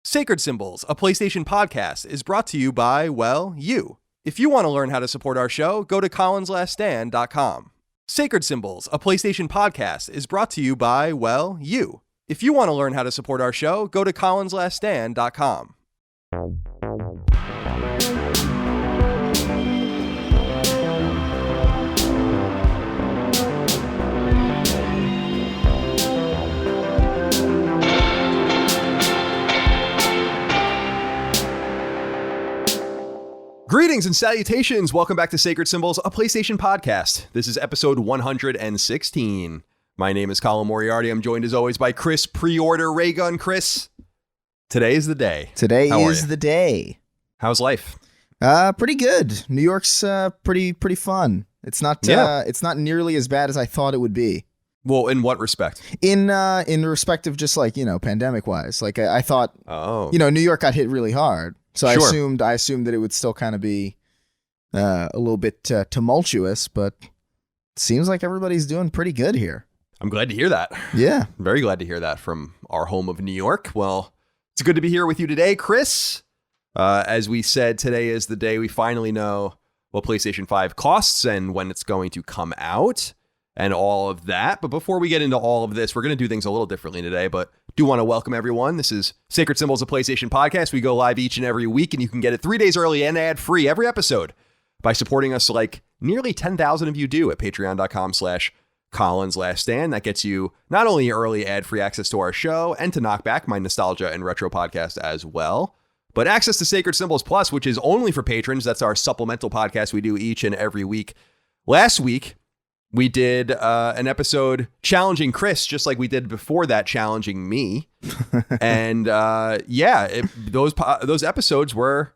Sacred Symbols, a PlayStation podcast, is brought to you by, well, you. If you want to learn how to support our show, go to colinslaststand.com. Sacred Symbols, a PlayStation podcast, is brought to you by, well, you. If you want to learn how to support our show, go to colinslaststand.com. Greetings and salutations. Welcome back to Sacred Symbols, a PlayStation podcast. This is episode 116. My name is Colin Moriarty. I'm joined as always by Chris Pre-Order Raygun. Chris, today is the day. Today is the day. How's life? Pretty good. New York's pretty fun. It's not nearly as bad as I thought it would be. Well, in what respect? In respect of just like, pandemic wise. Like I thought, New York got hit really hard. So sure. I assumed that it would still kind of be a little bit tumultuous, but it seems like everybody's doing pretty good here. I'm glad to hear that. Yeah. Very glad to hear that from our home of New York. Well, it's good to be here with you today, Chris. As we said, today is the day we finally know what PlayStation 5 costs and when it's going to come out and all of that. But before we get into all of this, we're going to do things a little differently today, but do want to welcome everyone. This is Sacred Symbols, a PlayStation podcast. We go live each and every week, and you can get it 3 days early and ad-free every episode by supporting us like nearly 10,000 of you do at patreon.com/ColinsLastStand. That gets you not only early ad-free access to our show and to Knockback, my nostalgia and retro podcast as well, but access to Sacred Symbols Plus, which is only for patrons. That's our supplemental podcast we do each and every week. Last week, we did an episode challenging Chris, just like we did before that, challenging me. And those episodes were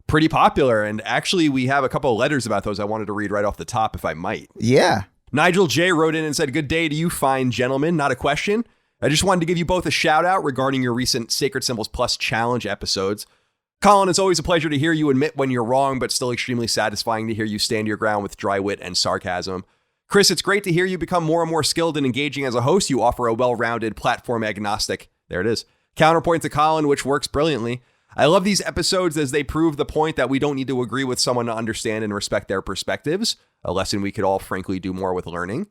pretty popular. And actually, we have a couple of letters about those I wanted to read right off the top, if I might. Yeah. Nigel J. wrote in and said, "Good day to you, fine gentlemen. Not a question. I just wanted to give you both a shout out regarding your recent Sacred Symbols Plus challenge episodes. Colin, it's always a pleasure to hear you admit when you're wrong, but still extremely satisfying to hear you stand your ground with dry wit and sarcasm. Chris, it's great to hear you become more and more skilled and engaging as a host. You offer a well-rounded, platform agnostic, there it is, counterpoint to Colin, which works brilliantly. I love these episodes as they prove the point that we don't need to agree with someone to understand and respect their perspectives, a lesson we could all frankly do more with learning.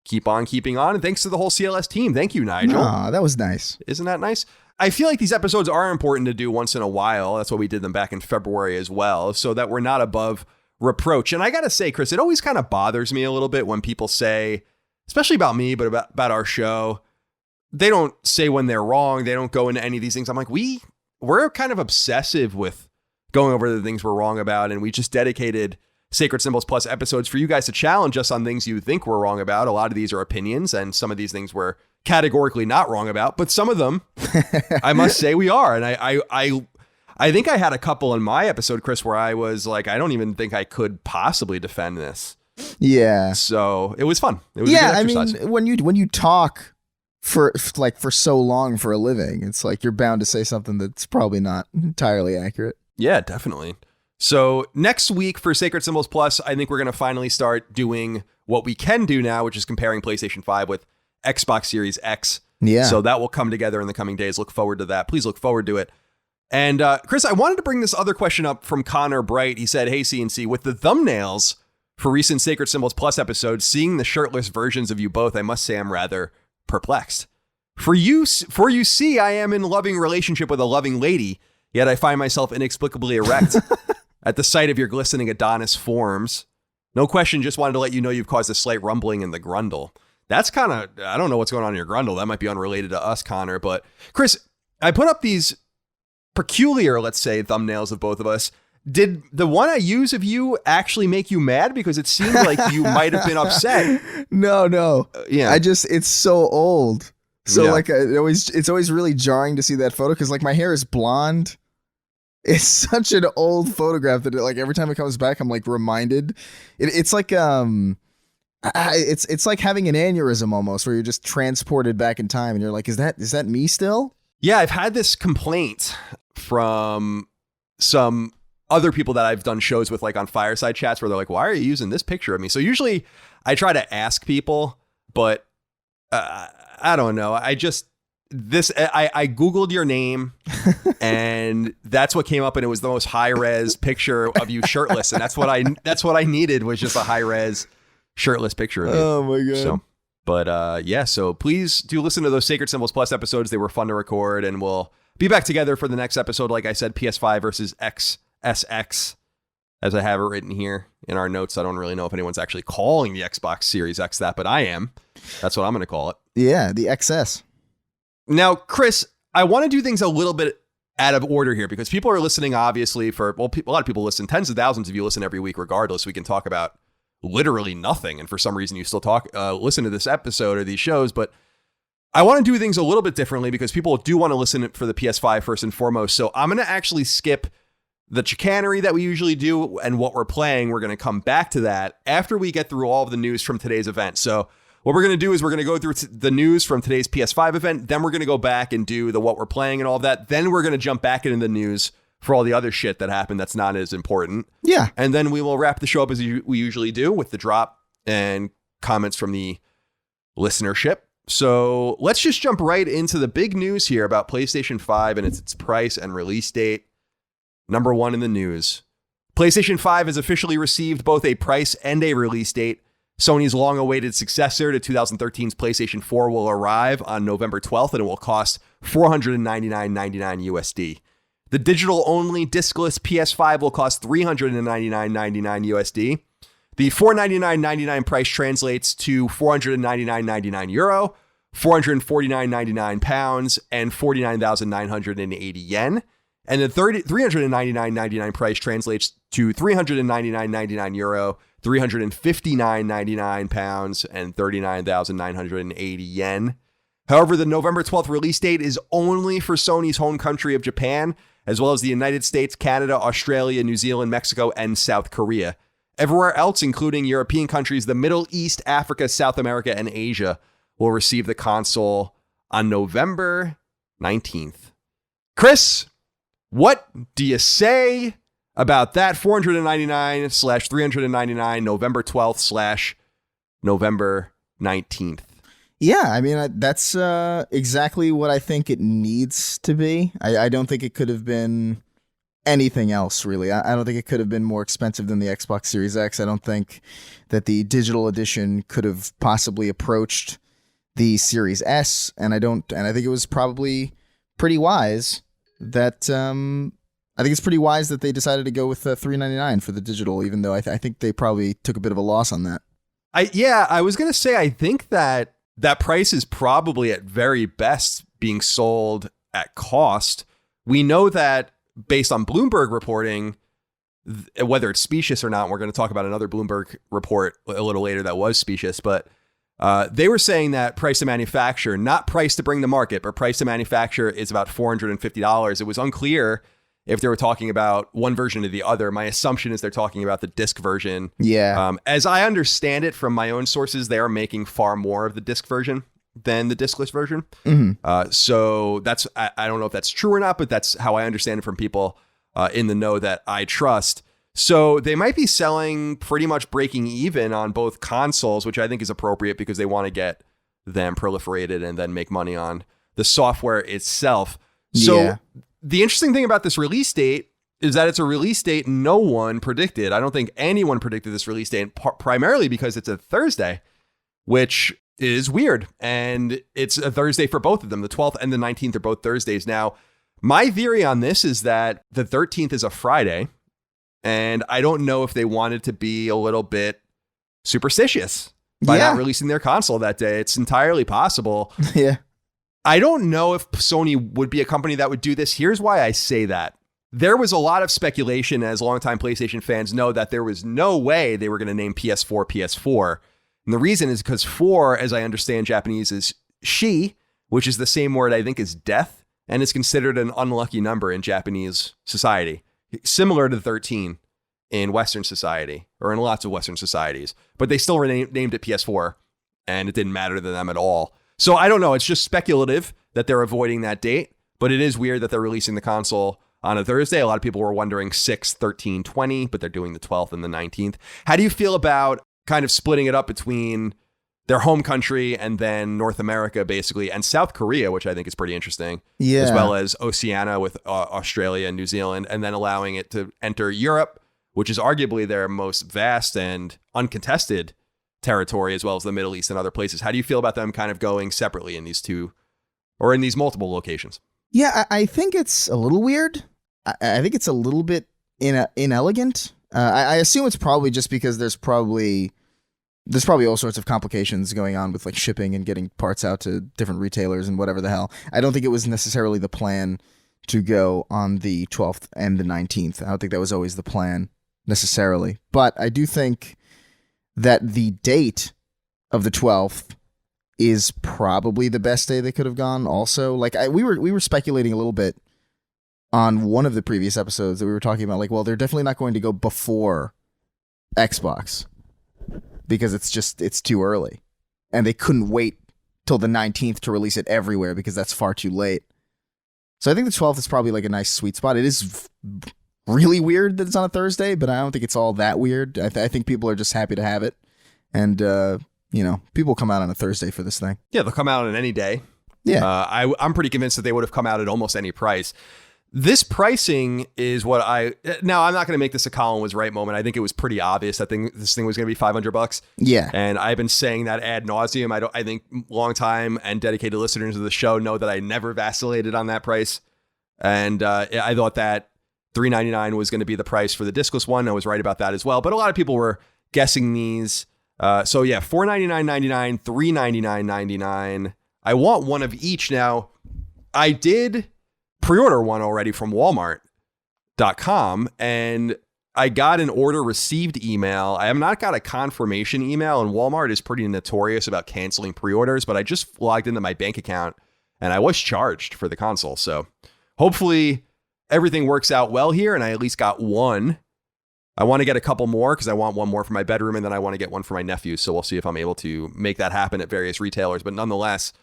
Keep on keeping on, and thanks to the whole CLS team. Thank you, Nigel." Aw, that was nice. Isn't that nice? I feel like these episodes are important to do once in a while. That's why we did them back in February as well, so that we're not above reproach. And I gotta say, Chris, it always kind of bothers me a little bit when people say, especially about me, but about our show, they don't say when they're wrong. They don't go into any of these things. I'm like, we're kind of obsessive with going over the things we're wrong about, and we just dedicated Sacred Symbols Plus episodes for you guys to challenge us on things you think we're wrong about. A lot of these are opinions, and some of these things we're categorically not wrong about, but some of them I must say we are. And I think I had a couple in my episode, Chris, where I was like, I don't even think I could possibly defend this. Yeah. So it was fun. It was a good exercise. I mean, when you talk for so long for a living, it's like you're bound to say something that's probably not entirely accurate. Yeah, definitely. So next week for Sacred Symbols Plus, I think we're going to finally start doing what we can do now, which is comparing PlayStation 5 with Xbox Series X. Yeah. So that will come together in the coming days. Look forward to that. Please look forward to it. And Chris, I wanted to bring this other question up from Connor Bright. He said, "Hey, CNC, with the thumbnails for recent Sacred Symbols Plus episodes, seeing the shirtless versions of you both, I must say I'm rather perplexed. For you see, I am in loving relationship with a loving lady, yet I find myself inexplicably erect at the sight of your glistening Adonis forms. No question, just wanted to let you know you've caused a slight rumbling in the grundle." That's kind of, I don't know what's going on in your grundle. That might be unrelated to us, Connor. But Chris, I put up these peculiar, let's say, thumbnails of both of us. Did the one I use of you actually make you mad? Because it seemed like you might have been upset. No. Yeah. It's so old. So Yeah. like it's always really jarring to see that photo because like my hair is blonde. It's such an old photograph that like every time it comes back, I'm like reminded. It's like it's like having an aneurysm almost, where you're just transported back in time, and you're like, is that me still? Yeah, I've had this complaint from some other people that I've done shows with, like on fireside chats, where they're like, "Why are you using this picture of me?" So usually I try to ask people, but I don't know. I Googled your name and that's what came up, and it was the most high res picture of you shirtless. And that's what I needed, was just a high res shirtless picture of you. Oh my God. So, but yeah, so please do listen to those Sacred Symbols Plus episodes. They were fun to record, and we'll be back together for the next episode. Like I said, PS5 versus XSX, as I have it written here in our notes. I don't really know if anyone's actually calling the Xbox Series X that, but I am. That's what I'm going to call it. Yeah, the XS. Now, Chris, I want to do things a little bit out of order here, because people are listening, obviously, a lot of people listen. Tens of thousands of you listen every week regardless. We can talk about literally nothing, and for some reason you still listen to this episode or these shows. But I want to do things a little bit differently, because people do want to listen for the PS5 first and foremost. So I'm going to actually skip the chicanery that we usually do and what we're playing. We're going to come back to that after we get through all of the news from today's event. So what we're going to do is we're going to go through the news from today's PS5 event. Then we're going to go back and do the what we're playing and all of that. Then we're going to jump back into the news for all the other shit that happened that's not as important. Yeah. And then we will wrap the show up as we usually do, with the drop and comments from the listenership. So let's just jump right into the big news here about PlayStation 5 and its price and release date. Number one in the news. PlayStation 5 has officially received both a price and a release date. Sony's long-awaited successor to 2013's PlayStation 4 will arrive on November 12th, and it will cost $499.99 USD. The digital-only discless PS5 will cost $399.99 USD. The $499.99 price translates to €499.99, £449.99, and 49,980 yen. And the $399.99 price translates to €399.99, £359.99, and 39,980 yen. However, the November 12th release date is only for Sony's home country of Japan, as well as the United States, Canada, Australia, New Zealand, Mexico, and South Korea. Everywhere else, including European countries, the Middle East, Africa, South America, and Asia, will receive the console on November 19th. Chris, what do you say about that? $499/$399, November 12th/ November 19th. Yeah, I mean, that's exactly what I think it needs to be. I don't think it could have been anything else, really. I don't think it could have been more expensive than the Xbox Series X. I don't think that the digital edition could have possibly approached the Series S, and I think it was probably pretty wise that they decided to go with $399 for the digital, even though I think they probably took a bit of a loss on that. I was going to say, I think that price is probably at very best being sold at cost. We know that based on Bloomberg reporting, whether it's specious or not, we're going to talk about another Bloomberg report a little later that was specious, but they were saying that price to manufacture, not price to bring to market, but price to manufacture is about $450. It was unclear if they were talking about one version or the other. My assumption is they're talking about the disc version. Yeah. As I understand it from my own sources, they are making far more of the disc version than the discless version. Mm-hmm. So that's, I don't know if that's true or not, but that's how I understand it from people in the know that I trust. So they might be selling pretty much breaking even on both consoles, which I think is appropriate because they want to get them proliferated and then make money on the software itself. So the interesting thing about this release date is that it's a release date no one predicted. I don't think anyone predicted this release date, primarily because it's a Thursday, which is weird. And it's a Thursday for both of them. The 12th and the 19th are both Thursdays. Now, my theory on this is that the 13th is a Friday. And I don't know if they wanted to be a little bit superstitious by not releasing their console that day. It's entirely possible. Yeah. I don't know if Sony would be a company that would do this. Here's why I say that. There was a lot of speculation, as longtime PlayStation fans know, that there was no way they were going to name PS4 PS4. And the reason is because 4, as I understand Japanese, is shi, which is the same word I think is death, and is considered an unlucky number in Japanese society. Similar to 13 in Western society, or in lots of Western societies, but they still named it PS4, and it didn't matter to them at all. So I don't know. It's just speculative that they're avoiding that date, but it is weird that they're releasing the console on a Thursday. A lot of people were wondering 6, 13, 20, but they're doing the 12th and the 19th. How do you feel about kind of splitting it up between their home country and then North America, basically, and South Korea, which I think is pretty interesting, as well as Oceania with Australia and New Zealand, and then allowing it to enter Europe, which is arguably their most vast and uncontested territory, as well as the Middle East and other places. How do you feel about them kind of going separately in these two or in these multiple locations? Yeah, I think it's a little weird. I think it's a little bit inelegant. I assume it's probably just because there's probably all sorts of complications going on with like shipping and getting parts out to different retailers and whatever the hell. I don't think it was necessarily the plan to go on the 12th and the 19th. I don't think that was always the plan necessarily. But I do think that the date of the 12th is probably the best day they could have gone also. Like we were speculating a little bit on one of the previous episodes that we were talking about, like, well, they're definitely not going to go before Xbox because it's too early. And they couldn't wait till the 19th to release it everywhere because that's far too late. So I think the 12th is probably like a nice sweet spot. It is really weird that it's on a Thursday, but I don't think it's all that weird. I think people are just happy to have it. And, people come out on a Thursday for this thing. Yeah, they'll come out on any day. Yeah. I'm pretty convinced that they would have come out at almost any price. This pricing is what now I'm not going to make this a Colin was right moment. I think it was pretty obvious that this thing was going to be $500. Yeah. And I've been saying that ad nauseum. I think long time and dedicated listeners of the show know that I never vacillated on that price. And I thought that $399 was going to be the price for the discless one. I was right about that as well. But a lot of people were guessing these. So yeah, $499.99, $399.99. I want one of each now. I did pre-order one already from Walmart.com, and I got an order received email. I have not got a confirmation email, and Walmart is pretty notorious about canceling pre-orders, but I just logged into my bank account and I was charged for the console. So hopefully everything works out well here, and I at least got one. I want to get a couple more because I want one more for my bedroom, and then I want to get one for my nephew. So we'll see if I'm able to make that happen at various retailers. But nonetheless,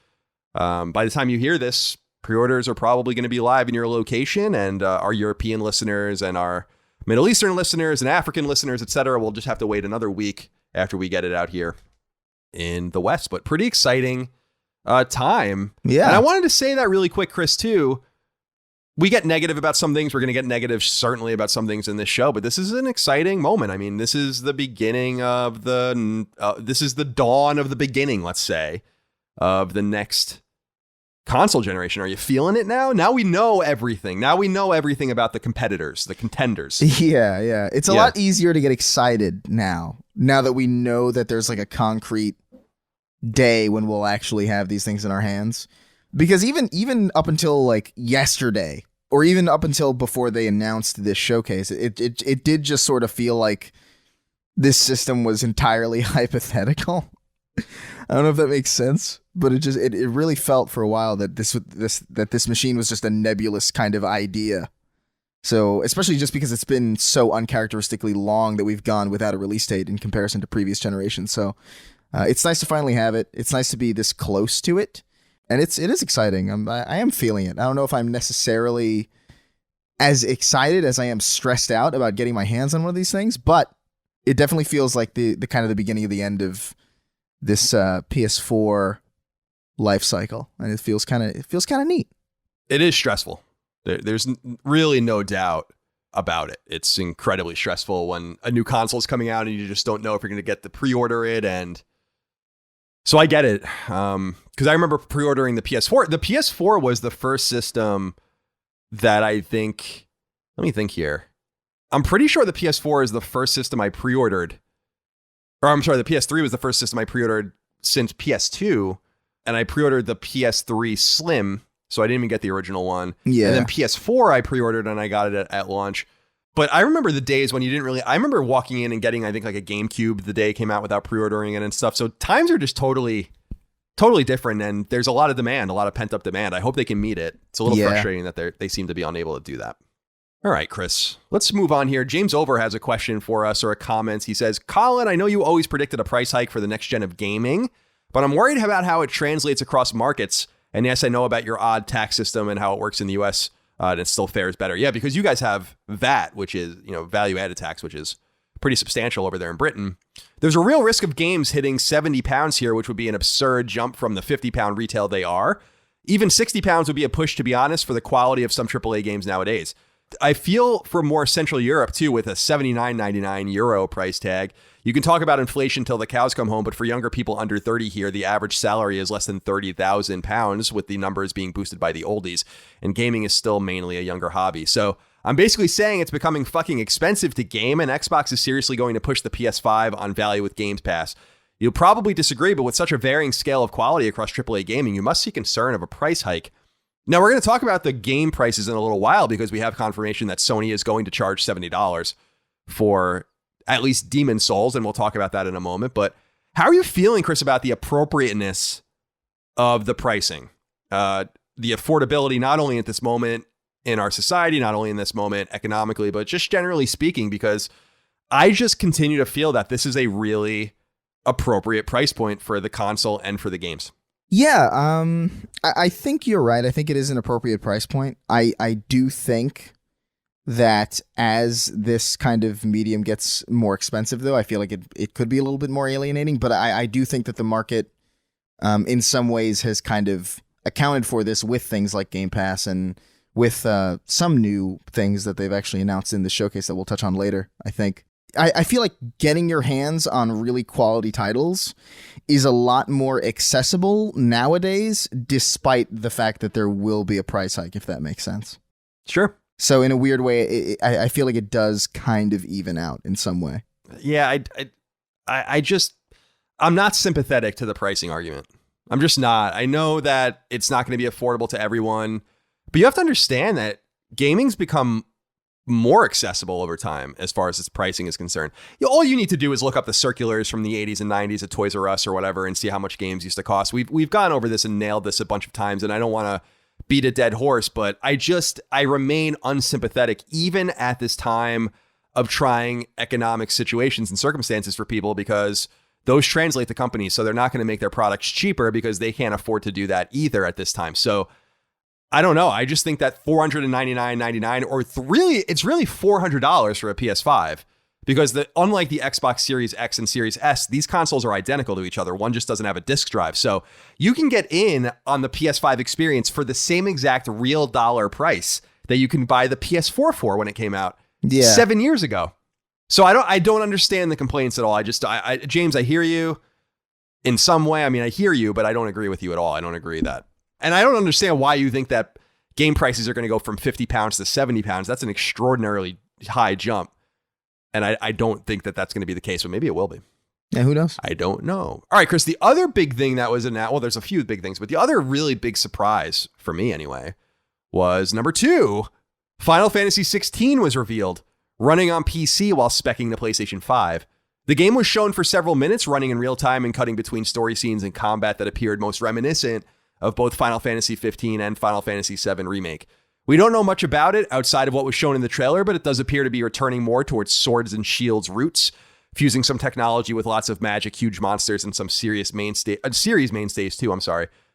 by the time you hear this, pre-orders are probably going to be live in your location, and our European listeners and our Middle Eastern listeners and African listeners, etc. We'll just have to wait another week after we get it out here in the West. But pretty exciting time. Yeah. And I wanted to say that really quick, Chris, too. We get negative about some things. We're going to get negative certainly about some things in this show, but this is an exciting moment. I mean, this is the beginning of this is the dawn of the beginning, let's say, of the next console generation. Are you feeling it now? Now we know everything. Now we know everything about the competitors, the contenders. Yeah. It's a lot easier to get excited now that we know that there's like a concrete day when we'll actually have these things in our hands. Because even up until like yesterday, or even up until before they announced this showcase, it did just sort of feel like this system was entirely hypothetical. I don't know if that makes sense, but it really felt for a while that this machine was just a nebulous kind of idea. So, especially just because it's been so uncharacteristically long that we've gone without a release date in comparison to previous generations. So, it's nice to finally have it. It's nice to be this close to it. And it is exciting. I am feeling it. I don't know if I'm necessarily as excited as I am stressed out about getting my hands on one of these things, but it definitely feels like the kind of the beginning of the end of this PS4 life cycle, and it feels kind of neat. It is stressful. There's really no doubt about it. It's incredibly stressful when a new console is coming out and you just don't know if you're going to get to pre-order it. And so I get it. Because I remember pre-ordering the PS4. The PS4 was the first system that I think, let me think here. I'm pretty sure the PS4 is the first system I pre-ordered. Or I'm sorry, the PS3 was the first system I pre-ordered since PS2. And I pre-ordered the PS3 Slim, so I didn't even get the original one. Yeah. And then PS4 I pre-ordered and I got it at launch. But I remember the days when you didn't really, I remember walking in and getting, I think, like a GameCube the day it came out without pre-ordering it and stuff. So times are just totally different, and there's a lot of demand, a lot of pent-up demand. I hope they can meet it. It's a little frustrating that they seem to be unable to do that. All right, Chris, let's move on here. James Over has a question for us, or a comment. He says, Colin, I know you always predicted a price hike for the next gen of gaming, but I'm worried about how it translates across markets. And yes, I know about your odd tax system and how it works in the US, and it still fares better. Yeah, because you guys have VAT, which is, value added tax, which is pretty substantial over there in Britain. There's a real risk of games hitting £70 here, which would be an absurd jump from the £50 retail they are. Even £60 would be a push, to be honest, for the quality of some AAA games nowadays. I feel for more Central Europe, too, with a €79.99 price tag. You can talk about inflation till the cows come home, but for younger people under 30 here, the average salary is less than £30,000, with the numbers being boosted by the oldies. And gaming is still mainly a younger hobby. So I'm basically saying it's becoming fucking expensive to game, and Xbox is seriously going to push the PS5 on value with Games Pass. You'll probably disagree, but with such a varying scale of quality across AAA gaming, you must see concern of a price hike. Now, we're going to talk about the game prices in a little while because we have confirmation that Sony is going to charge $70 for at least Demon's Souls, and we'll talk about that in a moment. But how are you feeling, Chris, about the appropriateness of the pricing? The affordability, not only at this moment in our society, not only in this moment economically, but just generally speaking, because I just continue to feel that this is a really appropriate price point for the console and for the games. Yeah, I think you're right. I think it is an appropriate price point. I do think that as this kind of medium gets more expensive, though, I feel like it could be a little bit more alienating. But I do think that the market, in some ways, has kind of accounted for this with things like Game Pass and with some new things that they've actually announced in the showcase that we'll touch on later, I think. I feel like getting your hands on really quality titles is a lot more accessible nowadays, despite the fact that there will be a price hike, if that makes sense. Sure. So in a weird way, I feel like it does kind of even out in some way. Yeah, I'm not sympathetic to the pricing argument. I'm just not. I know that it's not going to be affordable to everyone, but you have to understand that gaming's become more accessible over time as far as its pricing is concerned. All you need to do is look up the circulars from the 80s and 90s at Toys R Us or whatever and see how much games used to cost. We've gone over this and nailed this a bunch of times, and I don't want to beat a dead horse, but I remain unsympathetic even at this time of trying economic situations and circumstances for people, because those translate to companies, so they're not going to make their products cheaper because they can't afford to do that either at this time. So I don't know. I just think that $499.99, or it's really $400 for a PS5, because unlike the Xbox Series X and Series S, these consoles are identical to each other. One just doesn't have a disc drive. So you can get in on the PS5 experience for the same exact real dollar price that you can buy the PS4 for when it came out 7 years ago. So I don't understand the complaints at all. James, I hear you in some way. I mean, I hear you, but I don't agree with you at all. I don't agree that. And I don't understand why you think that game prices are going to go from £50 to £70. That's an extraordinarily high jump. And I don't think that that's going to be the case, but maybe it will be. Yeah, who knows? I don't know. All right, Chris, the other big thing that was announced, well, there's a few big things, but the other really big surprise for me anyway was number 2. Final Fantasy XVI was revealed, running on PC while speccing the PlayStation 5. The game was shown for several minutes, running in real time and cutting between story scenes and combat that appeared most reminiscent of both Final Fantasy XV and Final Fantasy VII Remake. We don't know much about it outside of what was shown in the trailer, but it does appear to be returning more towards swords and shields roots, fusing some technology with lots of magic, huge monsters, and some series mainstays too,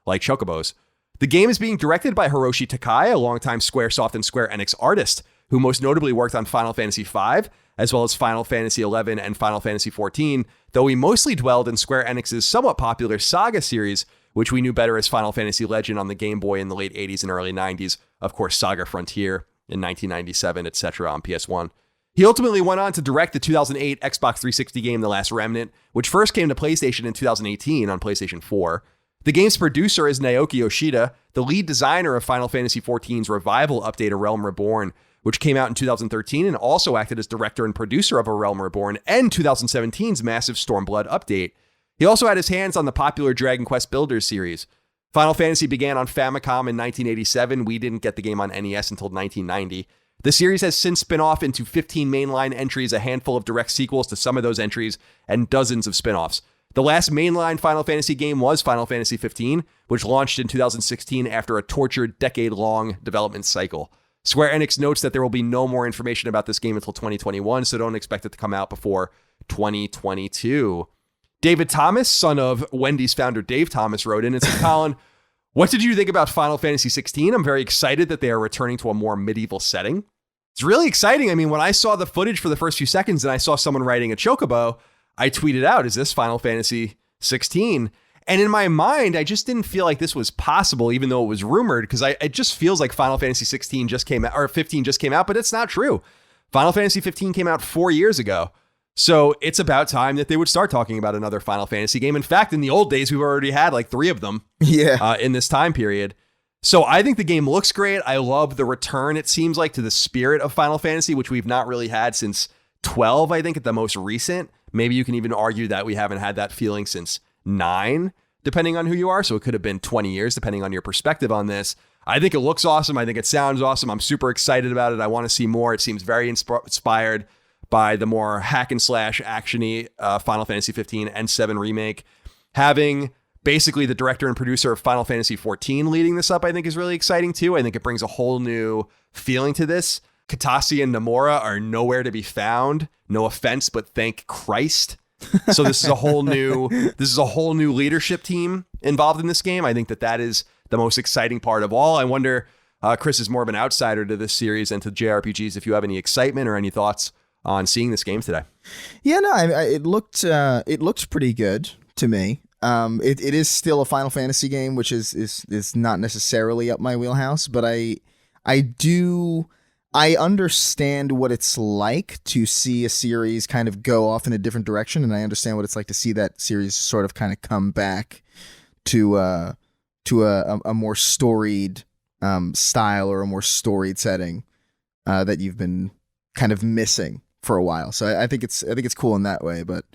like Chocobos. The game is being directed by Hiroshi Takai, a longtime Squaresoft and Square Enix artist, who most notably worked on Final Fantasy V, as well as Final Fantasy XI and Final Fantasy XIV, though he mostly dwelled in Square Enix's somewhat popular Saga series, which we knew better as Final Fantasy Legend on the Game Boy in the late 80s and early 90s. Of course, Saga Frontier in 1997, etc. on PS1. He ultimately went on to direct the 2008 Xbox 360 game The Last Remnant, which first came to PlayStation in 2018 on PlayStation 4. The game's producer is Naoki Yoshida, the lead designer of Final Fantasy XIV's revival update A Realm Reborn, which came out in 2013 and also acted as director and producer of A Realm Reborn and 2017's massive Stormblood update. He also had his hands on the popular Dragon Quest Builders series. Final Fantasy began on Famicom in 1987. We didn't get the game on NES until 1990. The series has since spin off into 15 mainline entries, a handful of direct sequels to some of those entries, and dozens of spin-offs. The last mainline Final Fantasy game was Final Fantasy XV, which launched in 2016 after a tortured decade-long development cycle. Square Enix notes that there will be no more information about this game until 2021, so don't expect it to come out before 2022. David Thomas, son of Wendy's founder Dave Thomas, wrote in and said, Colin, what did you think about Final Fantasy XVI? I'm very excited that they are returning to a more medieval setting. It's really exciting. I mean, when I saw the footage for the first few seconds and I saw someone riding a chocobo, I tweeted out, is this Final Fantasy 16? And in my mind, I just didn't feel like this was possible, even though it was rumored, because it just feels like Final Fantasy 16 just came out, or 15 just came out, but it's not true. Final Fantasy 15 came out 4 years ago. So it's about time that they would start talking about another Final Fantasy game. In fact, in the old days, we've already had like 3 of them in this time period. So I think the game looks great. I love the return, it seems like, to the spirit of Final Fantasy, which we've not really had since 12, I think, at the most recent. Maybe you can even argue that we haven't had that feeling since 9, depending on who you are. So it could have been 20 years, depending on your perspective on this. I think it looks awesome. I think it sounds awesome. I'm super excited about it. I want to see more. It seems very inspired by the more hack and slash actiony Final Fantasy 15 and 7 remake. Having basically the director and producer of Final Fantasy 14 leading this up, I think is really exciting too. I think it brings a whole new feeling to this. Katase and Nomura are nowhere to be found. No offense, but thank Christ. So this is a whole new leadership team involved in this game. I think that is the most exciting part of all. I wonder, Chris is more of an outsider to this series and to JRPGs, if you have any excitement or any thoughts on seeing this game today. Yeah, no, it looked pretty good to me. It is still a Final Fantasy game, which is not necessarily up my wheelhouse, but I understand what it's like to see a series kind of go off in a different direction, and I understand what it's like to see that series sort of kind of come back to a more storied style or a more storied setting that you've been kind of missing for a while. So I think it's cool in that way. But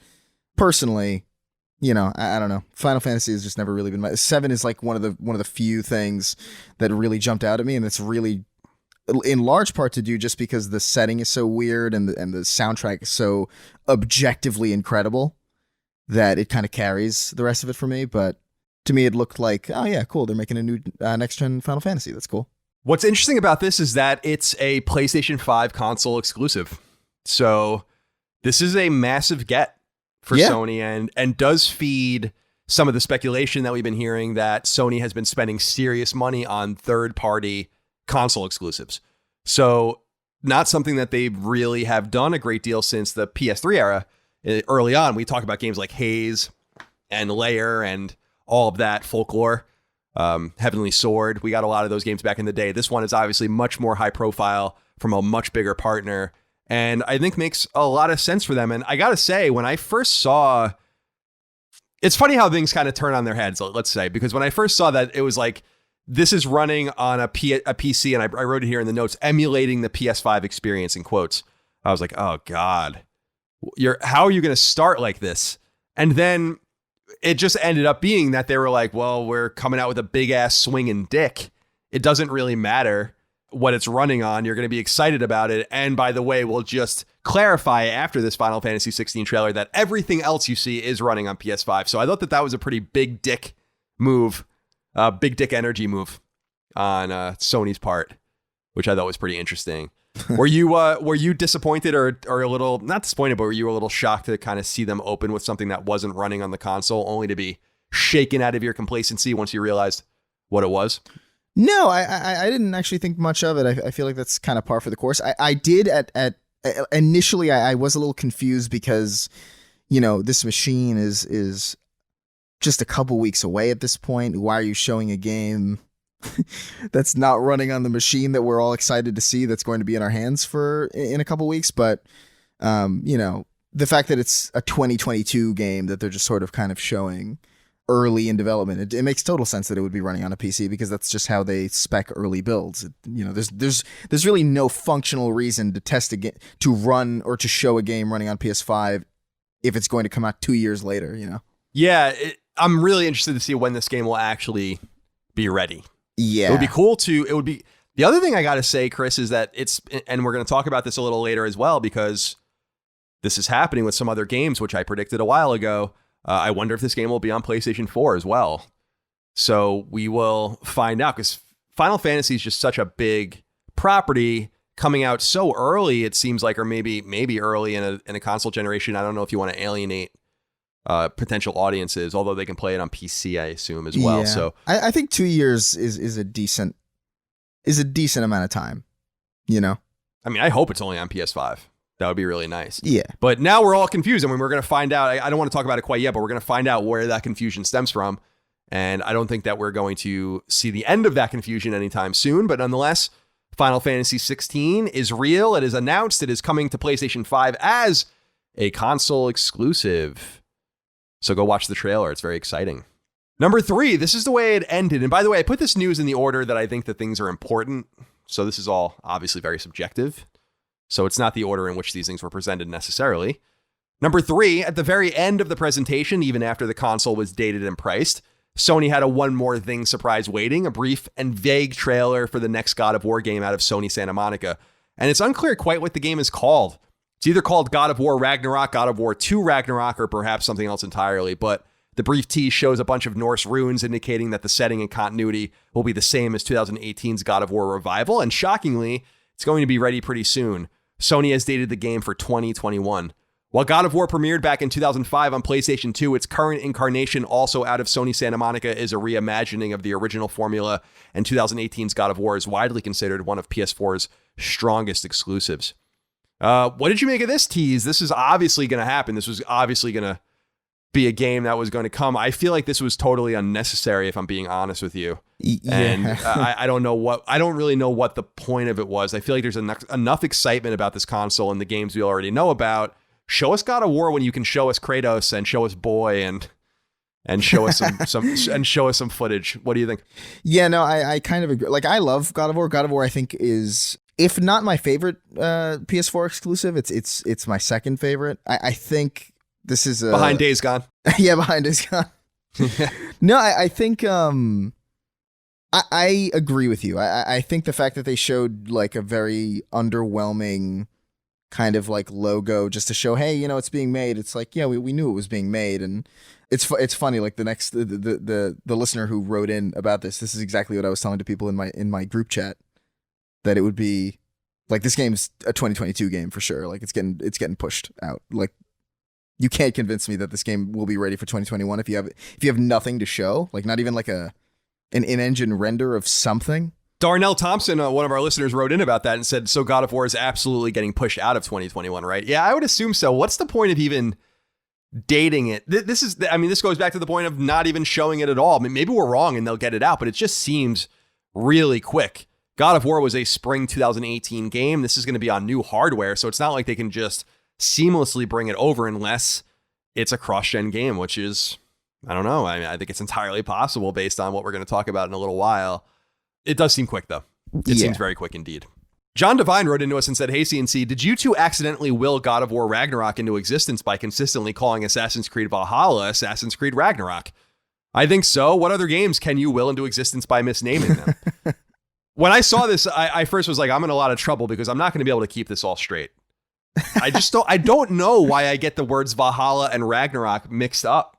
personally, I don't know. Final Fantasy has just never really been 7 is like one of the few things that really jumped out at me, and it's really in large part to do just because the setting is so weird and the soundtrack is so objectively incredible that it kind of carries the rest of it for me. But to me, it looked like, oh yeah, cool. They're making a new next-gen Final Fantasy. That's cool. What's interesting about this is that it's a PlayStation 5 console exclusive. So this is a massive get for Sony and does feed some of the speculation that we've been hearing that Sony has been spending serious money on third-party console exclusives. So not something that they really have done a great deal since the PS3 era. Early on, we talk about games like Haze and Layer and all of that, Folklore, Heavenly Sword. We got a lot of those games back in the day. This one is obviously much more high profile from a much bigger partner, and I think makes a lot of sense for them. And I gotta say, when I first saw, it's funny how things kind of turn on their heads, let's say, because when I first saw that, it was like, this is running on a PC, and I wrote it here in the notes, emulating the PS5 experience in quotes. I was like, oh God, how are you going to start like this? And then it just ended up being that they were like, well, we're coming out with a big ass swinging dick. It doesn't really matter what it's running on. You're going to be excited about it. And by the way, we'll just clarify after this Final Fantasy 16 trailer that everything else you see is running on PS5. So I thought that was a pretty big dick move. Big dick energy move on Sony's part, which I thought was pretty interesting. Were you disappointed or a little, not disappointed, but were you a little shocked to kind of see them open with something that wasn't running on the console, only to be shaken out of your complacency once you realized what it was? No, I didn't actually think much of it. I feel like that's kind of par for the course. I did initially I was a little confused because, this machine is just a couple weeks away at this point. Why are you showing a game that's not running on the machine that we're all excited to see that's going to be in our hands in a couple weeks? But, the fact that it's a 2022 game that they're just sort of kind of showing early in development, it makes total sense that it would be running on a PC because that's just how they spec early builds. There's really no functional reason to test a game, to run or to show a game running on PS5 if it's going to come out 2 years later, Yeah, I'm really interested to see when this game will actually be ready. Yeah. It would be cool the other thing I got to say, Chris, is that and we're going to talk about this a little later as well, because this is happening with some other games, which I predicted a while ago. I wonder if this game will be on PlayStation 4 as well. So we will find out, because Final Fantasy is just such a big property coming out so early, it seems like, or maybe early in a console generation. I don't know if you want to alienate potential audiences, although they can play it on PC, I assume, as well. Yeah. So I think 2 years is a decent amount of time, I mean, I hope it's only on PS5. That would be really nice. Yeah. But now we're all confused. I mean, we're going to find out. I don't want to talk about it quite yet, but we're going to find out where that confusion stems from. And I don't think that we're going to see the end of that confusion anytime soon. But nonetheless, Final Fantasy XVI is real. It is announced. It is coming to PlayStation 5 as a console exclusive. So go watch the trailer. It's very exciting. Number 3, this is the way it ended. And by the way, I put this news in the order that I think that things are important. So this is all obviously very subjective. So it's not the order in which these things were presented necessarily. Number 3, at the very end of the presentation, even after the console was dated and priced, Sony had a one more thing surprise waiting, a brief and vague trailer for the next God of War game out of Sony Santa Monica. And it's unclear quite what the game is called. It's either called God of War Ragnarok, God of War 2 Ragnarok, or perhaps something else entirely. But the brief tease shows a bunch of Norse runes indicating that the setting and continuity will be the same as 2018's God of War Revival. And shockingly, it's going to be ready pretty soon. Sony has dated the game for 2021. While God of War premiered back in 2005 on PlayStation 2, its current incarnation, also out of Sony Santa Monica, is a reimagining of the original formula, and 2018's God of War is widely considered one of PS4's strongest exclusives. What did you make of this tease? This is obviously going to happen. This was obviously going to be a game that was going to come. I feel like this was totally unnecessary, if I'm being honest with you. Yeah. And I don't really know what the point of it was. I feel like there's enough excitement about this console and the games we already know about. Show us God of War when you can show us Kratos and show us Boy and show us some footage. What do you think? Yeah, no, I kind of agree. Like, I love God of War. God of War, I think, is, if not my favorite PS4 exclusive, it's my second favorite. I think this is behind Days Gone. Yeah, behind Days Gone. No, I think I agree with you. I think the fact that they showed like a very underwhelming kind of like logo just to show, hey, it's being made. It's like, yeah, we knew it was being made. And it's funny, like the listener who wrote in about this is exactly what I was telling to people in my group chat, that it would be like, this game's a 2022 game for sure. Like, it's getting pushed out. Like, you can't convince me that this game will be ready for 2021 if you have nothing to show, like not even like an in-engine render of something. Darnell Thompson, one of our listeners, wrote in about that and said, so God of War is absolutely getting pushed out of 2021, right? Yeah, I would assume so. What's the point of even dating it? This goes back to the point of not even showing it at all. I mean, maybe we're wrong and they'll get it out, but it just seems really quick. God of War was a spring 2018 game. This is going to be on new hardware, so it's not like they can just seamlessly bring it over unless it's a cross-gen game, which is, I don't know. I think it's entirely possible based on what we're going to talk about in a little while. It does seem quick, though. It seems very quick indeed. John Devine wrote into us and said, hey, CNC, did you two accidentally will God of War Ragnarok into existence by consistently calling Assassin's Creed Valhalla Assassin's Creed Ragnarok? I think so. What other games can you will into existence by misnaming them? When I saw this, I first was like, I'm in a lot of trouble because I'm not going to be able to keep this all straight. I don't know why I get the words Valhalla and Ragnarok mixed up.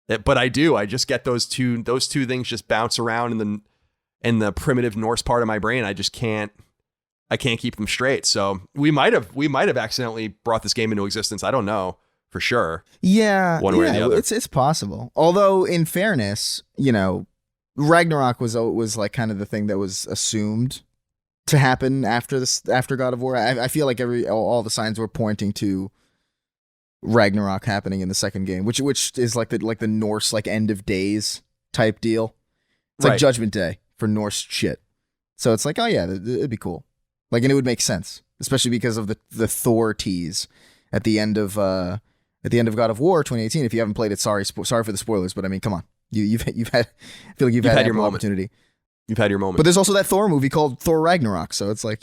But I do. I just get those two things just bounce around in the primitive Norse part of my brain. I can't keep them straight. So we might have accidentally brought this game into existence. I don't know for sure. Yeah. One way or the other. It's possible. Although in fairness, Ragnarok was like kind of the thing that was assumed to happen after God of War. I feel like all the signs were pointing to Ragnarok happening in the second game, which is like the Norse like end of days type deal. It's like Judgment Day for Norse shit. So it's like, oh yeah, it'd be cool. Like, and it would make sense, especially because of the Thor tease at the end of God of War 2018. If you haven't played it, sorry for the spoilers, but I mean, come on, you've had, I feel like you've had your opportunity. You've had your moment. But there's also that Thor movie called Thor Ragnarok, so it's like,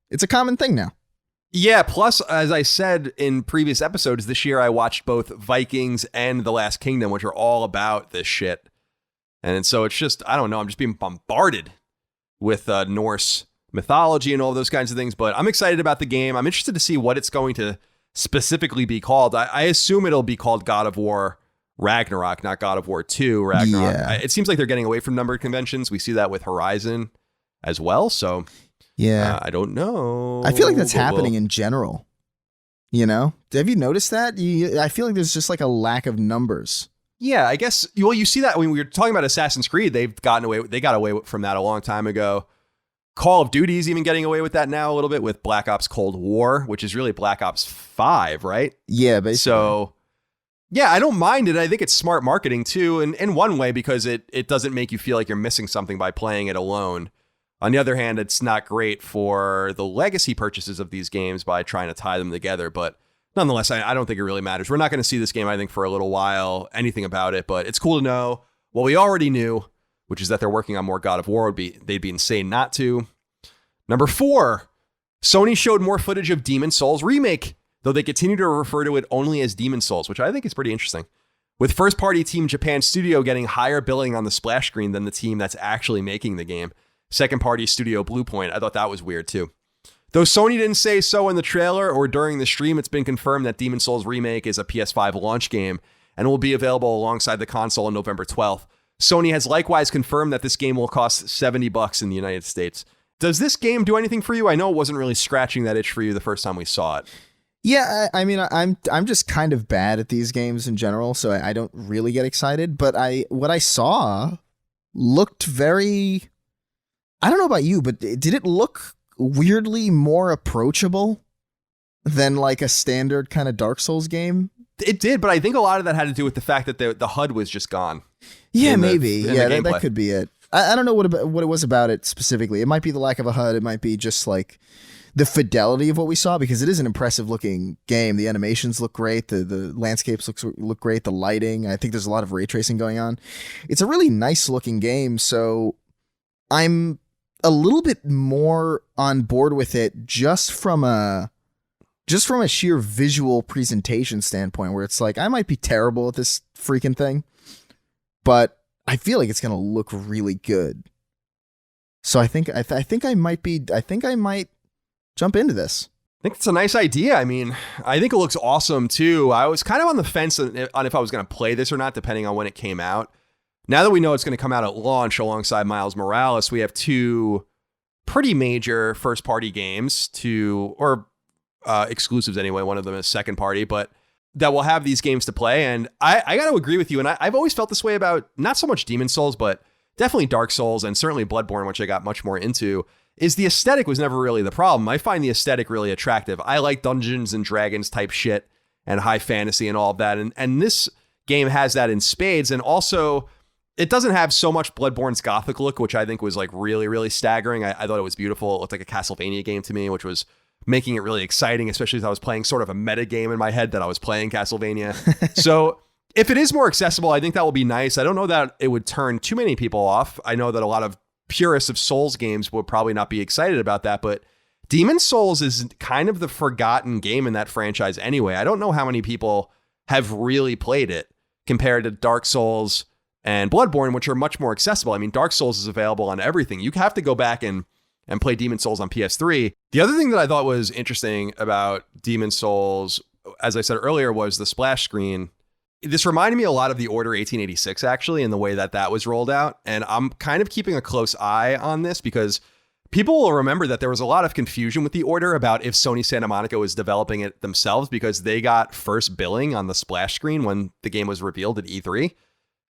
it's a common thing now. Yeah, plus, as I said in previous episodes, this year I watched both Vikings and The Last Kingdom, which are all about this shit. And so it's just, I don't know, I'm just being bombarded with Norse mythology and all those kinds of things. But I'm excited about the game. I'm interested to see what it's going to specifically be called. I assume it'll be called God of War Ragnarok, not God of War 2 Ragnarok. Yeah. It seems like they're getting away from numbered conventions. We see that with Horizon as well. So yeah, I don't know. I feel like that's happening in general. Have you noticed that? I feel like there's just like a lack of numbers. Yeah, I guess. Well, you see that when we were talking about Assassin's Creed, they got away from that a long time ago. Call of Duty is even getting away with that now a little bit with Black Ops Cold War, which is really Black Ops 5, right? Yeah, basically. So, yeah, I don't mind it. I think it's smart marketing too, in one way, because it doesn't make you feel like you're missing something by playing it alone. On the other hand, it's not great for the legacy purchases of these games by trying to tie them together. But nonetheless, I don't think it really matters. We're not going to see this game, I think, for a little while, anything about it. But it's cool to know what we already knew, which is that they're working on more God of War. They'd be insane not to. Number 4, Sony showed more footage of Demon Souls Remake, though they continue to refer to it only as Demon Souls, which I think is pretty interesting. With first-party team Japan Studio getting higher billing on the splash screen than the team that's actually making the game. Second-party studio Bluepoint, I thought that was weird too. Though Sony didn't say so in the trailer or during the stream, it's been confirmed that Demon Souls Remake is a PS5 launch game and will be available alongside the console on November 12th. Sony has likewise confirmed that this game will cost $70 in the United States. Does this game do anything for you? I know it wasn't really scratching that itch for you the first time we saw it. Yeah, I mean, I'm just kind of bad at these games in general, so I don't really get excited. But what I saw looked very... I don't know about you, but did it look weirdly more approachable than like a standard kind of Dark Souls game? It did, but I think a lot of that had to do with the fact that the HUD was just gone. Yeah, maybe. Yeah, that could be it. I don't know what it was about it specifically. It might be the lack of a HUD. It might be just like the fidelity of what we saw, because it is an impressive looking game. The animations look great. The landscapes look great. The lighting. I think there's a lot of ray tracing going on. It's a really nice looking game. So I'm a little bit more on board with it just from a sheer visual presentation standpoint, where it's like, I might be terrible at this freaking thing, but I feel like it's going to look really good. So I think I might jump into this. I think it's a nice idea. I mean, I think it looks awesome too. I was kind of on the fence on if I was going to play this or not, depending on when it came out. Now that we know it's going to come out at launch alongside Miles Morales, we have 2 pretty major first-party games, or exclusives anyway. One of them is second-party, but that will have these games to play. And I got to agree with you. And I've always felt this way about not so much Demon Souls, but definitely Dark Souls and certainly Bloodborne, which I got much more into, is the aesthetic was never really the problem. I find the aesthetic really attractive. I like Dungeons and Dragons type shit and high fantasy and all of that. And this game has that in spades. And also, it doesn't have so much Bloodborne's gothic look, which I think was like really, really staggering. I thought it was beautiful. It looked like a Castlevania game to me, which was making it really exciting, especially as I was playing sort of a meta game in my head that I was playing Castlevania. So if it is more accessible, I think that will be nice. I don't know that it would turn too many people off. I know that a lot of purists of Souls games would probably not be excited about that, but Demon Souls is kind of the forgotten game in that franchise anyway. I don't know how many people have really played it compared to Dark Souls and Bloodborne, which are much more accessible. I mean, Dark Souls is available on everything. You have to go back and play Demon Souls on PS3. The other thing that I thought was interesting about Demon Souls, as I said earlier, was the splash screen. This reminded me a lot of the Order 1886, actually, in the way that was rolled out. And I'm kind of keeping a close eye on this because people will remember that there was a lot of confusion with the Order about if Sony Santa Monica was developing it themselves, because they got first billing on the splash screen when the game was revealed at E3.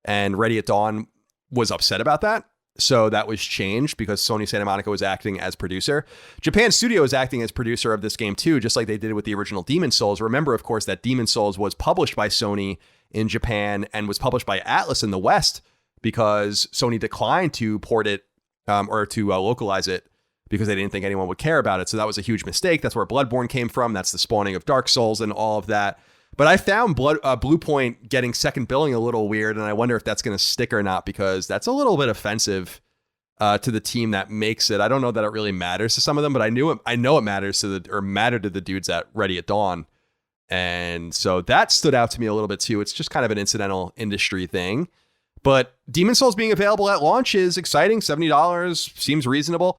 And Ready at Dawn was upset about that. So that was changed because Sony Santa Monica was acting as producer. Japan Studio is acting as producer of this game too, just like they did with the original Demon Souls. Remember, of course, that Demon Souls was published by Sony in Japan and was published by Atlas in the West because Sony declined to port it or to localize it because they didn't think anyone would care about it. So that was a huge mistake. That's where Bloodborne came from. That's the spawning of Dark Souls and all of that. But I found Bluepoint getting second billing a little weird, and I wonder if that's going to stick or not, because that's a little bit offensive to the team that makes it. I don't know that it really matters to some of them, but I know it matters mattered to the dudes at Ready at Dawn, and so that stood out to me a little bit too. It's just kind of an incidental industry thing, but Demon Souls being available at launch is exciting. $70 seems reasonable.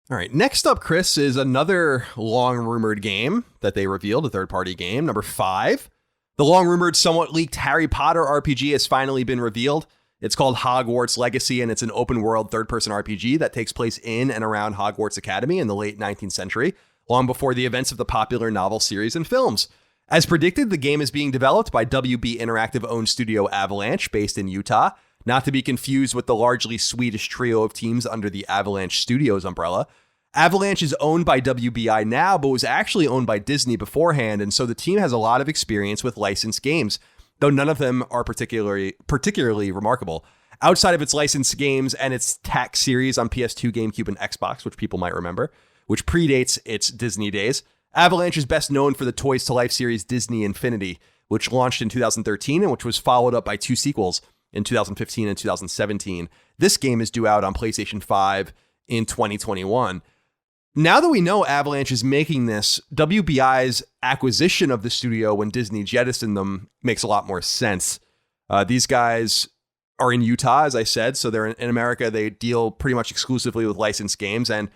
All right, next up, Chris, is another long-rumored game that they revealed, a third-party game, number 5. The long-rumored, somewhat leaked Harry Potter RPG has finally been revealed. It's called Hogwarts Legacy, and it's an open-world third-person RPG that takes place in and around Hogwarts Academy in the late 19th century, long before the events of the popular novel series and films. As predicted, the game is being developed by WB Interactive-owned studio Avalanche, based in Utah, not to be confused with the largely Swedish trio of teams under the Avalanche Studios umbrella. Avalanche is owned by WBI now, but was actually owned by Disney beforehand, and so the team has a lot of experience with licensed games, though none of them are particularly remarkable. Outside of its licensed games and its TAC series on PS2, GameCube, and Xbox, which people might remember, which predates its Disney days, Avalanche is best known for the Toys to Life series Disney Infinity, which launched in 2013 and which was followed up by 2 sequels in 2015 and 2017. This game is due out on PlayStation 5 in 2021. Now that we know Avalanche is making this, WBI's acquisition of the studio when Disney jettisoned them makes a lot more sense. These guys are in Utah, as I said, so they're in America. They deal pretty much exclusively with licensed games, and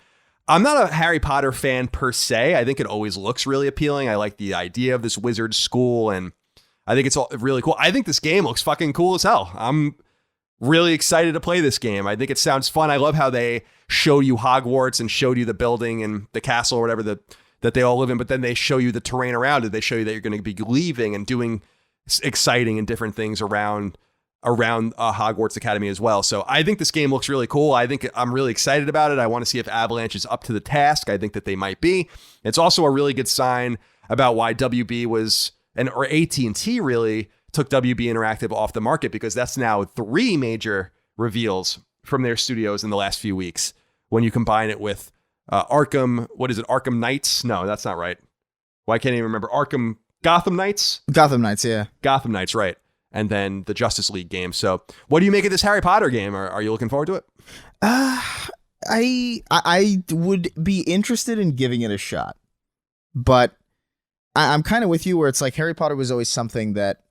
I'm not a Harry Potter fan per se. I think it always looks really appealing. I like the idea of this wizard school, and I think it's all really cool. I think this game looks fucking cool as hell. I'm really excited to play this game. I think it sounds fun. I love how they show you Hogwarts and showed you the building and the castle or whatever that they all live in, but then they show you the terrain around it. They show you that you're going to be leaving and doing exciting and different things around Hogwarts Academy as well. So I think this game looks really cool. I think I'm really excited about it. I want to see if Avalanche is up to the task. I think that they might be. It's also a really good sign about why WB or AT&T really took WB Interactive off the market, because that's now 3 major reveals from their studios in the last few weeks. When you combine it with Arkham Knights? No, that's not right. Why can't I even remember? Gotham Knights? Gotham Knights, yeah. Gotham Knights, right. And then the Justice League game. So what do you make of this Harry Potter game? Are you looking forward to it? I would be interested in giving it a shot. But I'm kind of with you where it's like Harry Potter was always something that,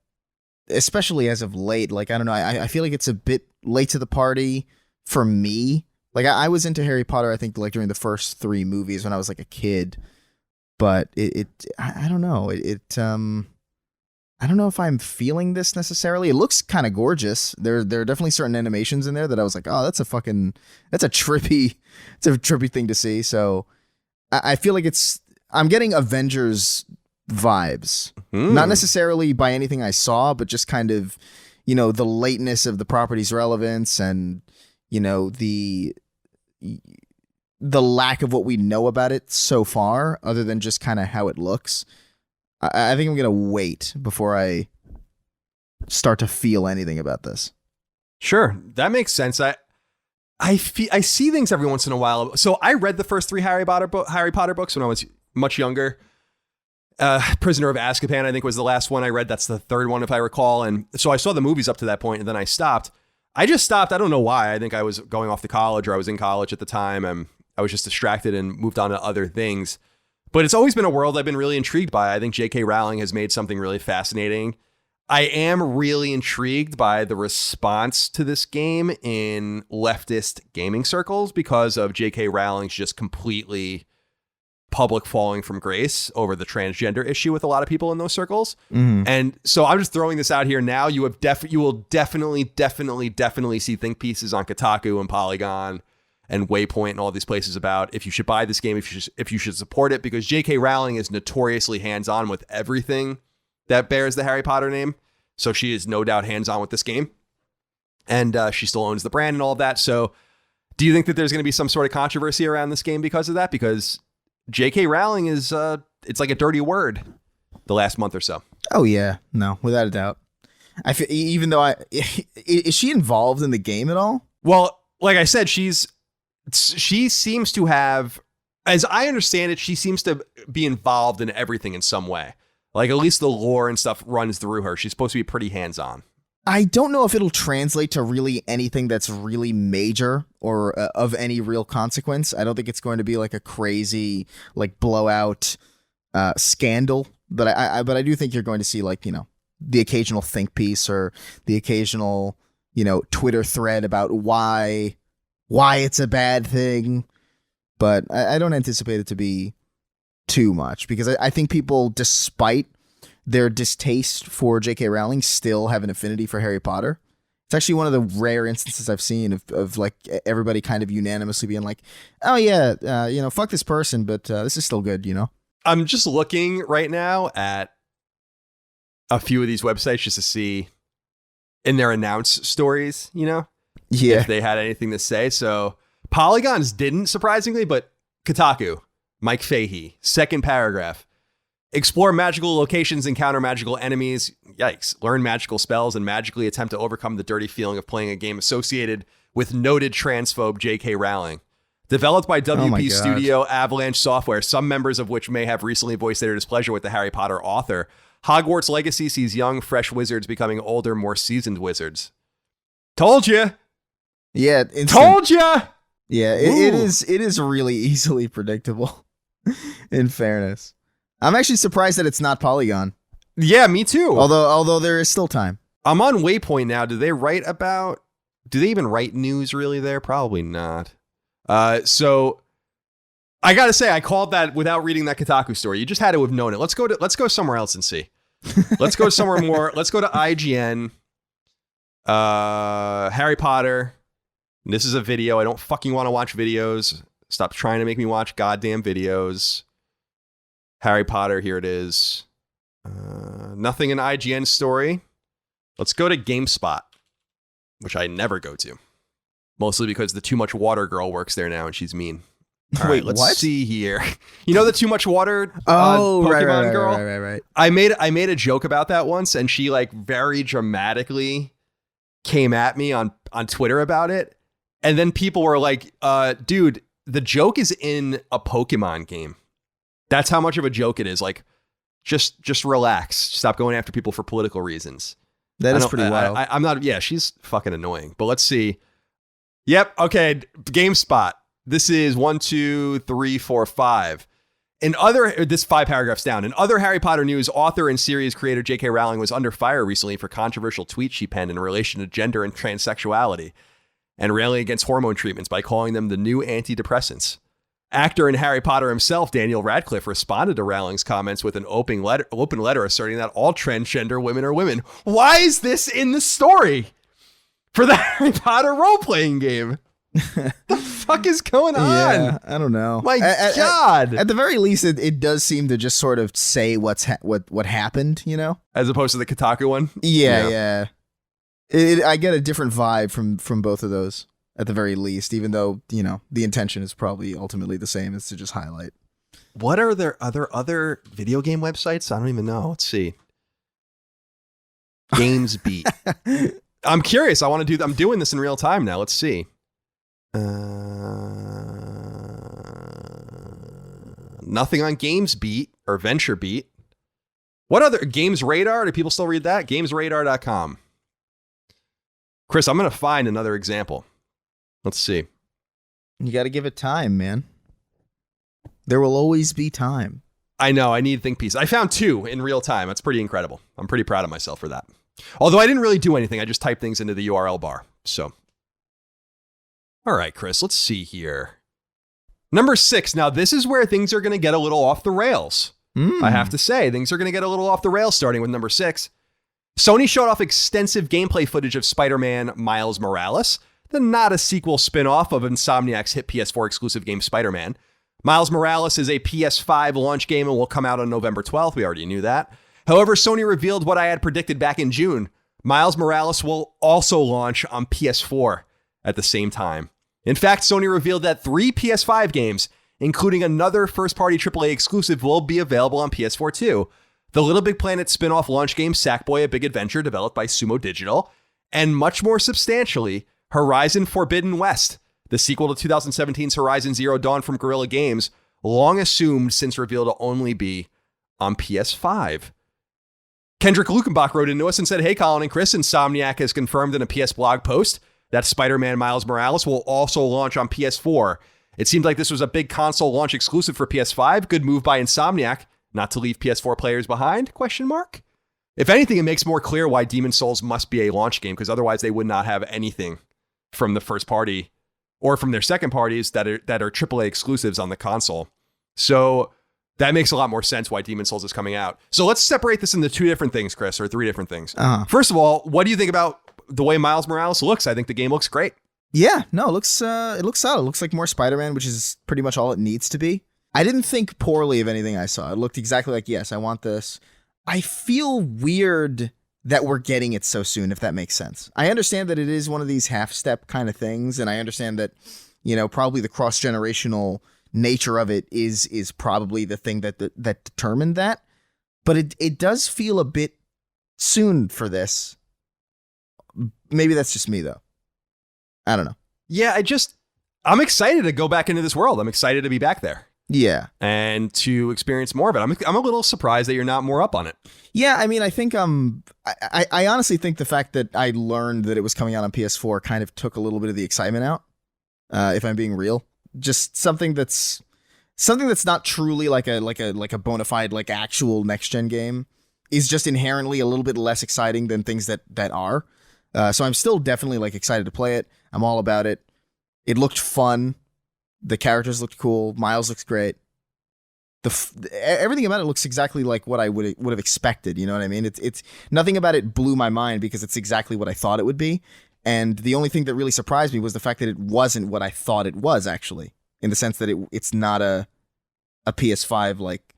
especially as of late, like, I don't know, I feel like it's a bit late to the party for me. Like, I was into Harry Potter, I think, like during the first 3 movies when I was like a kid. But I don't know. I don't know if I'm feeling this necessarily. It looks kind of gorgeous. There are definitely certain animations in there that I was like, oh, that's a trippy thing to see. So I feel like I'm getting Avengers vibes, not necessarily by anything I saw, but just kind of, the lateness of the property's relevance and, the lack of what we know about it so far, other than just kind of how it looks. I think I'm going to wait before I start to feel anything about this. Sure. That makes sense. I see things every once in a while. So I read the first 3 Harry Potter books when I was much younger. Prisoner of Azkaban, I think, was the last one I read. That's the 3rd one, if I recall. And so I saw the movies up to that point, and then I stopped. I just stopped. I don't know why. I think I was going off to college, or I was in college at the time, and I was just distracted and moved on to other things. But it's always been a world I've been really intrigued by. I think J.K. Rowling has made something really fascinating. I am really intrigued by the response to this game in leftist gaming circles because of J.K. Rowling's just completely public falling from grace over the transgender issue with a lot of people in those circles. Mm-hmm. And so I'm just throwing this out here now. You will definitely see think pieces on Kotaku and Polygon and Waypoint and all these places about if you should buy this game, if you should support it, because J.K. Rowling is notoriously hands-on with everything that bears the Harry Potter name. So she is no doubt hands-on with this game. And she still owns the brand and all of that. So do you think that there's going to be some sort of controversy around this game because of that? Because J.K. Rowling is, it's like a dirty word the last month or so. Oh, yeah. No, without a doubt. Even though is she involved in the game at all? Well, like I said, she seems to have, as I understand it, she seems to be involved in everything in some way. Like, at least the lore and stuff runs through her. She's supposed to be pretty hands-on. I don't know if it'll translate to really anything that's really major or of any real consequence. I don't think it's going to be like a crazy, like, blowout scandal. But I do think you're going to see, like, the occasional think piece or the occasional, Twitter thread about why it's a bad thing. But I don't anticipate it to be too much, because I think people, despite their distaste for J.K. Rowling, still have an affinity for Harry Potter. It's actually one of the rare instances I've seen of like everybody kind of unanimously being like, oh yeah, fuck this person, but this is still good, I'm just looking right now at a few of these websites just to see in their announce stories, if they had anything to say. So Polygons didn't, surprisingly, but Kotaku, Mike Fahey, second paragraph. Explore magical locations, encounter magical enemies. Yikes. Learn magical spells and magically attempt to overcome the dirty feeling of playing a game associated with noted transphobe J.K. Rowling. Developed by WP Studio Avalanche Software, some members of which may have recently voiced their displeasure with the Harry Potter author, Hogwarts Legacy sees young, fresh wizards becoming older, more seasoned wizards. Told you. Yeah. Told you. Yeah, it is really easily predictable, in fairness. I'm actually surprised that it's not Polygon. Yeah, me too. Although there is still time. I'm on Waypoint now. Do they even write news really there? Probably not. So I gotta say, I called that without reading that Kotaku story. You just had to have known it. Let's go somewhere else and see. Let's go somewhere more. Let's go to IGN. Harry Potter. This is a video. I don't fucking want to watch videos. Stop trying to make me watch goddamn videos. Harry Potter, here it is. Nothing in IGN story. Let's go to GameSpot, which I never go to. Mostly because the Too Much Water girl works there now and she's mean. All right, let's see here. You know the Too Much Water Pokemon girl? Right. I made a joke about that once, and she like very dramatically came at me on Twitter about it. And then people were like, dude, the joke is in a Pokemon game. That's how much of a joke it is. Like, just relax. Stop going after people for political reasons. That is pretty wild. I'm not. Yeah, she's fucking annoying. But let's see. Yep. Okay. GameSpot. This is 1, 2, 3, 4, 5. This 5 paragraphs down. In other Harry Potter news, author and series creator J.K. Rowling was under fire recently for controversial tweets she penned in relation to gender and transsexuality, and railing against hormone treatments by calling them the new antidepressants. Actor and Harry Potter himself, Daniel Radcliffe, responded to Rowling's comments with an open letter asserting that all transgender women are women. Why is this in the story for the Harry Potter role-playing game? The fuck is going on? Yeah, I don't know. My God. At the very least, it does seem to just sort of say what happened, you know? As opposed to the Kotaku one? Yeah. I get a different vibe from both of those, at the very least, even though, you know, the intention is probably ultimately the same, is to just highlight. What are there other video game websites? I don't even know. Let's see. GamesBeat. I'm curious. I'm doing this in real time now. Let's see. Nothing on GamesBeat or VentureBeat. What other Games Radar? Do people still read that? GamesRadar.com. Chris, I'm going to find another example. Let's see. You got to give it time, man. There will always be time. I know. I need think pieces. I found 2 in real time. That's pretty incredible. I'm pretty proud of myself for that. Although I didn't really do anything. I just typed things into the URL bar. So. All right, Chris, let's see here. Number 6. Now, this is where things are going to get a little off the rails. I have to say, things are going to get a little off the rails starting with number 6. Sony showed off extensive gameplay footage of Spider-Man Miles Morales, the not a sequel spin-off of Insomniac's hit PS4 exclusive game Spider-Man. Miles Morales is a PS5 launch game and will come out on November 12th. We already knew that. However, Sony revealed what I had predicted back in June. Miles Morales will also launch on PS4 at the same time. In fact, Sony revealed that 3 PS5 games, including another first-party AAA exclusive, will be available on PS4 too. The Little Big Planet spin-off launch game Sackboy: A Big Adventure, developed by Sumo Digital, and much more substantially, Horizon Forbidden West, the sequel to 2017's Horizon Zero Dawn from Guerrilla Games, long assumed since revealed to only be on PS5. Kendrick Lukenbach wrote into us and said, "Hey, Colin and Chris, Insomniac has confirmed in a PS blog post that Spider-Man Miles Morales will also launch on PS4. It seemed like this was a big console launch exclusive for PS5. Good move by Insomniac, not to leave PS4 players behind, ? If anything, it makes more clear why Demon's Souls must be a launch game, because otherwise they would not have anything from the first party or from their second parties that are AAA exclusives on the console. So that makes a lot more sense why Demon's Souls is coming out. So let's separate this into 2 different things, Chris, or 3 different things. First of all, what do you think about the way Miles Morales looks? I think the game looks great. Yeah, no, it looks solid. It looks like more Spider-Man, which is pretty much all it needs to be. I didn't think poorly of anything I saw. It looked exactly like, yes, I want this. I feel weird that we're getting it so soon, if that makes sense. I understand that it is one of these half-step kind of things, and I understand that, you know, probably the cross-generational nature of it is probably the thing that determined that. But it does feel a bit soon for this. Maybe that's just me, though. I don't know. Yeah, I'm excited to go back into this world. I'm excited to be back there. Yeah. And to experience more of it. I'm a little surprised that you're not more up on it. Yeah, I mean, I think I honestly think the fact that I learned that it was coming out on PS4 kind of took a little bit of the excitement out, if I'm being real. Just something that's not truly like a bona fide like actual next gen game is just inherently a little bit less exciting than things that are. So I'm still definitely like excited to play it. I'm all about it. It looked fun. The characters looked cool. Miles looks great. Everything about it looks exactly like what I would have expected. You know what I mean? It's nothing about it blew my mind because it's exactly what I thought it would be. And the only thing that really surprised me was the fact that it wasn't what I thought it was, actually, in the sense that it's not a PS5 like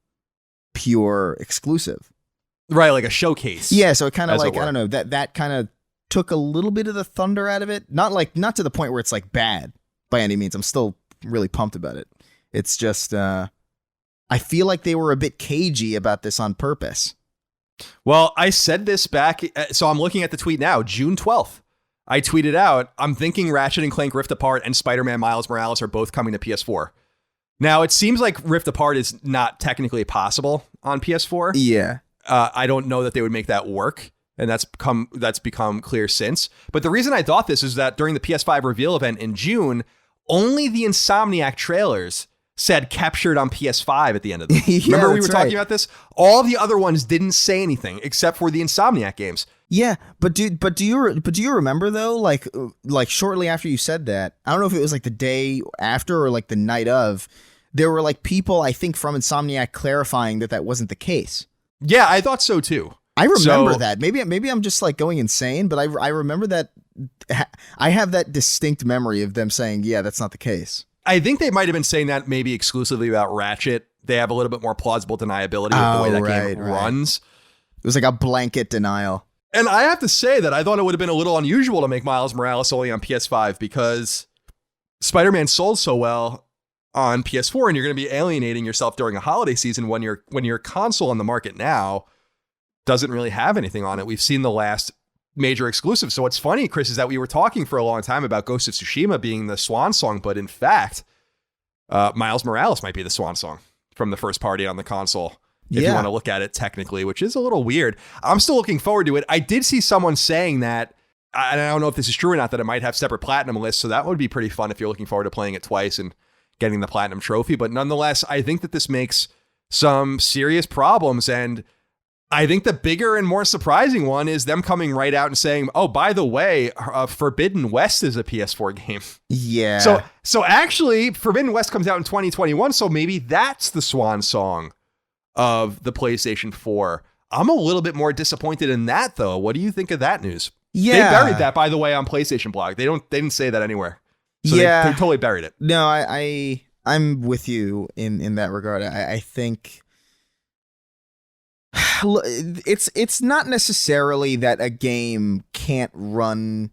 pure exclusive. Right, like a showcase. Yeah, so it kind of like, I don't know, that kind of took a little bit of the thunder out of it. Not to the point where it's like bad by any means. I'm still really pumped about it. It's just I feel like they were a bit cagey about this on purpose. Well, I said this back, so I'm looking at the tweet now, June 12th. I tweeted out, I'm thinking Ratchet and Clank Rift Apart and Spider-Man Miles Morales are both coming to PS4. Now, it seems like Rift Apart is not technically possible on PS4. Yeah. I don't know that they would make that work, and that's become clear since. But the reason I thought this is that during the PS5 reveal event in June, only the Insomniac trailers said captured on PS5 at the end of them. Yeah, remember we were talking about this? All the other ones didn't say anything except for the Insomniac games. Yeah, but do you remember though, like shortly after you said that, I don't know if it was like the day after or like the night of, there were like people I think from Insomniac clarifying that wasn't the case. Yeah, I thought so too. I remember that. Maybe I'm just like going insane, but I remember that. I have that distinct memory of them saying, yeah, that's not the case. I think they might have been saying that maybe exclusively about Ratchet. They have a little bit more plausible deniability with the way that game runs. It was like a blanket denial. And I have to say that I thought it would have been a little unusual to make Miles Morales only on PS5 because Spider-Man sold so well on PS4, and you're going to be alienating yourself during a holiday season when your console on the market now doesn't really have anything on it. We've seen the last major exclusive. So what's funny, Chris, is that we were talking for a long time about Ghost of Tsushima being the swan song, but in fact, Miles Morales might be the swan song from the first party on the console. If you want to look at it technically, which is a little weird. I'm still looking forward to it. I did see someone saying that, and I don't know if this is true or not, that it might have separate platinum lists. So that would be pretty fun if you're looking forward to playing it twice and getting the platinum trophy. But nonetheless, I think that this makes some serious problems. And I think the bigger and more surprising one is them coming right out and saying, oh, by the way, Forbidden West is a PS4 game. Yeah. So actually, Forbidden West comes out in 2021. So maybe that's the swan song of the PlayStation 4. I'm a little bit more disappointed in that, though. What do you think of that news? Yeah. They buried that, by the way, on PlayStation blog. They didn't say that anywhere. So they totally buried it. No, I'm with you in that regard. I think it's not necessarily that a game can't run.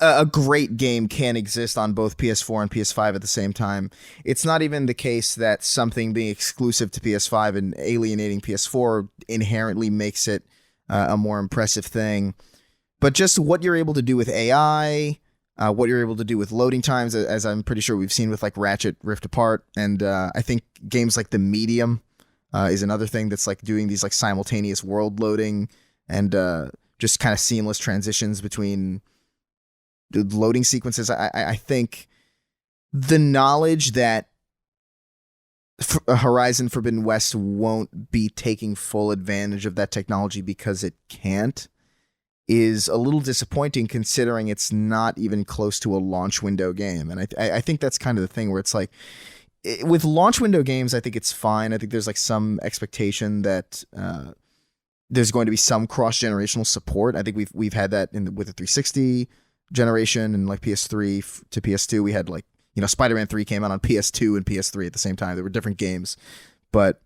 A great game can exist on both PS4 and PS5 at the same time. It's not even the case that something being exclusive to PS5 and alienating PS4 inherently makes it a more impressive thing. But just what you're able to do with AI, what you're able to do with loading times, as I'm pretty sure we've seen with like Ratchet Rift Apart. And I think games like The Medium is another thing that's like doing these like simultaneous world loading and just kind of seamless transitions between the loading sequences. I think the knowledge that Horizon Forbidden West won't be taking full advantage of that technology because it can't is a little disappointing, considering it's not even close to a launch window game. And I think that's kind of the thing where it's like, with launch window games, I think it's fine. I think there's like some expectation that there's going to be some cross-generational support. I think we've had that with the 360 generation and like PS3 to PS2. We had like, Spider-Man 3 came out on PS2 and PS3 at the same time. There were different games, but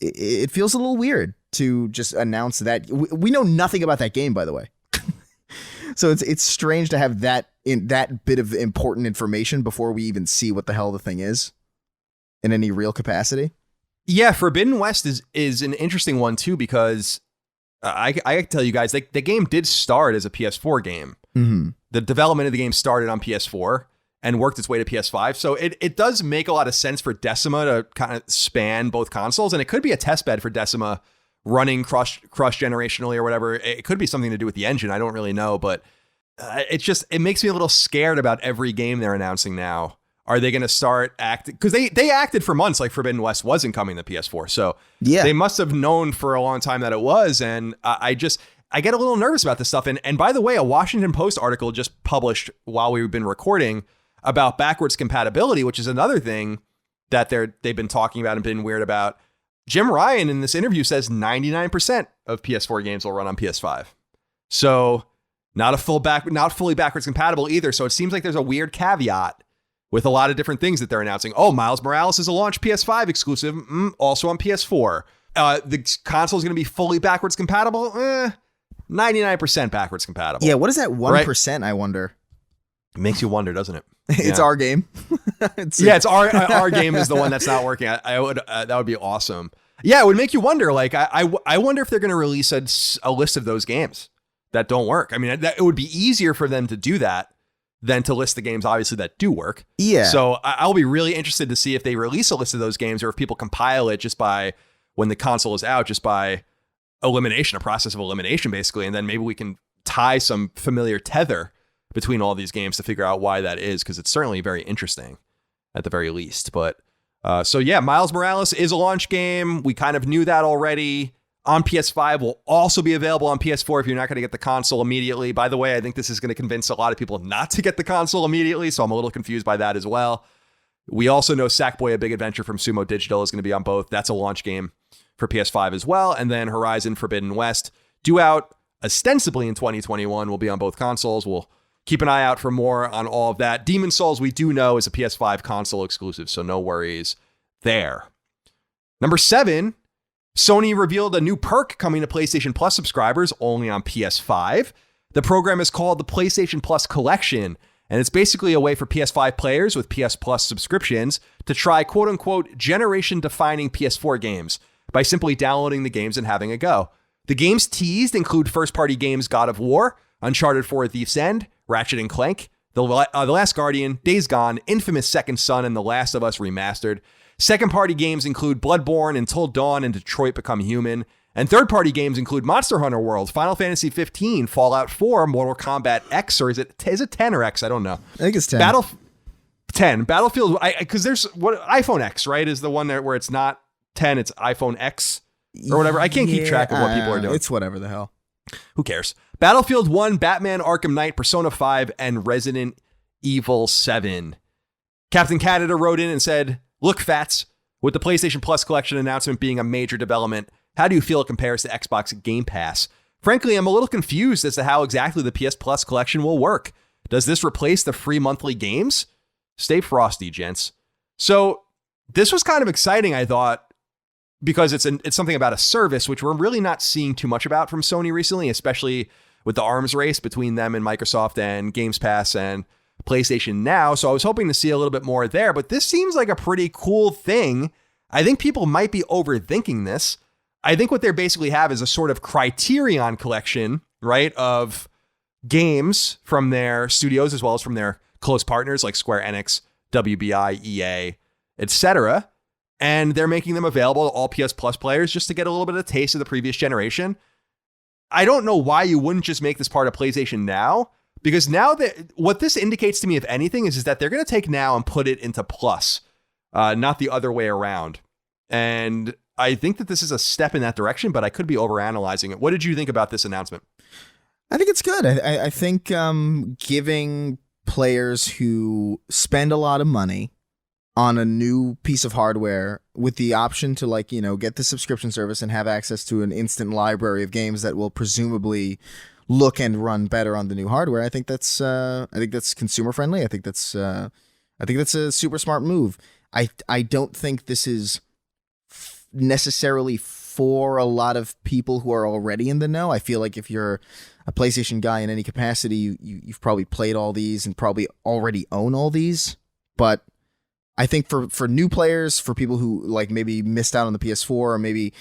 it feels a little weird to just announce that. We know nothing about that game, by the way. So it's strange to have that bit of important information before we even see what the hell the thing is in any real capacity. Yeah, Forbidden West is an interesting one too, because I can tell you guys, the game did start as a PS4 game. Mm-hmm. The development of the game started on PS4 and worked its way to PS5. So it does make a lot of sense for Decima to kind of span both consoles. And it could be a test bed for Decima running cross-generationally or whatever. It could be something to do with the engine. I don't really know. But it makes me a little scared about every game they're announcing now. Are they going to start acting? Because they acted for months like Forbidden West wasn't coming to PS4. So yeah, they must have known for a long time that it was. And I get a little nervous about this stuff. And by the way, a Washington Post article just published while we've been recording about backwards compatibility, which is another thing that they've been talking about and been weird about. Jim Ryan in this interview says 99% of PS4 games will run on PS5. So not fully backwards compatible either. So it seems like there's a weird caveat with a lot of different things that they're announcing. Oh, Miles Morales is a launch PS5 exclusive, also on PS4. The console is going to be fully backwards compatible. 99% backwards compatible. Yeah, what is that 1%, right? I wonder. It makes you wonder, doesn't it? It's our game. It's our game is the one that's not working. I would that would be awesome. Yeah, it would make you wonder. Like, I wonder if they're going to release a list of those games that don't work. I mean, it would be easier for them to do that than to list the games, obviously, that do work. Yeah. So I'll be really interested to see if they release a list of those games or if people compile it just by when the console is out, just by elimination, a process of elimination, basically. And then maybe we can tie some familiar tether between all these games to figure out why that is, because it's certainly very interesting at the very least. But so yeah, Miles Morales is a launch game. We kind of knew that already. On PS5 will also be available on PS4 if you're not going to get the console immediately. By the way, I think this is going to convince a lot of people not to get the console immediately, so I'm a little confused by that as well. We also know Sackboy: A Big Adventure from Sumo Digital is going to be on both. That's a launch game for PS5 as well. And then Horizon Forbidden West, due out ostensibly in 2021, will be on both consoles. We'll keep an eye out for more on all of that. Demon's Souls, we do know, is a PS5 console exclusive, so no worries there. Number 7, Sony revealed a new perk coming to PlayStation Plus subscribers only on PS5. The program is called the PlayStation Plus Collection, and it's basically a way for PS5 players with PS Plus subscriptions to try quote-unquote generation-defining PS4 games by simply downloading the games and having a go. The games teased include first-party games God of War, Uncharted 4: Thief's End, Ratchet & Clank, The Last Guardian, Days Gone, Infamous Second Son, and The Last of Us Remastered. Second-party games include Bloodborne, Until Dawn, and Detroit Become Human. And third-party games include Monster Hunter World, Final Fantasy 15, Fallout 4, Mortal Kombat X, or is it 10 or X? I don't know. I think it's 10. 10. Battlefield, because there's iPhone X, right, is the one there where it's not 10, it's iPhone X or whatever. I can't keep track of what people are doing. It's whatever the hell. Who cares? Battlefield 1, Batman Arkham Knight, Persona 5, and Resident Evil 7. Captain Canada wrote in and said, "Look, Fats, with the PlayStation Plus Collection announcement being a major development, how do you feel it compares to Xbox Game Pass? Frankly, I'm a little confused as to how exactly the PS Plus Collection will work. Does this replace the free monthly games? Stay frosty, gents." So this was kind of exciting, I thought, because it's something about a service, which we're really not seeing too much about from Sony recently, especially with the arms race between them and Microsoft and Games Pass and PlayStation Now. So I was hoping to see a little bit more there, but this seems like a pretty cool thing. I think people might be overthinking this. I think what they basically have is a sort of Criterion collection, right, of games from their studios as well as from their close partners like Square Enix, WBI, EA, etc. And they're making them available to all PS Plus players just to get a little bit of a taste of the previous generation. I don't know why you wouldn't just make this part of PlayStation Now, because now that what this indicates to me, if anything, is that they're going to take Now and put it into Plus, not the other way around. And I think that this is a step in that direction, but I could be overanalyzing it. What did you think about this announcement? I think it's good. I think giving players who spend a lot of money on a new piece of hardware with the option to get the subscription service and have access to an instant library of games that will presumably look and run better on the new hardware. I think that's consumer friendly. I think that's a super smart move. I don't think this is necessarily for a lot of people who are already in the know. I feel like if you're a PlayStation guy in any capacity, you've probably played all these and probably already own all these. But I think for new players, for people who like maybe missed out on the PS4, or maybe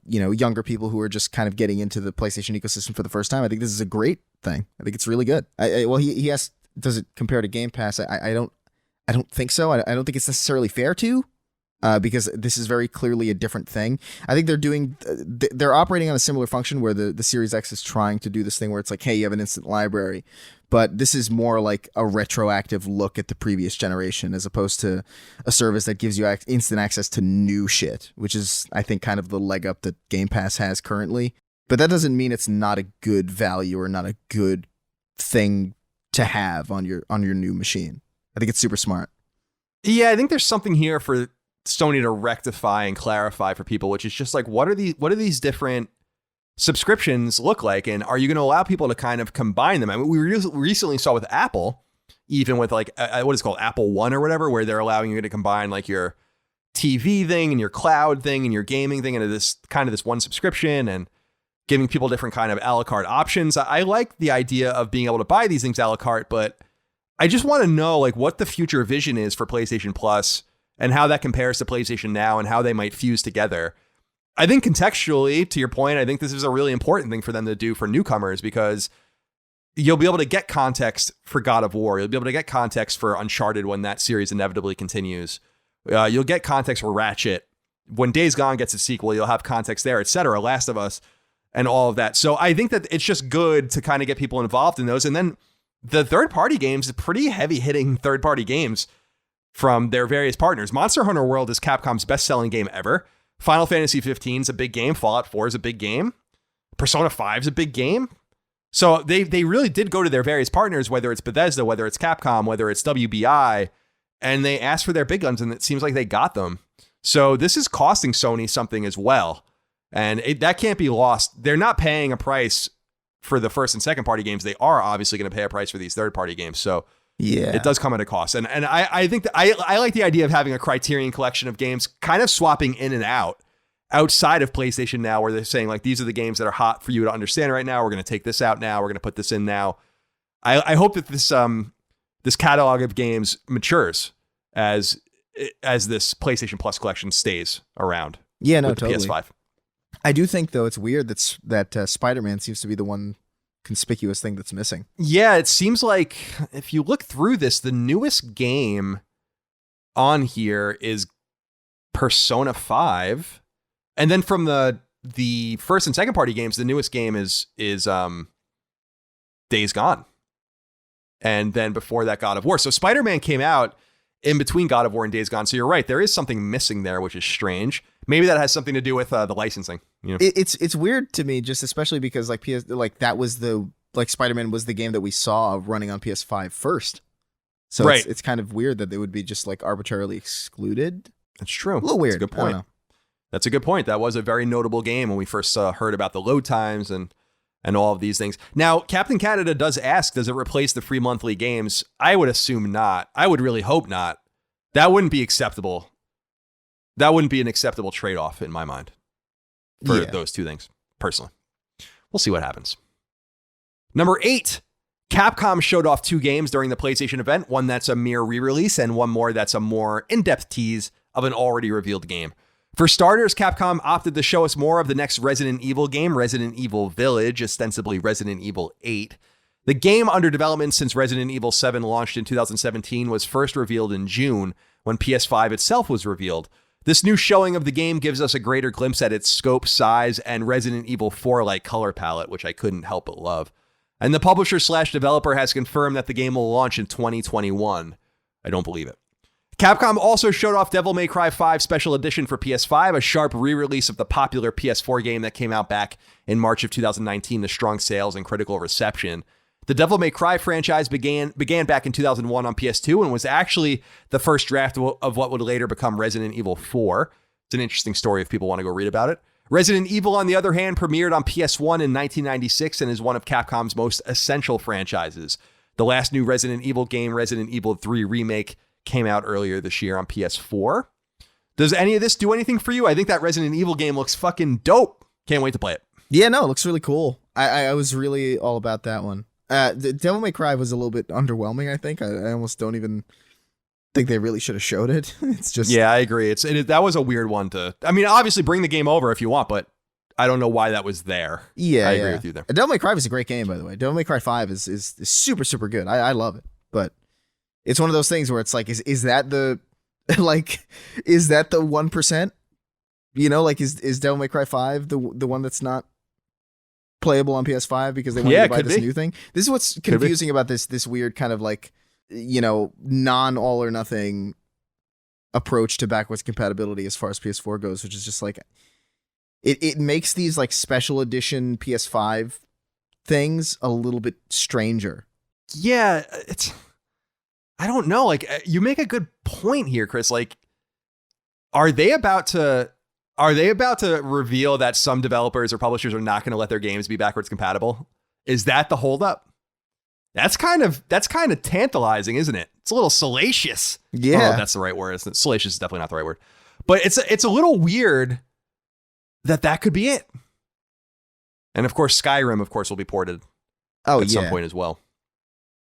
younger people who are just kind of getting into the PlayStation ecosystem for the first time, I think this is a great thing. I think it's really good. He asked, does it compare to Game Pass? I don't think so. I don't think it's necessarily fair to. Because this is very clearly a different thing. I think they're operating on a similar function where the Series X is trying to do this thing where it's like, hey, you have an instant library, but this is more like a retroactive look at the previous generation as opposed to a service that gives you instant access to new shit, which is, I think, kind of the leg up that Game Pass has currently. But that doesn't mean it's not a good value or not a good thing to have on your new machine. I think it's super smart. Yeah, I think there's something here for Sony to rectify and clarify for people, which is just like, what do these different subscriptions look like, and are you going to allow people to kind of combine them? I mean, we recently saw with Apple, even with like what is it called, Apple One or whatever, where they're allowing you to combine like your TV thing and your cloud thing and your gaming thing into this one subscription, and giving people different kind of a la carte options. I like the idea of being able to buy these things a la carte, but I just want to know like what the future vision is for PlayStation Plus and how that compares to PlayStation Now and how they might fuse together. I think contextually, to your point, I think this is a really important thing for them to do for newcomers, because you'll be able to get context for God of War. You'll be able to get context for Uncharted when that series inevitably continues. You'll get context for Ratchet. When Days Gone gets a sequel, you'll have context there, etc. Last of Us and all of that. So I think that it's just good to kind of get people involved in those. And then the third-party games, pretty heavy-hitting third-party games from their various partners. Monster Hunter World is Capcom's best-selling game ever. Final Fantasy XV is a big game. Fallout 4 is a big game. Persona 5 is a big game. So they really did go to their various partners, whether it's Bethesda, whether it's Capcom, whether it's WBI, and they asked for their big guns, and it seems like they got them. So this is costing Sony something as well. And that can't be lost. They're not paying a price for the first and second party games. They are obviously going to pay a price for these third party games. So yeah, it does come at a cost. And I think that I like the idea of having a Criterion collection of games kind of swapping in and out outside of PlayStation Now, where they're saying like, these are the games that are hot for you to understand right now. We're going to take this out now. We're going to put this in now. I hope that this catalog of games matures as this PlayStation Plus collection stays around. Yeah, no, with the totally. PS5. I do think, though, it's weird that Spider-Man seems to be the one conspicuous thing that's missing. Yeah, it seems like if you look through this, the newest game on here is Persona 5. And then from the first and second party games, the newest game is Days Gone. And then before that, God of War. So Spider-Man came out in between God of War and Days Gone. So you're right. There is something missing there, which is strange. Maybe that has something to do with the licensing. You know? It's weird to me, just especially because that was Spider-Man was the game that we saw running on PS5 first. So right. It's kind of weird that they would be just like arbitrarily excluded. That's true. A little weird. That's a good point. That's a good point. That was a very notable game when we first heard about the load times and all of these things. Now, Captain Canada does ask, does it replace the free monthly games? I would assume not. I would really hope not. That wouldn't be acceptable. That wouldn't be an acceptable trade-off in my mind for those two things, personally. We'll see what happens. Number 8, Capcom showed off 2 games during the PlayStation event, one that's a mere re-release and one more that's a more in-depth tease of an already revealed game. For starters, Capcom opted to show us more of the next Resident Evil game, Resident Evil Village, ostensibly Resident Evil 8. The game under development since Resident Evil 7 launched in 2017 was first revealed in June, when PS5 itself was revealed. This new showing of the game gives us a greater glimpse at its scope, size, and Resident Evil 4-like color palette, which I couldn't help but love. And the publisher/developer has confirmed that the game will launch in 2021. I don't believe it. Capcom also showed off Devil May Cry 5 Special Edition for PS5, a sharp re-release of the popular PS4 game that came out back in March of 2019 to strong sales and critical reception. The Devil May Cry franchise began back in 2001 on PS2 and was actually the first draft of what would later become Resident Evil 4. It's an interesting story if people want to go read about it. Resident Evil, on the other hand, premiered on PS1 in 1996 and is one of Capcom's most essential franchises. The last new Resident Evil game, Resident Evil 3 Remake, came out earlier this year on PS4. Does any of this do anything for you? I think that Resident Evil game looks fucking dope. Can't wait to play it. Yeah, no, it looks really cool. I was really all about that one. The Devil May Cry was a little bit underwhelming, I think. I almost don't even think they really should have showed it. It's just... Yeah, I agree. That was a weird one to... I mean, obviously bring the game over if you want, but I don't know why that was there. Yeah, I agree with you there. Devil May Cry was a great game, by the way. Devil May Cry 5 is super, super good. I love it. But it's one of those things where it's like, is that the... like, is that the 1%? You know, like, is Devil May Cry 5 the one that's not playable on PS5 because they want to buy this new thing? This is what's confusing about this weird kind of like, you know, non all or nothing approach to backwards compatibility as far as PS4 goes, which is just like, it makes these like special edition PS5 things a little bit stranger. Yeah, I don't know. Like, you make a good point here, Chris. Like, are they about to reveal that some developers or publishers are not going to let their games be backwards compatible? Is that the holdup? That's kind of tantalizing, isn't it? It's a little salacious. Yeah, I don't know if that's the right word. Salacious is definitely not the right word, but it's a little weird that could be it. And of course, Skyrim, of course, will be ported at some point as well.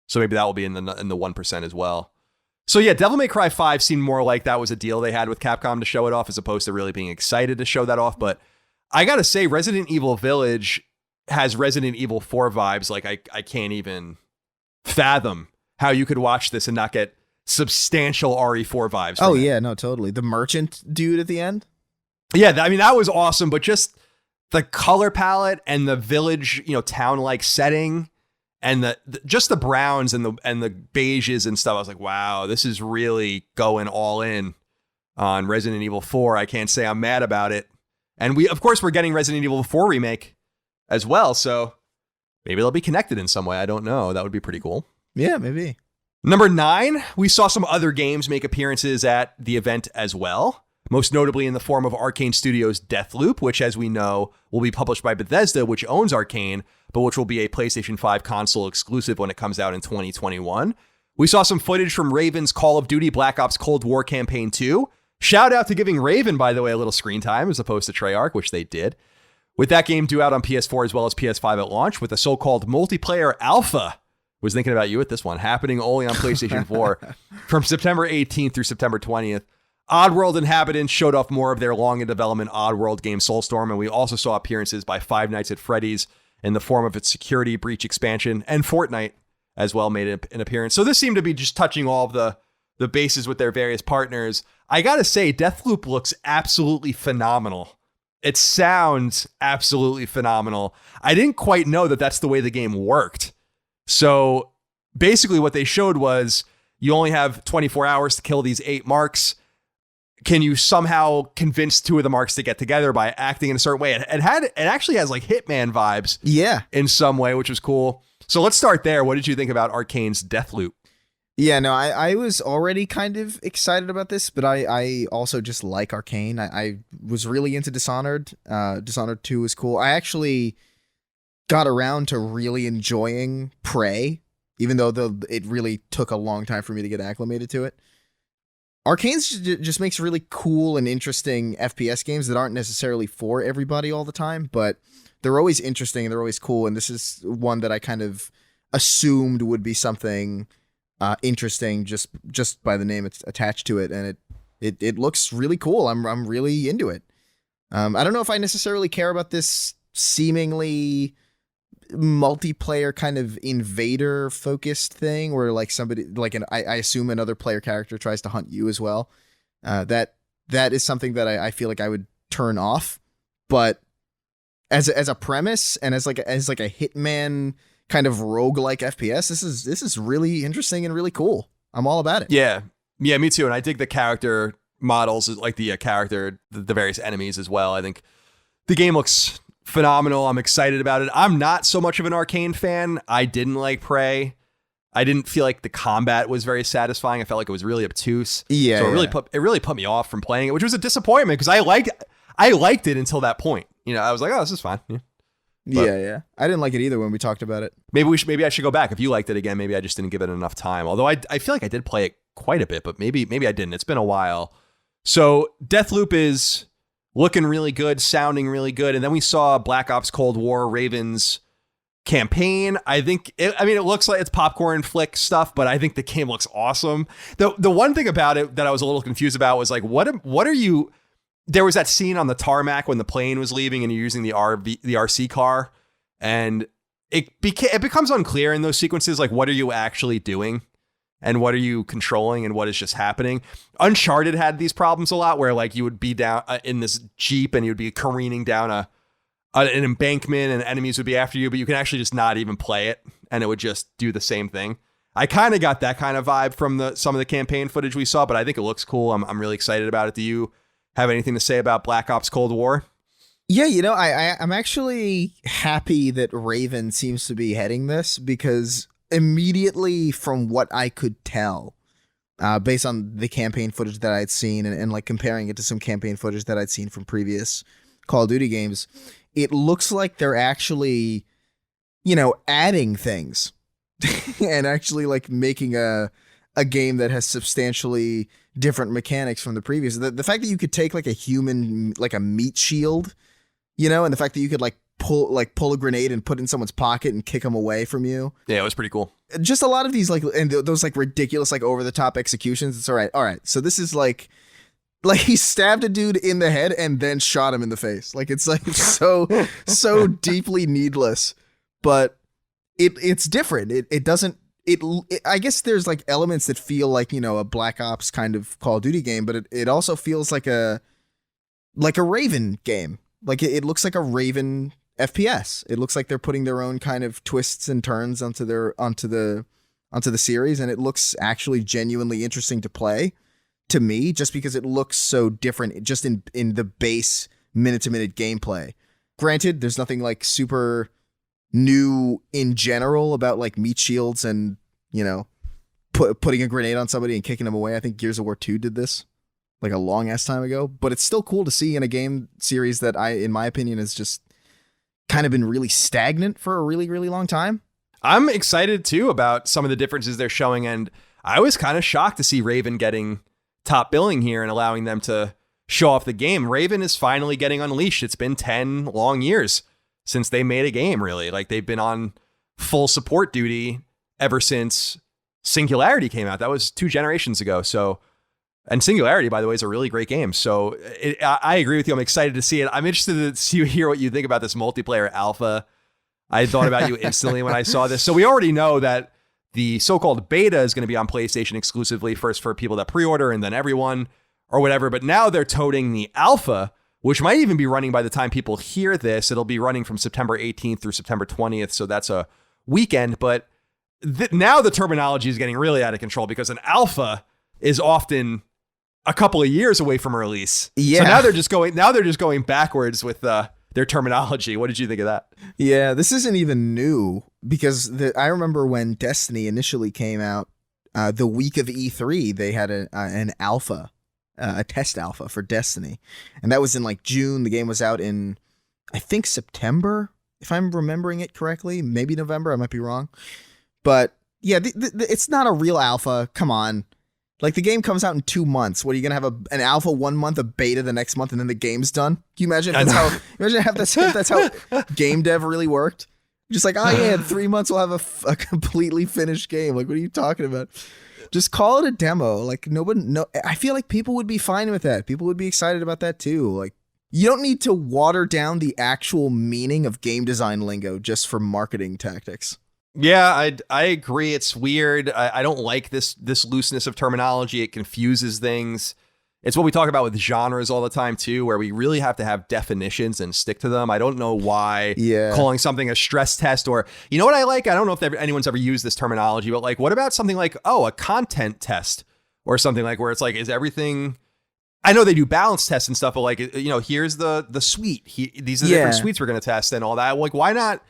So maybe that will be in the 1% as well. So yeah, Devil May Cry 5 seemed more like that was a deal they had with Capcom to show it off as opposed to really being excited to show that off. But I got to say, Resident Evil Village has Resident Evil 4 vibes. Like I can't even fathom how you could watch this and not get substantial RE4 vibes. Oh yeah, no, totally. The merchant dude at the end. Yeah, I mean, that was awesome. But just the color palette and the village, you know, town-like setting. And just the browns and the beiges and stuff. I was like, wow, this is really going all in on Resident Evil 4. I can't say I'm mad about it. And of course, we're getting Resident Evil 4 remake as well. So maybe they'll be connected in some way. I don't know. That would be pretty cool. Yeah, maybe. Number 9, we saw some other games make appearances at the event as well. Most notably in the form of Arcane Studios' Deathloop, which, as we know, will be published by Bethesda, which owns Arcane, but which will be a PlayStation 5 console exclusive when it comes out in 2021. We saw some footage from Raven's Call of Duty Black Ops Cold War Campaign 2. Shout out to giving Raven, by the way, a little screen time as opposed to Treyarch, which they did. With that game due out on PS4 as well as PS5 at launch, with a so-called multiplayer alpha, was thinking about you with this one, happening only on PlayStation 4 from September 18th through September 20th. Oddworld inhabitants showed off more of their long-in-development Oddworld game Soulstorm, and we also saw appearances by Five Nights at Freddy's in the form of its Security Breach expansion, and Fortnite as well made an appearance. So this seemed to be just touching all of the bases with their various partners. I gotta say, Deathloop looks absolutely phenomenal. It sounds absolutely phenomenal. I didn't quite know that that's the way the game worked. So basically what they showed was you only have 24 hours to kill these 8 marks. Can you somehow convince 2 of the marks to get together by acting in a certain way? It actually has like Hitman vibes, in some way, which was cool. So let's start there. What did you think about Arcane's Deathloop? Yeah, no, I was already kind of excited about this, but I also just like Arcane. I was really into Dishonored. Dishonored 2 was cool. I actually got around to really enjoying Prey, even though it really took a long time for me to get acclimated to it. Arcane just makes really cool and interesting FPS games that aren't necessarily for everybody all the time, but they're always interesting and they're always cool. And this is one that I kind of assumed would be something interesting just by the name it's attached to it, and it looks really cool. I'm really into it. I don't know if I necessarily care about this seemingly multiplayer kind of invader focused thing where like somebody like I assume another player character tries to hunt you as well. That is something that I feel like I would turn off, but as a premise and as like a Hitman kind of roguelike FPS, this is really interesting and really cool. I'm all about it. Yeah, me too. And I dig the character models, like the the various enemies as well. I think the game looks phenomenal. I'm excited about it. I'm not so much of an Arcane fan. I didn't like Prey. I didn't feel like the combat was very satisfying. I felt like it was really obtuse. Yeah. So it really put me off from playing it, which was a disappointment because I liked it until that point. You know, I was like, oh, this is fine. Yeah. Yeah. I didn't like it either when we talked about it. Maybe I should go back. If you liked it again, maybe I just didn't give it enough time. Although I feel like I did play it quite a bit, but maybe I didn't. It's been a while So Deathloop is looking really good, sounding really good. And then we saw Black Ops Cold War, Raven's campaign. It looks like it's popcorn flick stuff, but I think the game looks awesome. The one thing about it that I was a little confused about was like, what are you? There was that scene on the tarmac when the plane was leaving and you're using the RC car, and it becomes unclear in those sequences, like, what are you actually doing and what are you controlling and what is just happening? Uncharted had these problems a lot where like you would be down in this Jeep and you'd be careening down an embankment and enemies would be after you, but you can actually just not even play it and it would just do the same thing. I kind of got that kind of vibe from some of the campaign footage we saw, but I think it looks cool. I'm really excited about it. Do you have anything to say about Black Ops Cold War? Yeah, I'm actually happy that Raven seems to be heading this, because immediately from what I could tell, based on the campaign footage that I'd seen and like comparing it to some campaign footage that I'd seen from previous Call of Duty games, it looks like they're actually, adding things and actually like making a game that has substantially different mechanics from the previous. The fact that you could take like a human, like a meat shield, and the fact that you could like pull a grenade and put it in someone's pocket and kick them away from you. Yeah, it was pretty cool. Just a lot of these like, and those like ridiculous, like over the top executions. It's all right. So this is like he stabbed a dude in the head and then shot him in the face. Like it's like so deeply needless, but it's different. It doesn't. I guess there's like elements that feel like, a Black Ops kind of Call of Duty game, but it also feels like a Raven game. Like it looks like a Raven FPS. It looks like they're putting their own kind of twists and turns onto the series, and it looks actually genuinely interesting to play to me, just because it looks so different just in the base minute-to-minute gameplay. Granted, there's nothing like super new in general about like meat shields and, putting a grenade on somebody and kicking them away. I think Gears of War 2 did this like a long ass time ago, but it's still cool to see in a game series that in my opinion, has just kind of been really stagnant for a really, really long time. I'm excited too about some of the differences they're showing. And I was kind of shocked to see Raven getting top billing here and allowing them to show off the game. Raven is finally getting unleashed. It's been 10 long years since they made a game, really. Like they've been on full support duty ever since Singularity came out. That was 2 generations ago. And Singularity, by the way, is a really great game. So I agree with you. I'm excited to see it. I'm interested to hear what you think about this multiplayer alpha. I thought about you instantly when I saw this. So we already know that the so-called beta is going to be on PlayStation exclusively, first for people that pre-order and then everyone or whatever. But now they're toting the alpha, which might even be running by the time people hear this. It'll be running from September 18th through September 20th. So that's a weekend. But now the terminology is getting really out of control, because an alpha is often a couple of years away from release. Yeah. So now they're just going backwards with their terminology. What did you think of that? Yeah, this isn't even new, because I remember when Destiny initially came out, the week of E3, they had an alpha, a test alpha for Destiny. And that was in like June. The game was out in, I think, September, if I'm remembering it correctly. Maybe November. I might be wrong. But yeah, it's not a real alpha. Come on. Like the game comes out in 2 months. What are you gonna have an alpha 1 month, a beta the next month, and then the game's done? Can you imagine? That's how game dev really worked. Just like, in 3 months we'll have a completely finished game. Like, what are you talking about? Just call it a demo. Like I feel like people would be fine with that. People would be excited about that too. Like, you don't need to water down the actual meaning of game design lingo just for marketing tactics. Yeah, I agree. It's weird. I don't like this looseness of terminology. It confuses things. It's what we talk about with genres all the time too, where we really have to have definitions and stick to them. I don't know why calling something a stress test, or, you know what I like? I don't know if anyone's ever used this terminology, but like, what about something like, a content test or something, like where it's like, is everything... I know they do balance tests and stuff, but like, here's the suite. These are the different suites we're going to test and all that. Like, why not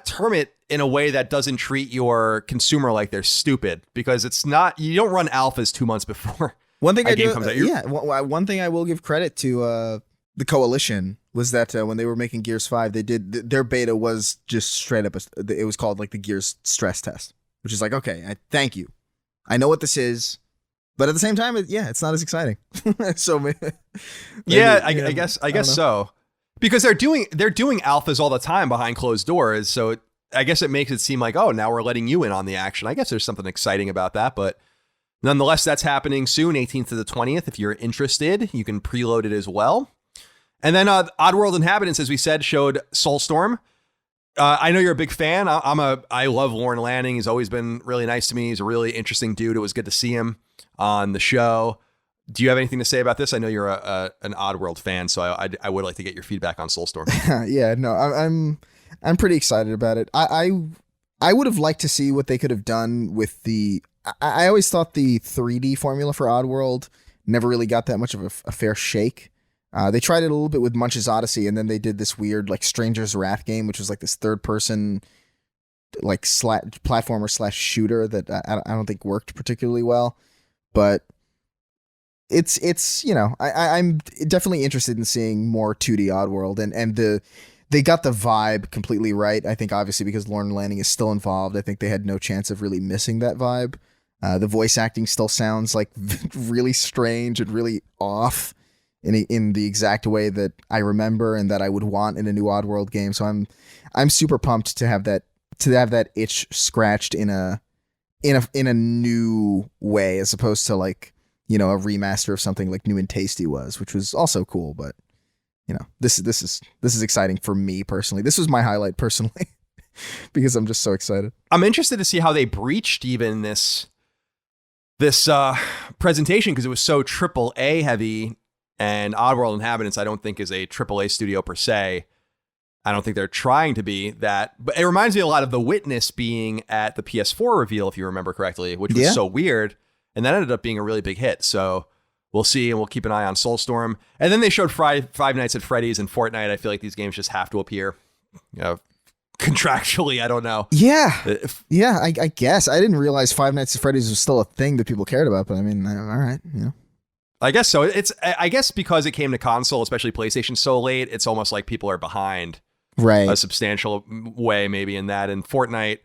term it in a way that doesn't treat your consumer like they're stupid? Because it's not, you don't run alphas 2 months before one thing one thing I will give credit to the Coalition was that when they were making Gears 5, they did their beta was just straight up. It was called like the Gears stress test, which is like, okay, thank you. I know what this is. But at the same time, it's not as exciting. So maybe, I guess so. Because they're doing alphas all the time behind closed doors. So I guess it makes it seem like, oh, now we're letting you in on the action. I guess there's something exciting about that. But nonetheless, that's happening soon, 18th to the 20th. If you're interested, you can preload it as well. And then Oddworld Inhabitants, as we said, showed Soulstorm. I know you're a big fan. I love Lauren Lanning. He's always been really nice to me. He's a really interesting dude. It was good to see him on the show. Do you have anything to say about this? I know you're an Oddworld fan, so I would like to get your feedback on Soulstorm. Yeah, no, I'm pretty excited about it. I would have liked to see what they could have done with the. I always thought the 3D formula for Oddworld never really got that much of a fair shake. They tried it a little bit with Munch's Odyssey, and then they did this weird like Stranger's Wrath game, which was like this third person like platformer / shooter that I don't think worked particularly well. But it's I'm definitely interested in seeing more 2D Oddworld, and they got the vibe completely right. I think obviously because Lauren Lanning is still involved, I think they had no chance of really missing that vibe. The voice acting still sounds like really strange and really off in the exact way that I remember and that I would want in a new Oddworld game. So I'm super pumped to have that itch scratched in a new way, as opposed to like, a remaster of something like New and Tasty was, which was also cool. But this is exciting for me personally. This was my highlight personally because I'm just so excited. I'm interested to see how they breached even this presentation, because it was so AAA heavy. And Oddworld Inhabitants, I don't think, is a AAA studio per se. I don't think they're trying to be that. But it reminds me a lot of The Witness being at the PS4 reveal, if you remember correctly, which was so weird. And that ended up being a really big hit. So we'll see, and we'll keep an eye on Soulstorm. And then they showed Five Nights at Freddy's and Fortnite. I feel like these games just have to appear. Contractually, I don't know. Yeah. I guess. I didn't realize Five Nights at Freddy's was still a thing that people cared about. But I mean, all right, I guess so. I guess because it came to console, especially PlayStation, so late, it's almost like people are behind a substantial way, maybe in that. And Fortnite,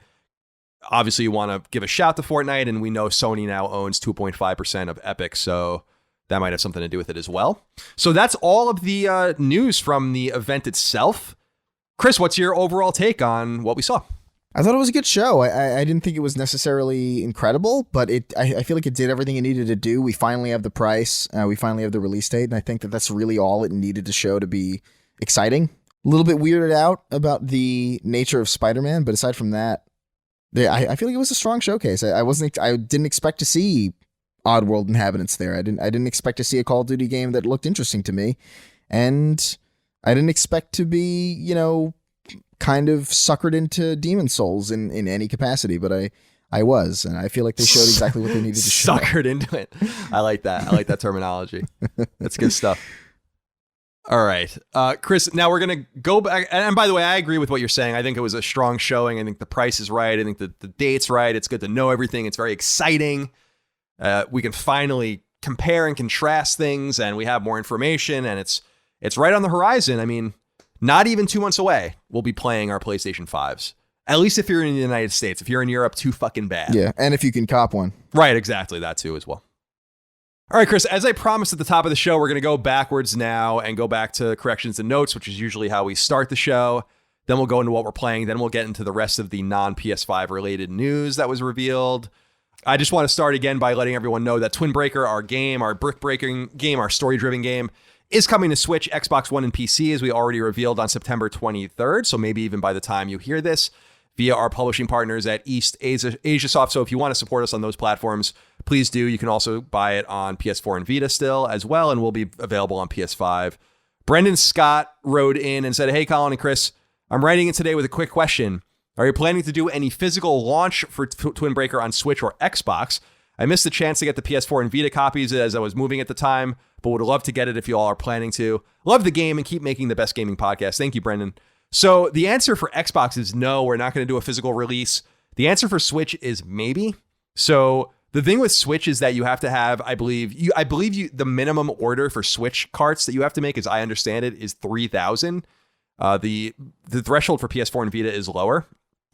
obviously, you want to give a shout to Fortnite, and we know Sony now owns 2.5% of Epic, so that might have something to do with it as well. So that's all of the news from the event itself. Chris, what's your overall take on what we saw? I thought it was a good show. I didn't think it was necessarily incredible, but I feel like it did everything it needed to do. We finally have the price. We finally have the release date, and I think that's really all it needed to show to be exciting. A little bit weirded out about the nature of Spider-Man, but aside from that, I feel like it was a strong showcase. I didn't expect to see Oddworld Inhabitants there. I didn't expect to see a Call of Duty game that looked interesting to me, and I didn't expect to be, kind of suckered into Demon Souls in any capacity, but I was, and I feel like they showed exactly what they needed to show. Suckered into it. I like that. I like that terminology. That's good stuff. All right. Chris, now we're going to go back. And by the way, I agree with what you're saying. I think it was a strong showing. I think the price is right. I think the date's right. It's good to know everything. It's very exciting. We can finally compare and contrast things, and we have more information, and it's right on the horizon. I mean, not even 2 months away, we'll be playing our PlayStation 5s. At least if you're in the United States. If you're in Europe, too fucking bad. Yeah, and if you can cop one. Right, exactly. That too as well. All right, Chris, as I promised at the top of the show, we're going to go backwards now and go back to corrections and notes, which is usually how we start the show. Then we'll go into what we're playing. Then we'll get into the rest of the non-PS5 related news that was revealed. I just want to start again by letting everyone know that Twin Breaker, our brick-breaking game, our story-driven game, is coming to Switch, Xbox One, and PC, as we already revealed on September 23rd. So maybe even by the time you hear this, via our publishing partners at East Asia Soft. So if you want to support us on those platforms, please do. You can also buy it on PS4 and Vita still as well, and will be available on PS5. Brendan Scott wrote in and said, "Hey, Colin and Chris, I'm writing in today with a quick question. Are you planning to do any physical launch for Twin Breaker on Switch or Xbox? I missed the chance to get the PS4 and Vita copies as I was moving at the time, but would love to get it if you all are planning to. Love the game and keep making the best gaming podcast. Thank you, Brendan." So the answer for Xbox is no, we're not going to do a physical release. The answer for Switch is maybe. So the thing with Switch is that you have to have, I believe the minimum order for Switch carts that you have to make, as I understand it, is 3,000. The threshold for PS4 and Vita is lower.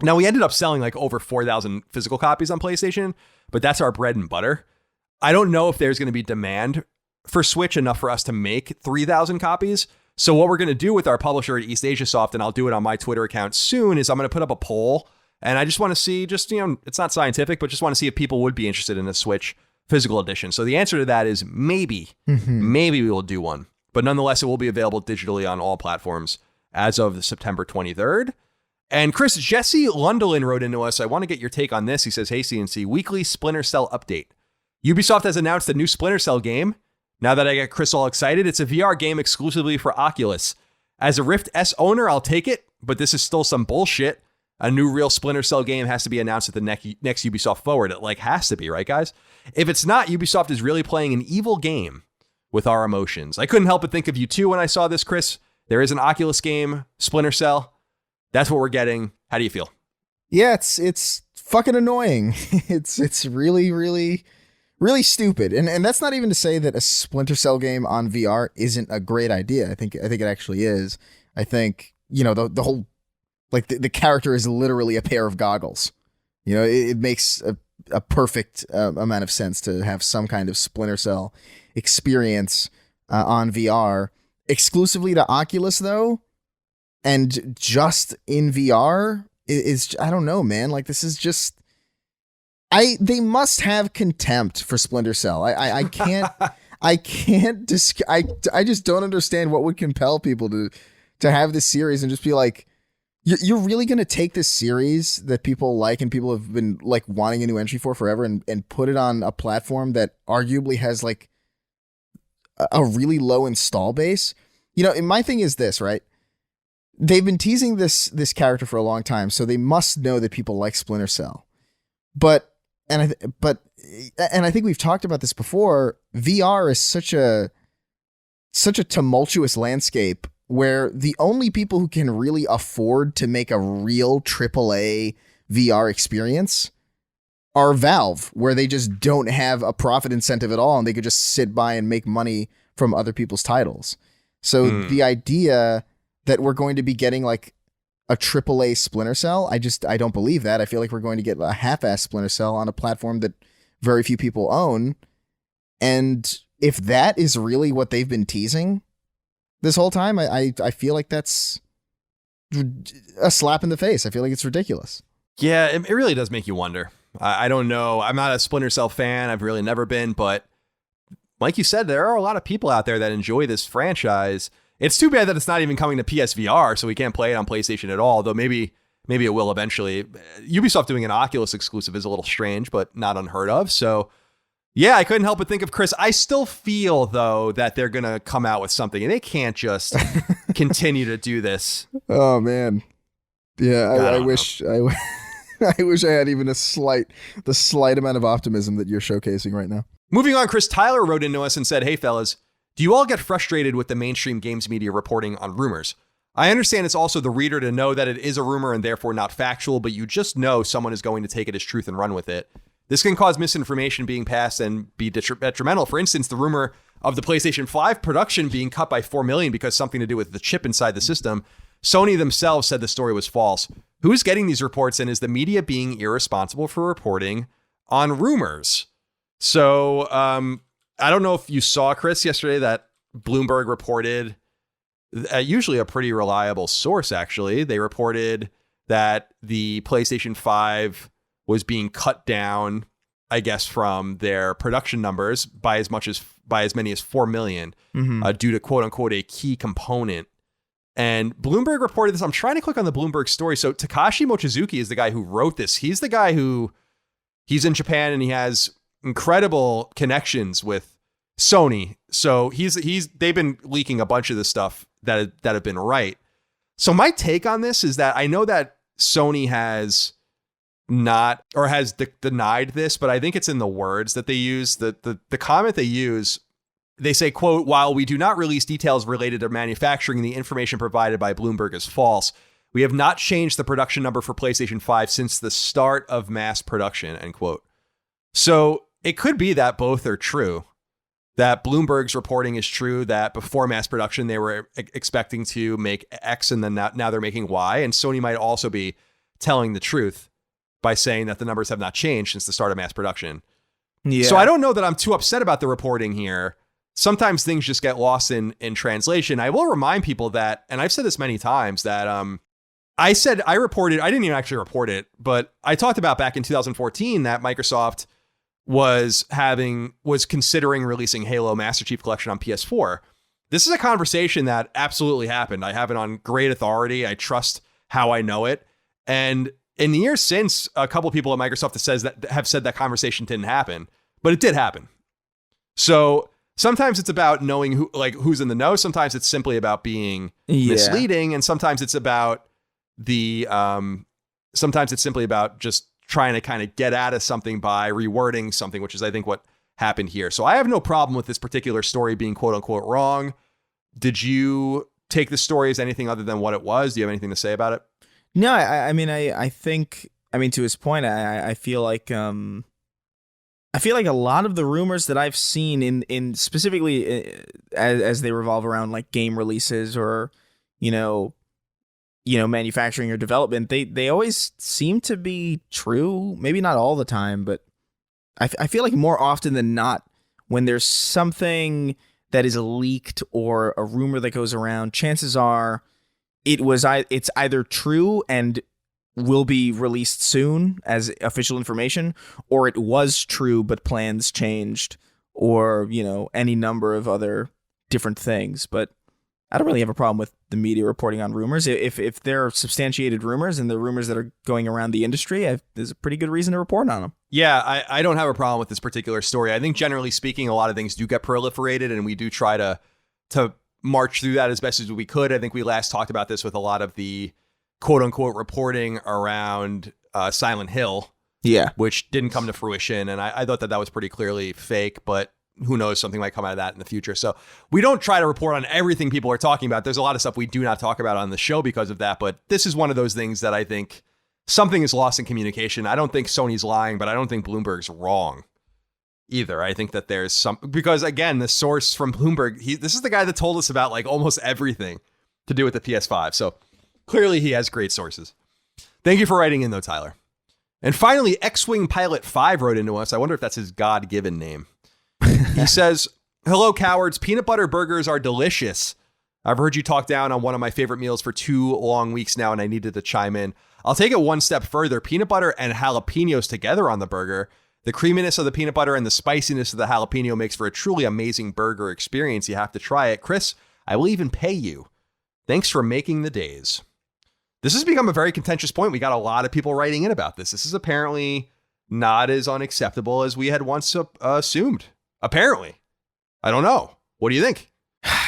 Now, we ended up selling like over 4,000 physical copies on PlayStation, but that's our bread and butter. I don't know if there's going to be demand for Switch enough for us to make 3,000 copies. So what we're going to do with our publisher at East Asia Soft, and I'll do it on my Twitter account soon, is I'm going to put up a poll. And I just want to see, it's not scientific, but just want to see if people would be interested in a Switch physical edition. So the answer to that is maybe. Maybe we will do one. But nonetheless, it will be available digitally on all platforms as of September 23rd. And Chris, Jesse Lundelin wrote into us. I want to get your take on this. He says, hey, CNC, weekly Splinter Cell update. Ubisoft has announced a new Splinter Cell game. Now that I get Chris all excited, it's a VR game exclusively for Oculus. As a Rift S owner, I'll take it, but this is still some bullshit. A new real Splinter Cell game has to be announced at the next Ubisoft Forward. It has to be, right, guys? If it's not, Ubisoft is really playing an evil game with our emotions. I couldn't help but think of you too when I saw this, Chris. There is an Oculus game, Splinter Cell. That's what we're getting. How do you feel? Yeah, it's fucking annoying. It's really, really, really stupid. And that's not even to say that a Splinter Cell game on VR isn't a great idea. I think it actually is. I think, the whole, the character is literally a pair of goggles. It makes a perfect amount of sense to have some kind of Splinter Cell experience on VR. Exclusively to Oculus, though, and just in VR is I don't know, man. This is just they must have contempt for Splinter Cell. I can't I just don't understand what would compel people to have this series and just be like, you're really going to take this series that people like and people have been wanting a new entry for forever and put it on a platform that arguably has a really low install base. And my thing is this, right? They've been teasing this character for a long time, so they must know that people like Splinter Cell. But I think we've talked about this before. VR is such a tumultuous landscape where the only people who can really afford to make a real AAA VR experience are Valve, where they just don't have a profit incentive at all, and they could just sit by and make money from other people's titles. So the idea that we're going to be getting a AAA Splinter Cell, I don't believe that. I feel like we're going to get a half-ass Splinter Cell on a platform that very few people own. And if that is really what they've been teasing this whole time, I feel like that's a slap in the face. I feel like it's ridiculous. Yeah, it really does make you wonder. I don't know. I'm not a Splinter Cell fan. I've really never been, but like you said, there are a lot of people out there that enjoy this franchise. It's too bad that it's not even coming to PSVR, so we can't play it on PlayStation at all, though maybe it will eventually. Ubisoft doing an Oculus exclusive is a little strange, but not unheard of. So, yeah, I couldn't help but think of Chris. I still feel, though, that they're going to come out with something, and they can't just continue to do this. Oh, man. Yeah, I wish I wish I had even the slight amount of optimism that you're showcasing right now. Moving on, Chris Tyler wrote into us and said, hey, fellas, do you all get frustrated with the mainstream games media reporting on rumors? I understand it's also the reader to know that it is a rumor and therefore not factual, but you just know someone is going to take it as truth and run with it. This can cause misinformation being passed and be detrimental. For instance, the rumor of the PlayStation 5 production being cut by $4 million because something to do with the chip inside the system. Sony themselves said the story was false. Who's getting these reports, and is the media being irresponsible for reporting on rumors? So I don't know if you saw, Chris, yesterday that Bloomberg reported, usually a pretty reliable source, actually. They reported that the PlayStation 5 was being cut down, I guess, from their production numbers by as many as 4 million due to, quote unquote, a key component. And Bloomberg reported this. I'm trying to click on the Bloomberg story. So Takashi Mochizuki is the guy who wrote this. He's the guy he's in Japan and he has incredible connections with Sony. So they've been leaking a bunch of this stuff that have been right. So my take on this is that I know that Sony has not, or has denied this, but I think it's in the words that they use. The comment they use, they say, quote, while we do not release details related to manufacturing, the information provided by Bloomberg is false. We have not changed the production number for PlayStation 5 since the start of mass production, end quote. So it could be that both are true, that Bloomberg's reporting is true, that before mass production, they were expecting to make X and then now they're making Y. And Sony might also be telling the truth by saying that the numbers have not changed since the start of mass production. Yeah. So I don't know that I'm too upset about the reporting here. Sometimes things just get lost in translation. I will remind people that, and I've said this many times, that I didn't even actually report it, but I talked about back in 2014 that Microsoft was considering releasing Halo Master Chief Collection on PS4. This is a conversation that absolutely happened. I have it on great authority. I trust how I know it. And in the years since, a couple of people at Microsoft have said that conversation didn't happen, but it did happen. So sometimes it's about knowing who's in the know. Sometimes it's simply about being misleading, and sometimes it's about sometimes it's simply about just trying to kind of get out of something by rewording something, which is, I think, what happened here. So I have no problem with this particular story being quote unquote wrong. Did you take the story as anything other than what it was? Do you have anything to say about it? No, I think to his point, I feel like a lot of the rumors that I've seen in specifically as they revolve around like game releases or, manufacturing or development, they always seem to be true. Maybe not all the time, but I feel like more often than not, when there's something that is leaked or a rumor that goes around, chances are it's either true and will be released soon as official information, or it was true but plans changed, or any number of other different things. But I don't really have a problem with the media reporting on rumors. If they're substantiated rumors and the rumors that are going around the industry, there's a pretty good reason to report on them. Yeah, I don't have a problem with this particular story. I think generally speaking, a lot of things do get proliferated, and we do try to march through that as best as we could. I think we last talked about this with a lot of the quote unquote reporting around Silent Hill, which didn't come to fruition. And I thought that was pretty clearly fake, but who knows, something might come out of that in the future. So we don't try to report on everything people are talking about. There's a lot of stuff we do not talk about on the show because of that. But this is one of those things that I think something is lost in communication. I don't think Sony's lying, but I don't think Bloomberg's wrong either. I think that there's some, because again, the source from Bloomberg, this is the guy that told us about like almost everything to do with the PS5. So clearly he has great sources. Thank you for writing in though, Tyler. And finally, X-Wing Pilot 5 wrote into us. I wonder if that's his God-given name. He says, "Hello, cowards. Peanut butter burgers are delicious. I've heard you talk down on one of my favorite meals for 2 long weeks now, and I needed to chime in. I'll take it one step further. Peanut butter and jalapenos together on the burger. The creaminess of the peanut butter and the spiciness of the jalapeno makes for a truly amazing burger experience. You have to try it. Chris, I will even pay you. Thanks for making the days." This has become a very contentious point. We got a lot of people writing in about this. This is apparently not as unacceptable as we had once assumed. Apparently. I don't know. What do you think?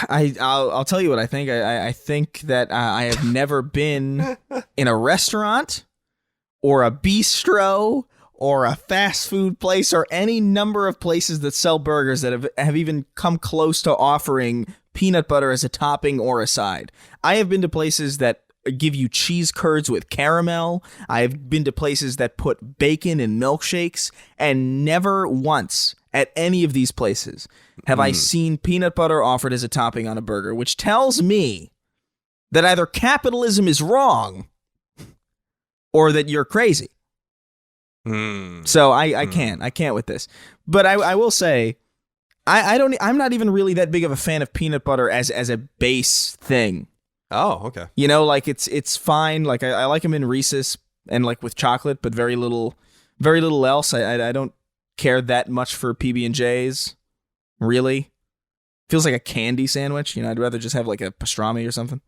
I'll tell you what I think. I think that I have never been in a restaurant or a bistro or a fast food place or any number of places that sell burgers that have even come close to offering peanut butter as a topping or a side. I have been to places that give you cheese curds with caramel. I have been to places that put bacon in milkshakes, and never once at any of these places have I seen peanut butter offered as a topping on a burger, which tells me that either capitalism is wrong or that you're crazy. So I can't with this. But I will say, I'm not even really that big of a fan of peanut butter as a base thing. Oh, okay. Like it's fine. Like I like them in Reese's and like with chocolate, but very little else. I don't care that much for PB&J's. Really, feels like a candy sandwich. I'd rather just have like a pastrami or something.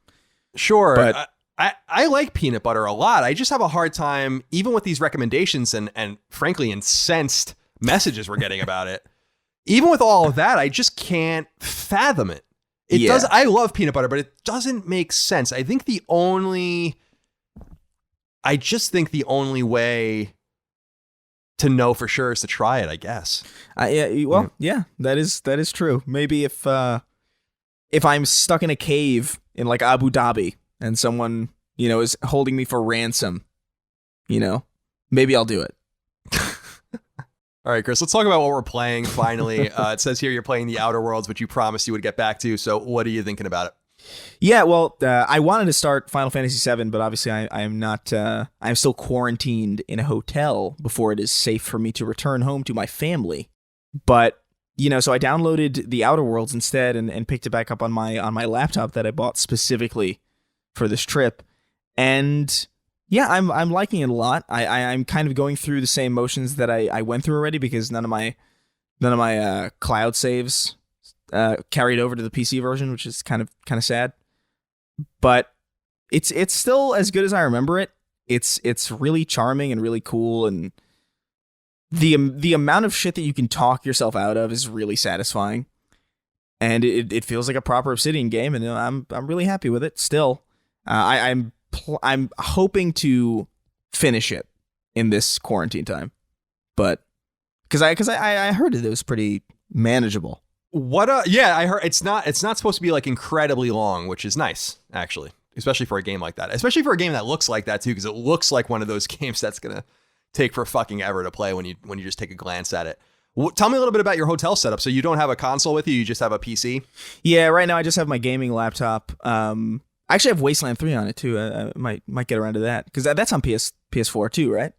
Sure, but I like peanut butter a lot. I just have a hard time, even with these recommendations and frankly incensed messages we're getting about it. Even with all of that, I just can't fathom it. It does. I love peanut butter, but it doesn't make sense. I just think the only way to know for sure is to try it, I guess. Yeah, that is true. Maybe if I'm stuck in a cave in like Abu Dhabi and someone, is holding me for ransom, maybe I'll do it. All right, Chris, let's talk about what we're playing finally. It says here you're playing The Outer Worlds, which you promised you would get back to. So what are you thinking about it? Yeah, well, I wanted to start Final Fantasy VII, but obviously I am not. I'm still quarantined in a hotel before it is safe for me to return home to my family. But so I downloaded the Outer Worlds instead and picked it back up on my laptop that I bought specifically for this trip. And yeah, I'm liking it a lot. I'm kind of going through the same motions that I went through already, because none of my cloud saves carried over to the PC version, which is kind of sad. But it's still as good as I remember it. It's really charming and really cool, and the amount of shit that you can talk yourself out of is really satisfying, and it feels like a proper Obsidian game, and I'm really happy with it still. I'm hoping to finish it in this quarantine time, but because I heard it was pretty manageable. I heard it's not supposed to be like incredibly long, which is nice actually, especially for a game like that, especially for a game that looks like that too, because it looks like one of those games that's gonna take for fucking ever to play when you just take a glance at it. Tell me a little bit about your hotel setup. So you don't have a console with you just have a PC? Yeah, right now I just have my gaming laptop. I actually have Wasteland 3 on it too. I might get around to that, because that's on PS4 too, right?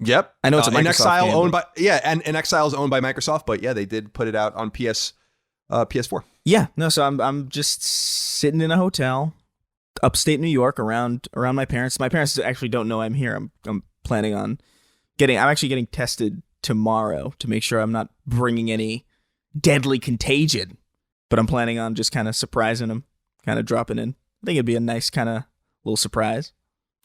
Yep. I know it's a Microsoft Exile game, owned by and Exile is owned by Microsoft, but yeah, they did put it out on PS4. Yeah, no, so I'm just sitting in a hotel, upstate New York, around my parents. My parents actually don't know I'm here. I'm planning on I'm actually getting tested tomorrow to make sure I'm not bringing any deadly contagion. But I'm planning on just kind of surprising them, kind of dropping in. I think it'd be a nice kind of little surprise.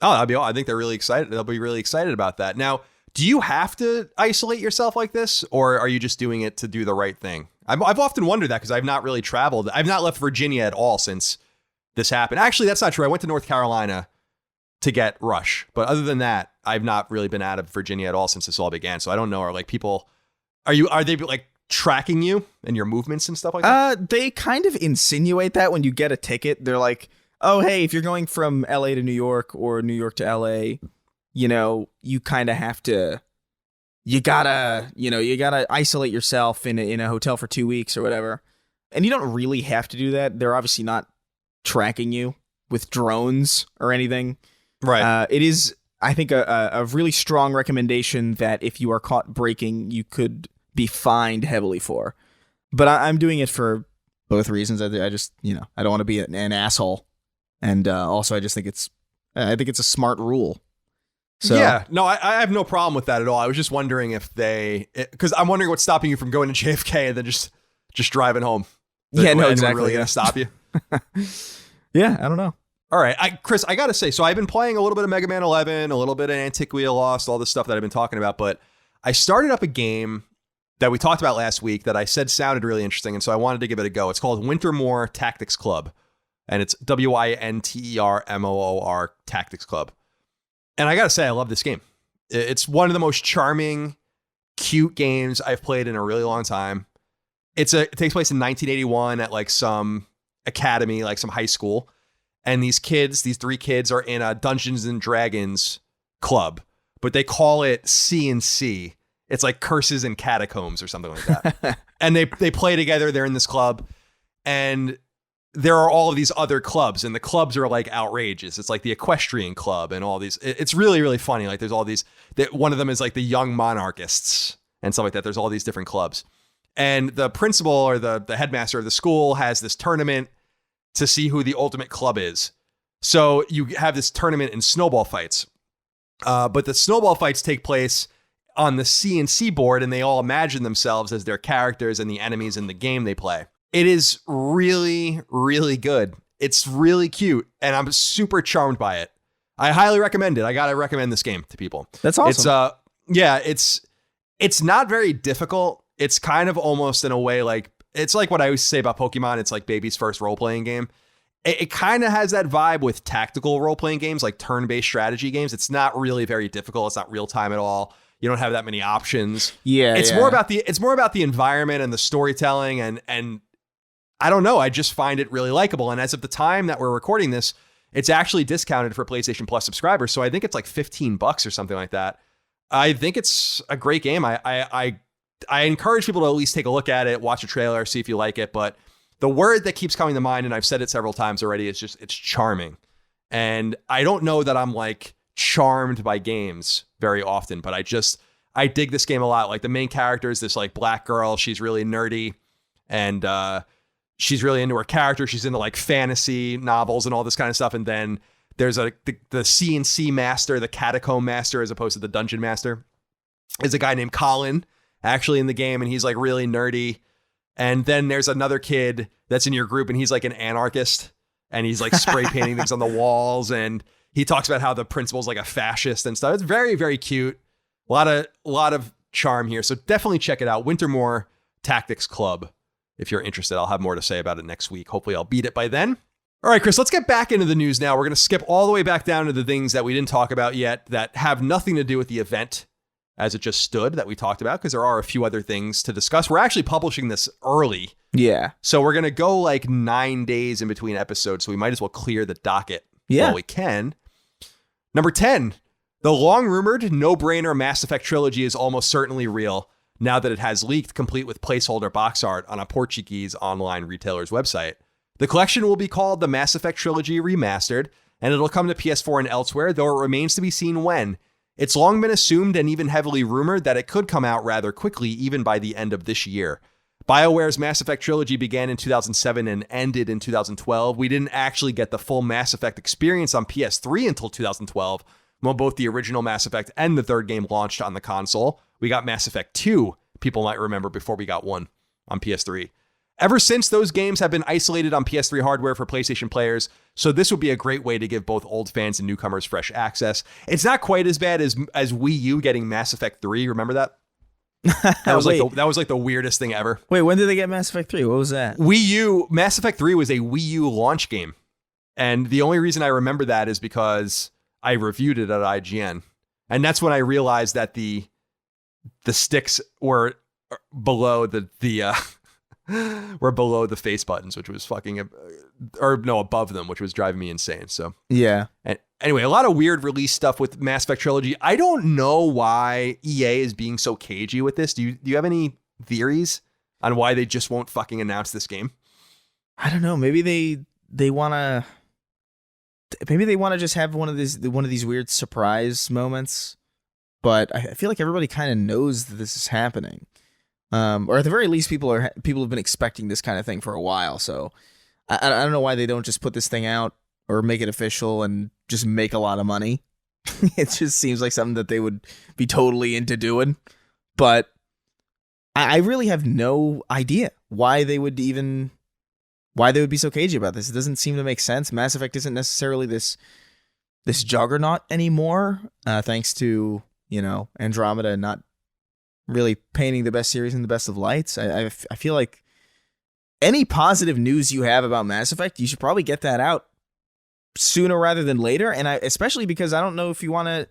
Oh, I think they're really excited. They'll be really excited about that. Now, do you have to isolate yourself like this, or are you just doing it to do the right thing? I've often wondered that, because I've not really traveled. I've not left Virginia at all since this happened. Actually, that's not true. I went to North Carolina to get Rush, but other than that, I've not really been out of Virginia at all since this all began. So I don't know. Are they like tracking you and your movements and stuff like that? They kind of insinuate that when you get a ticket. They're like, oh, hey, if you're going from LA to New York or New York to LA, you kind of have to, you gotta isolate yourself in a hotel for 2 weeks or whatever. And you don't really have to do that. They're obviously not tracking you with drones or anything. Right. It is, I think, a really strong recommendation that if you are caught breaking, you could be fined heavily for. But I'm doing it for both reasons. I just, I don't want to be an asshole. And also, I just think it's a smart rule. So, yeah, no, I have no problem with that at all. I was just wondering because I'm wondering what's stopping you from going to JFK and then just driving home. Yeah, no, exactly. Really going to stop you? Yeah, I don't know. All right, Chris, I got to say, so I've been playing a little bit of Mega Man 11, a little bit of Antiquia Lost, all this stuff that I've been talking about, but I started up a game that we talked about last week that I said sounded really interesting, and so I wanted to give it a go. It's called Wintermoor Tactics Club, and it's WINTERMOOR Tactics Club. And I got to say, I love this game. It's one of the most charming, cute games I've played in a really long time. It takes place in 1981 at like some academy, like some high school. And these 3 kids are in a Dungeons and Dragons club, but they call it C&C. It's like Curses and Catacombs or something like that. And they play together. They're in this club, and there are all of these other clubs, and the clubs are like outrageous. It's like the Equestrian Club and all these. It's really, really funny. Like there's all these. One of them is like the Young Monarchists and stuff like that. There's all these different clubs, and the principal or the headmaster of the school has this tournament to see who the ultimate club is. So you have this tournament in snowball fights, but the snowball fights take place on the C&C board, and they all imagine themselves as their characters and the enemies in the game they play. It is really, really good. It's really cute, and I'm super charmed by it. I highly recommend it. I gotta recommend this game to people. That's awesome. It's not very difficult. It's kind of almost in a way like, it's like what I always say about Pokemon. It's like baby's first role-playing game. It kind of has that vibe with tactical role-playing games, like turn-based strategy games. It's not really very difficult. It's not real time at all. You don't have that many options. Yeah, it's more about the environment and the storytelling, and I don't know. I just find it really likable. And as of the time that we're recording this, it's actually discounted for PlayStation Plus subscribers. So I think it's like $15 or something like that. I think it's a great game. I encourage people to at least take a look at it, watch a trailer, see if you like it. But the word that keeps coming to mind, and I've said it several times already, it's charming. And I don't know that I'm like charmed by games very often, but I I dig this game a lot. Like the main character is this like black girl. She's really nerdy and she's really into her character. She's into like fantasy novels and all this kind of stuff. And then there's the C&C master, the catacomb master, as opposed to the dungeon master, is a guy named Colin actually in the game. And he's like really nerdy. And then there's another kid that's in your group and he's like an anarchist and he's like spray painting things on the walls. And he talks about how the principal's like a fascist and stuff. It's very, very cute. A lot of charm here. So definitely check it out. Wintermoor Tactics Club. If you're interested, I'll have more to say about it next week. Hopefully I'll beat it by then. All right, Chris, let's get back into the news now. We're going to skip all the way back down to the things that we didn't talk about yet that have nothing to do with the event as it just stood that we talked about, because there are a few other things to discuss. We're actually publishing this early. Yeah. So we're going to go like 9 days in between episodes. So we might as well clear the docket while we can. Number 10, the long rumored no-brainer Mass Effect Trilogy is almost certainly real now that it has leaked, complete with placeholder box art on a Portuguese online retailer's website. The collection will be called the Mass Effect Trilogy Remastered, and it'll come to PS4 and elsewhere, though it remains to be seen when. It's long been assumed and even heavily rumored that it could come out rather quickly, even by the end of this year. BioWare's Mass Effect Trilogy began in 2007 and ended in 2012. We didn't actually get the full Mass Effect experience on PS3 until 2012, when both the original Mass Effect and the third game launched on the console. We got Mass Effect 2, people might remember, before we got 1 on PS3. Ever since, those games have been isolated on PS3 hardware for PlayStation players, so this would be a great way to give both old fans and newcomers fresh access. It's not quite as bad as Wii U getting Mass Effect 3. Remember that? That was like the weirdest thing ever. Wait, when did they get Mass Effect 3? What was that? Wii U, Mass Effect 3 was a Wii U launch game. And the only reason I remember that is because I reviewed it at IGN. And that's when I realized that the sticks were below were below the face buttons, which was above them, which was driving me insane. So yeah. And anyway, a lot of weird release stuff with Mass Effect Trilogy. I don't know why EA is being so cagey with this. Do you have any theories on why they just won't fucking announce this game? I don't know. Maybe they want to. Maybe they want to just have one of these weird surprise moments. But I feel like everybody kind of knows that this is happening. Or at the very least, people have been expecting this kind of thing for a while. So I don't know why they don't just put this thing out or make it official and just make a lot of money. It just seems like something that they would be totally into doing. But I really have no idea why they would be so cagey about this. It doesn't seem to make sense. Mass Effect isn't necessarily this juggernaut anymore, thanks to, Andromeda not really painting the best series in the best of lights. I feel like any positive news you have about Mass Effect, you should probably get that out sooner rather than later. And especially because I don't know if you want to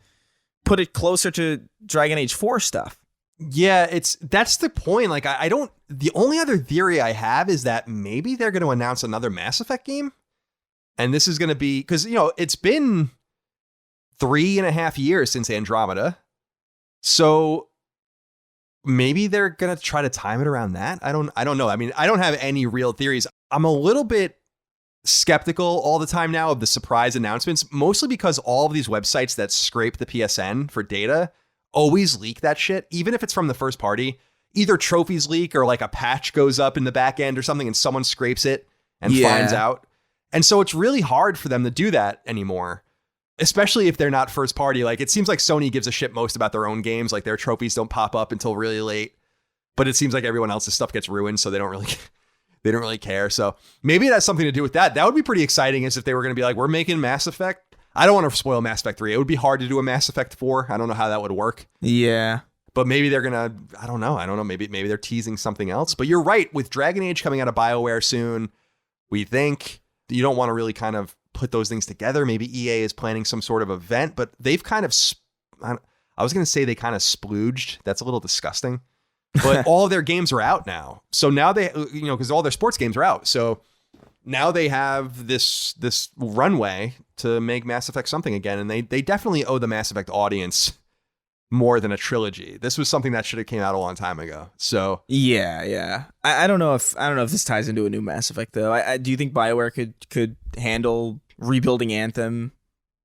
put it closer to Dragon Age 4 stuff. Yeah, that's the point. Like, the only other theory I have is that maybe they're going to announce another Mass Effect game. And this is going to be, because, it's been 3.5 years since Andromeda. So maybe they're going to try to time it around that. I don't know. I mean, I don't have any real theories. I'm a little bit skeptical all the time now of the surprise announcements, mostly because all of these websites that scrape the PSN for data always leak that shit, even if it's from the first party. Either trophies leak or like a patch goes up in the back end or something and someone scrapes it and finds out. And so it's really hard for them to do that anymore, especially if they're not first party. Like, it seems like Sony gives a shit most about their own games. Like, their trophies don't pop up until really late, but it seems like everyone else's stuff gets ruined, so they don't really care. So maybe it has something to do with that. That would be pretty exciting, as if they were going to be like, we're making Mass Effect. I don't want to spoil Mass Effect 3. It would be hard to do a Mass Effect 4. I don't know how that would work. Yeah. But maybe they're going to, I don't know. Maybe they're teasing something else. But you're right. With Dragon Age coming out of BioWare soon, we think you don't want to really kind of put those things together. Maybe EA is planning some sort of event, but they've kind of, I was going to say they kind of splooged. That's a little disgusting. But all of their games are out now. So now they, because all their sports games are out. So now they have this runway to make Mass Effect something again. And they definitely owe the Mass Effect audience more than a trilogy. This was something that should have came out a long time ago. So yeah. I don't know if this ties into a new Mass Effect though. Do you think BioWare could handle rebuilding Anthem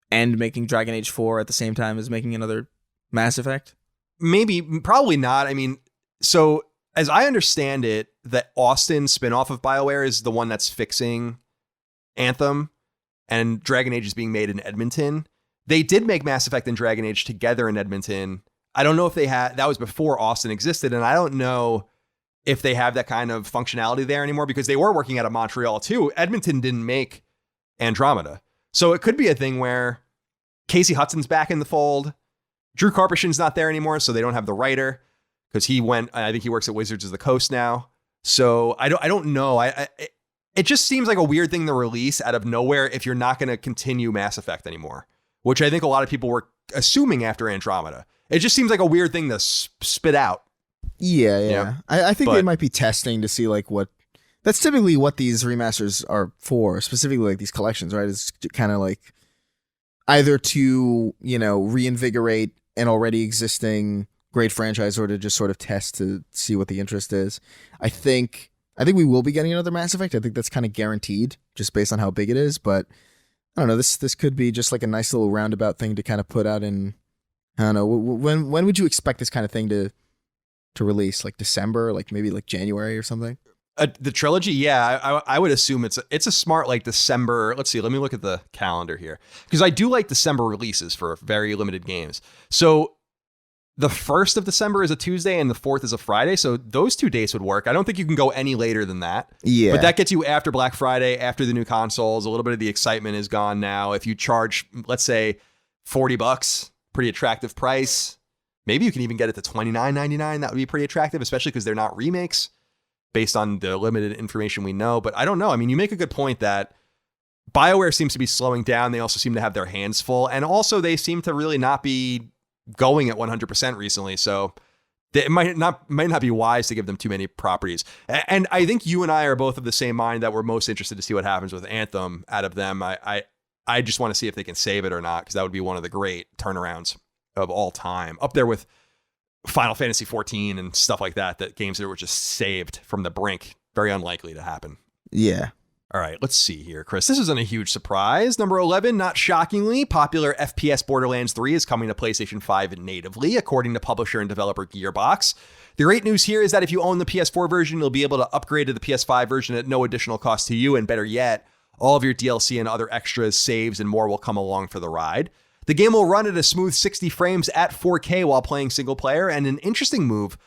and making Dragon Age 4 at the same time as making another Mass Effect? Probably not. I mean, so as I understand it, the Austin spinoff of BioWare is the one that's fixing Anthem, and Dragon Age is being made in Edmonton. They did make Mass Effect and Dragon Age together in Edmonton. I don't know if that was before Austin existed, and I don't know if they have that kind of functionality there anymore because they were working out of Montreal too. Edmonton didn't make Andromeda. So it could be a thing where Casey Hudson's back in the fold. Drew Karpyshyn's not there anymore, so they don't have the writer because I think he works at Wizards of the Coast now. So I don't know. It just seems like a weird thing to release out of nowhere if you're not going to continue Mass Effect anymore, which I think a lot of people were assuming after Andromeda. It just seems like a weird thing to spit out. Yeah. You know? I think they might be testing to see like what. That's typically what these remasters are for, specifically like these collections, right? It's kind of like either to, reinvigorate an already existing great franchise or to just sort of test to see what the interest is. I think we will be getting another Mass Effect. I think that's kind of guaranteed just based on how big it is, but I don't know. This could be just like a nice little roundabout thing to kind of put out in, I don't know, when would you expect this kind of thing to release? Like December, like maybe like January or something? The trilogy, yeah, I would assume it's a smart like December. Let's see, let me look at the calendar here because I do like December releases for very limited games. So the 1st of December is a Tuesday and the 4th is a Friday. So those 2 dates would work. I don't think you can go any later than that. Yeah, but that gets you after Black Friday, after the new consoles. A little bit of the excitement is gone now. If you charge, let's say, $40, pretty attractive price. Maybe you can even get it to $29.99. That would be pretty attractive, especially because they're not remakes, based on the limited information we know. But I don't know. I mean, you make a good point that BioWare seems to be slowing down. They also seem to have their hands full. And also they seem to really not be going at 100% recently. So it might not be wise to give them too many properties. And I think you and I are both of the same mind that we're most interested to see what happens with Anthem out of them. I just want to see if they can save it or not, because that would be one of the great turnarounds of all time. Up there with Final Fantasy XIV and stuff like that games that were just saved from the brink. Very unlikely to happen. Yeah. All right, let's see here, Chris. This isn't a huge surprise. Number 11, not shockingly, popular FPS Borderlands 3 is coming to PlayStation 5 natively, according to publisher and developer Gearbox. The great news here is that if you own the PS4 version, you'll be able to upgrade to the PS5 version at no additional cost to you, and better yet, all of your DLC and other extras, saves, and more will come along for the ride. The game will run at a smooth 60 frames at 4K while playing single player, and in an interesting move,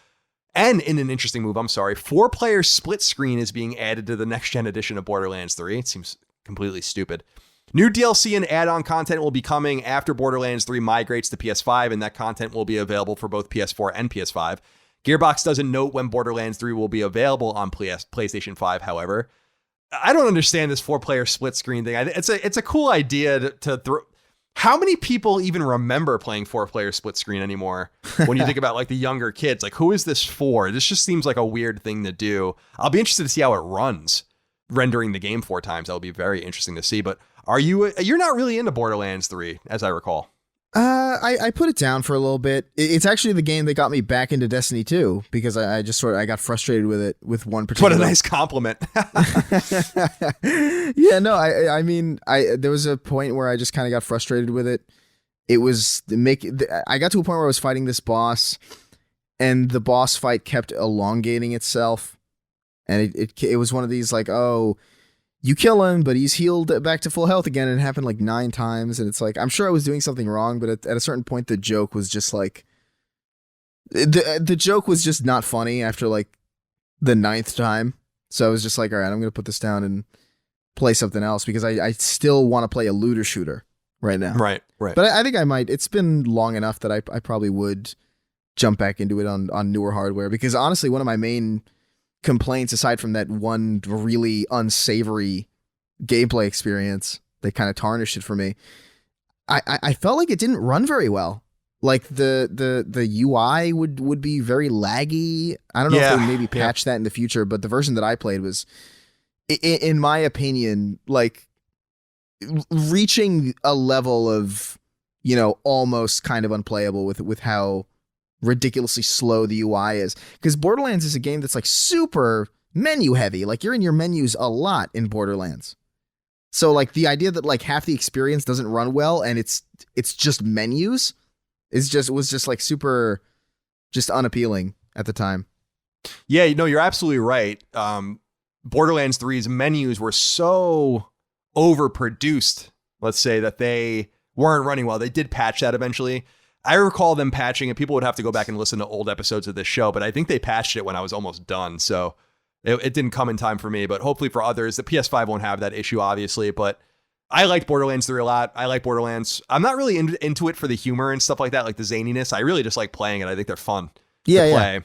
4-player split screen is being added to the next-gen edition of Borderlands 3. It seems completely stupid. New DLC and add-on content will be coming after Borderlands 3 migrates to PS5, and that content will be available for both PS4 and PS5. Gearbox doesn't note when Borderlands 3 will be available on PlayStation 5, however. I don't understand this 4-player split screen thing. It's a cool idea to throw. How many people even remember playing 4-player split screen anymore? When you think about like the younger kids, like who is this for? This just seems like a weird thing to do. I'll be interested to see how it runs, rendering the game 4 times. That'll be very interesting to see. But you're not really into Borderlands 3, as I recall. I put it down for a little bit. It's actually the game that got me back into Destiny 2 because I got frustrated with it with one particular. What a nice compliment. Yeah, no, I mean, there was a point where I just kind of got frustrated with it. I got to a point where I was fighting this boss, and the boss fight kept elongating itself, and it was one of these like, oh, you kill him, but he's healed back to full health again. And it happened like 9 times. And it's like, I'm sure I was doing something wrong, but at a certain point, the joke was just like, the joke was just not funny after like the 9th time. So I was just like, all right, I'm going to put this down and play something else because I still want to play a looter shooter right now. Right. But I think I might. It's been long enough that I probably would jump back into it on newer hardware because honestly, one of my main complaints, aside from that one really unsavory gameplay experience that kind of tarnished it for me, I felt like it didn't run very well. Like the UI would be very laggy. I don't know if they maybe patch that in the future, but the version that I played was, in my opinion, like reaching a level of, almost kind of unplayable with how ridiculously slow the UI is, because Borderlands is a game that's like super menu heavy. Like you're in your menus a lot in Borderlands. So like the idea that like half the experience doesn't run well and it's just menus was just like super just unappealing at the time. Yeah, you're absolutely right. Borderlands 3's menus were so overproduced, let's say, that they weren't running well. They did patch that eventually. I recall them patching it. People would have to go back and listen to old episodes of this show, but I think they patched it when I was almost done. So it didn't come in time for me, but hopefully for others. The PS5 won't have that issue, obviously, but I liked Borderlands 3 a lot. I like Borderlands. I'm not really into it for the humor and stuff like that, like the zaniness. I really just like playing it. I think they're fun to play.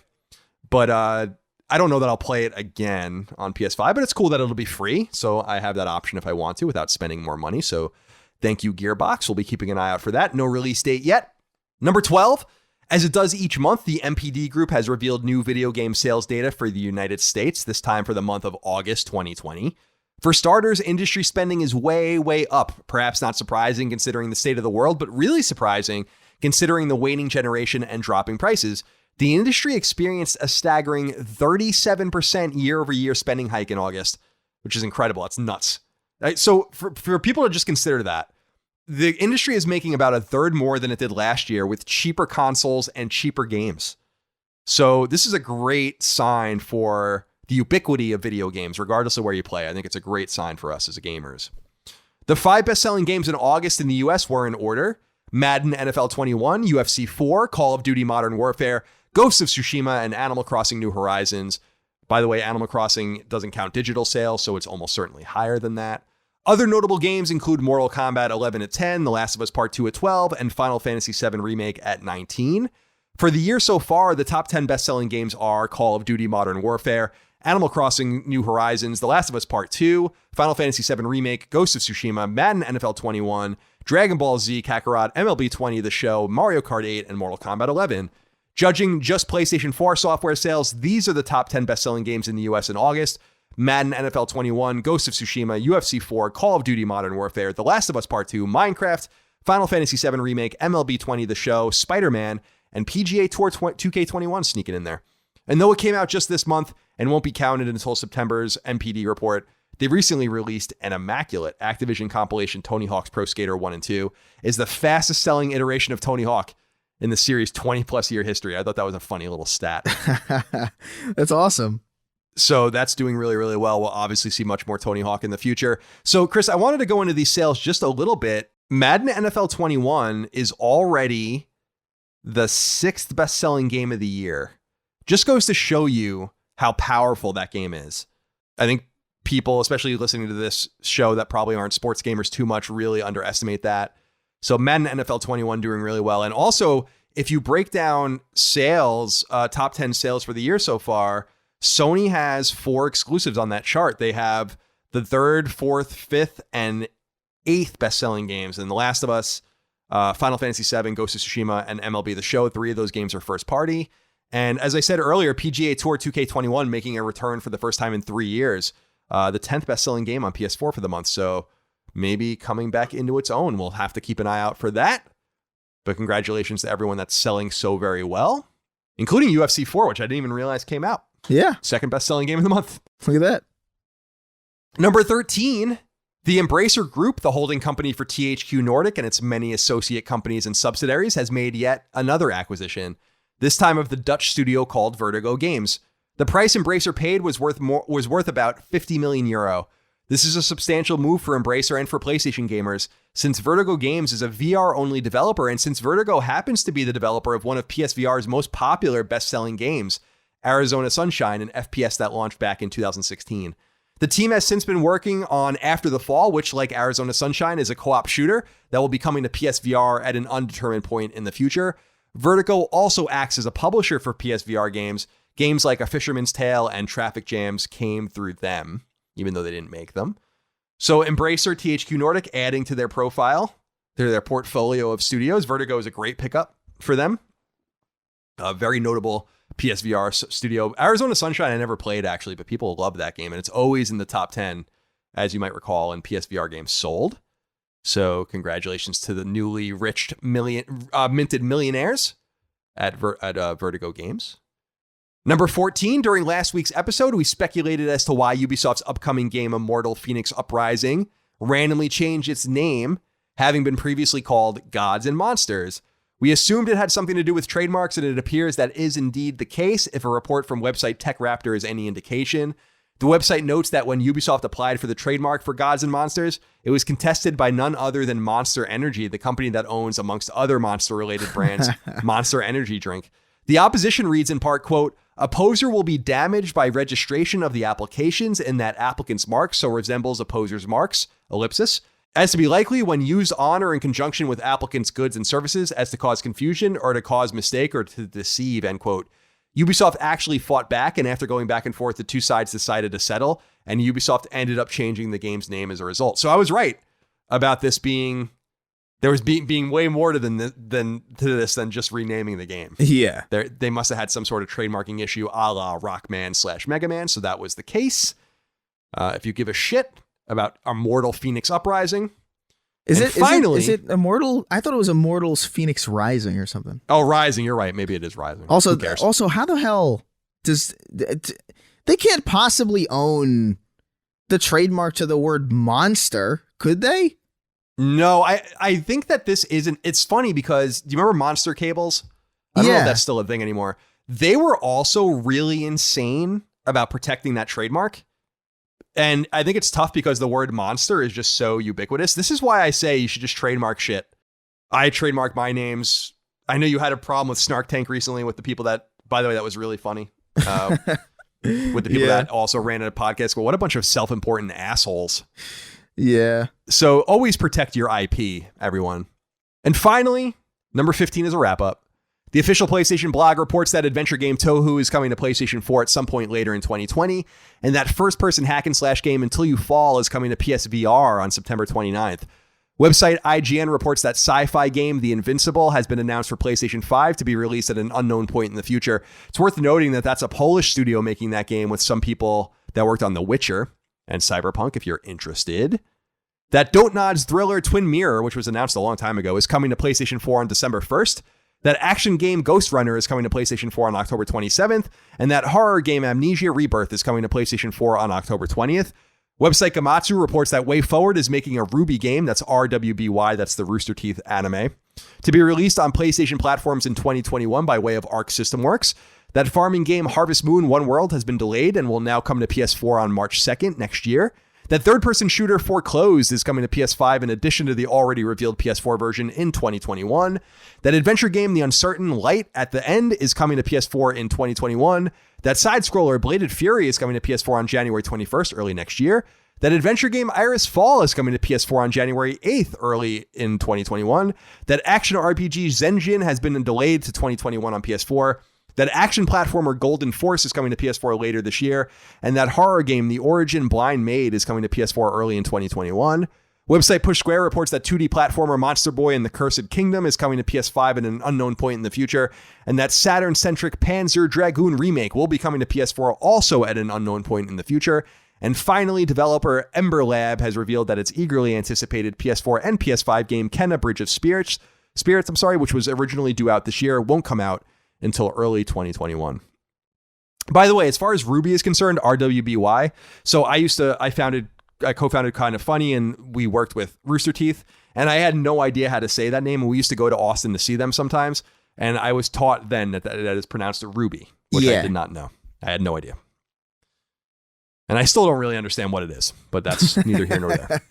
But I don't know that I'll play it again on PS5, but it's cool that it'll be free. So I have that option if I want to without spending more money. So thank you, Gearbox. We'll be keeping an eye out for that. No release date yet. Number 12, as it does each month, the MPD Group has revealed new video game sales data for the United States, this time for the month of August 2020. For starters, industry spending is way, way up. Perhaps not surprising considering the state of the world, but really surprising considering the waning generation and dropping prices. The industry experienced a staggering 37% year-over-year spending hike in August, which is incredible. That's nuts. So for people to just consider that, the industry is making about a third more than it did last year with cheaper consoles and cheaper games. So this is a great sign for the ubiquity of video games, regardless of where you play. I think it's a great sign for us as gamers. The 5 best-selling games in August in the US were in order: Madden NFL 21, UFC 4, Call of Duty Modern Warfare, Ghosts of Tsushima, and Animal Crossing New Horizons. By the way, Animal Crossing doesn't count digital sales, so it's almost certainly higher than that. Other notable games include Mortal Kombat 11 at 10, The Last of Us Part 2 at 12, and Final Fantasy VII Remake at 19. For the year so far, the top 10 best-selling games are Call of Duty Modern Warfare, Animal Crossing New Horizons, The Last of Us Part 2, Final Fantasy VII Remake, Ghosts of Tsushima, Madden NFL 21, Dragon Ball Z Kakarot, MLB 20 The Show, Mario Kart 8, and Mortal Kombat 11. Judging just PlayStation 4 software sales, these are the top 10 best-selling games in the US in August: Madden NFL 21, Ghost of Tsushima, UFC 4, Call of Duty Modern Warfare, The Last of Us Part 2, Minecraft, Final Fantasy VII Remake, MLB 20 The Show, Spider-Man, and PGA Tour 2K21 sneaking in there. And though it came out just this month and won't be counted until September's MPD report, they recently released an immaculate Activision compilation. Tony Hawk's Pro Skater 1 and 2 is the fastest selling iteration of Tony Hawk in the series' 20 plus year history. I thought that was a funny little stat. That's awesome. So that's doing really, really well. We'll obviously see much more Tony Hawk in the future. So Chris, I wanted to go into these sales just a little bit. Madden NFL 21 is already the 6th best-selling game of the year. Just goes to show you how powerful that game is. I think people, especially listening to this show that probably aren't sports gamers too much, really underestimate that. So Madden NFL 21 doing really well. And also, if you break down sales, top 10 sales for the year so far, Sony has 4 exclusives on that chart. They have the 3rd, 4th, 5th, and 8th best-selling games. And The Last of Us, Final Fantasy VII, Ghost of Tsushima, and MLB The Show. 3 of those games are first party. And as I said earlier, PGA Tour 2K21 making a return for the first time in 3 years. The 10th best-selling game on PS4 for the month. So maybe coming back into its own. We'll have to keep an eye out for that. But congratulations to everyone that's selling so very well, including UFC 4, which I didn't even realize came out. Yeah. 2nd best-selling game of the month. Look at that. Number 13, the Embracer Group, the holding company for THQ Nordic and its many associate companies and subsidiaries, has made yet another acquisition, this time of the Dutch studio called Vertigo Games. The price Embracer paid was worth about 50 million euro. This is a substantial move for Embracer and for PlayStation gamers, since Vertigo Games is a VR-only developer, and since Vertigo happens to be the developer of one of PSVR's most popular best-selling games, Arizona Sunshine, an FPS that launched back in 2016. The team has since been working on After the Fall, which, like Arizona Sunshine, is a co-op shooter that will be coming to PSVR at an undetermined point in the future. Vertigo also acts as a publisher for PSVR games. Games like A Fisherman's Tale and Traffic Jams came through them, even though they didn't make them. So Embracer, THQ Nordic, adding to their profile, their portfolio of studios. Vertigo is a great pickup for them. A very notable PSVR studio. Arizona Sunshine I never played, actually, but people love that game, and it's always in the top 10, as you might recall, in PSVR games sold. So congratulations to the newly minted millionaires at Vertigo Games. Number 14, during last week's episode, we speculated as to why Ubisoft's upcoming game Immortal Phoenix Uprising randomly changed its name, having been previously called Gods and Monsters. We assumed it had something to do with trademarks, and it appears that is indeed the case if a report from website TechRaptor is any indication. The website notes that when Ubisoft applied for the trademark for Gods and Monsters, it was contested by none other than Monster Energy, the company that owns, amongst other Monster-related brands, Monster Energy drink. The opposition reads in part, quote, "A poser will be damaged by registration of the applications in that applicant's mark so resembles a poser's marks, ellipsis, as to be likely when used on or in conjunction with applicants' goods and services as to cause confusion or to cause mistake or to deceive," end quote. Ubisoft actually fought back, and after going back and forth, the two sides decided to settle, and Ubisoft ended up changing the game's name as a result. So I was right about this being way more to this than just renaming the game. Yeah. They must have had some sort of trademarking issue a la Rockman/Mega Man, so that was the case. If you give a shit about Immortal Phoenix Uprising. Is it Immortal? I thought it was Immortals Phoenix Rising or something. Oh, Rising. You're right. Maybe it is Rising. Also, how the hell does they can't possibly own the trademark to the word monster, could they? No, I think that this isn't. It's funny because do you remember Monster Cables? I don't know if that's still a thing anymore. They were also really insane about protecting that trademark. And I think it's tough because the word monster is just so ubiquitous. This is why I say you should just trademark shit. I trademark my names. I know you had a problem with Snark Tank recently with the people that, by the way, that was really funny. With the people that also ran a podcast. Well, what a bunch of self-important assholes. Yeah. So always protect your IP, everyone. And finally, number 15 is a wrap up. The official PlayStation blog reports that adventure game Touhou is coming to PlayStation 4 at some point later in 2020, and that first-person hack-and-slash game Until You Fall is coming to PSVR on September 29th. Website IGN reports that sci-fi game The Invincible has been announced for PlayStation 5 to be released at an unknown point in the future. It's worth noting that that's a Polish studio making that game with some people that worked on The Witcher and Cyberpunk, if you're interested. That Don't Nod's thriller Twin Mirror, which was announced a long time ago, is coming to PlayStation 4 on December 1st. That action game Ghost Runner is coming to PlayStation 4 on October 27th, and that horror game Amnesia Rebirth is coming to PlayStation 4 on October 20th. Website Gamatsu reports that WayForward is making a Ruby game, that's RWBY, that's the Rooster Teeth anime, to be released on PlayStation platforms in 2021 by way of Arc System Works. That farming game Harvest Moon One World has been delayed and will now come to PS4 on March 2nd next year. That third-person shooter Foreclosed is coming to PS5 in addition to the already revealed PS4 version in 2021. That adventure game The Uncertain Light at the End is coming to PS4 in 2021. That side-scroller Bladed Fury is coming to PS4 on January 21st, early next year. That adventure game Iris Fall is coming to PS4 on January 8th, early in 2021. That action RPG Zenjin has been delayed to 2021 on PS4. That action platformer Golden Force is coming to PS4 later this year, and that horror game The Origin Blind Maid is coming to PS4 early in 2021. Website Push Square reports that 2D platformer Monster Boy and the Cursed Kingdom is coming to PS5 at an unknown point in the future, and that Saturn-centric Panzer Dragoon remake will be coming to PS4 also at an unknown point in the future. And finally, developer Ember Lab has revealed that its eagerly anticipated PS4 and PS5 game Kenna Bridge of Spirits, which was originally due out this year, won't come out until early 2021. By the way, as far as Ruby is concerned, RWBY. So I co-founded Kind of Funny, and we worked with Rooster Teeth, and I had no idea how to say that name. And we used to go to Austin to see them sometimes, and I was taught then that is pronounced Ruby, which I did not know. I had no idea. And I still don't really understand what it is, but that's neither here nor there.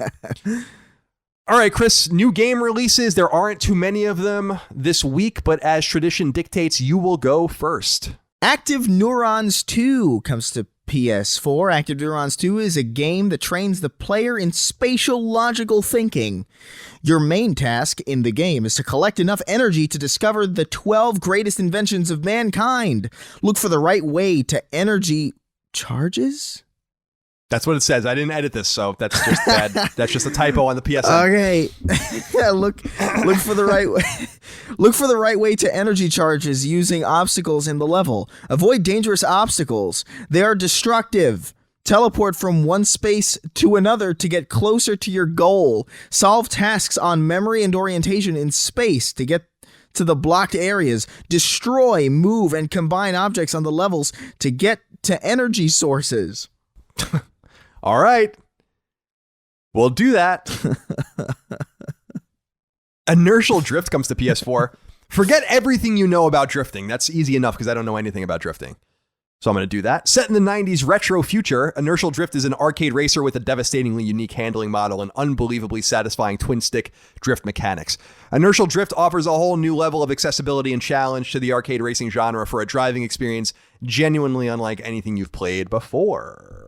All right, Chris, new game releases. There aren't too many of them this week, but as tradition dictates, you will go first. Active Neurons 2 comes to PS4. Active Neurons 2 is a game that trains the player in spatial logical thinking. Your main task in the game is to collect enough energy to discover the 12 greatest inventions of mankind. Look for the right way to energy charges? That's what it says. I didn't edit this, so that's just bad. That's just a typo on the PSN. Okay. Yeah, look for the right way. Look for the right way to energy charges using obstacles in the level. Avoid dangerous obstacles. They are destructive. Teleport from one space to another to get closer to your goal. Solve tasks on memory and orientation in space to get to the blocked areas. Destroy, move, and combine objects on the levels to get to energy sources. All right. We'll do that. Inertial Drift comes to PS4. Forget everything you know about drifting. That's easy enough because I don't know anything about drifting. So I'm going to do that. Set in the 90s retro future, Inertial Drift is an arcade racer with a devastatingly unique handling model and unbelievably satisfying twin-stick drift mechanics. Inertial Drift offers a whole new level of accessibility and challenge to the arcade racing genre for a driving experience genuinely unlike anything you've played before.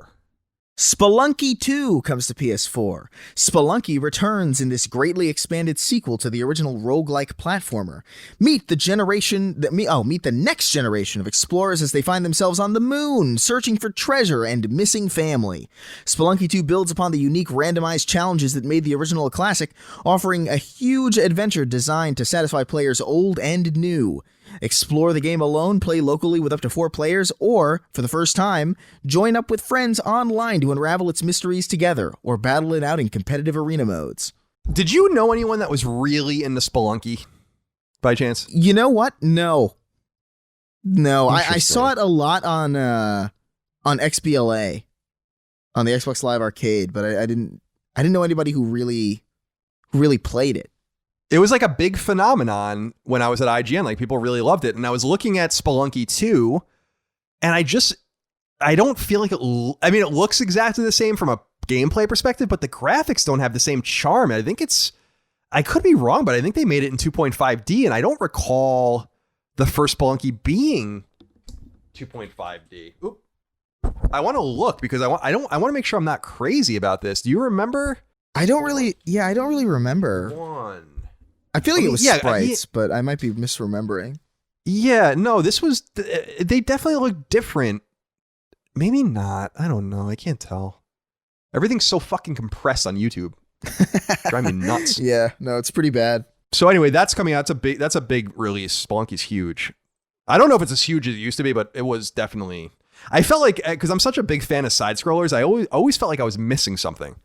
Spelunky 2 comes to PS4. Spelunky returns in this greatly expanded sequel to the original roguelike platformer. Meet the next generation of explorers as they find themselves on the moon, searching for treasure and missing family. Spelunky 2 builds upon the unique randomized challenges that made the original a classic, offering a huge adventure designed to satisfy players old and new. Explore the game alone, play locally with up to 4 players, or, for the first time, join up with friends online to unravel its mysteries together, or battle it out in competitive arena modes. Did you know anyone that was really into Spelunky, by chance? You know what? No. I saw it a lot on XBLA, on the Xbox Live Arcade, but I didn't know anybody who really played it. It was like a big phenomenon when I was at IGN. Like, people really loved it. And I was looking at Spelunky 2, and I don't feel like it looks exactly the same from a gameplay perspective, but the graphics don't have the same charm. I could be wrong, but I think they made it in 2.5D, and I don't recall the first Spelunky being 2.5D. Oop. I want to look because I want to make sure I'm not crazy about this. Do you remember? I don't really remember. I feel like it was sprites, but I might be misremembering. Yeah, no, they definitely look different. Maybe not. I don't know. I can't tell. Everything's so fucking compressed on YouTube. Drive me nuts. Yeah, no, it's pretty bad. So anyway, that's coming out. That's a big release. Spelunky's huge. I don't know if it's as huge as it used to be, but it was definitely. I felt like, because I'm such a big fan of side scrollers, I always felt like I was missing something.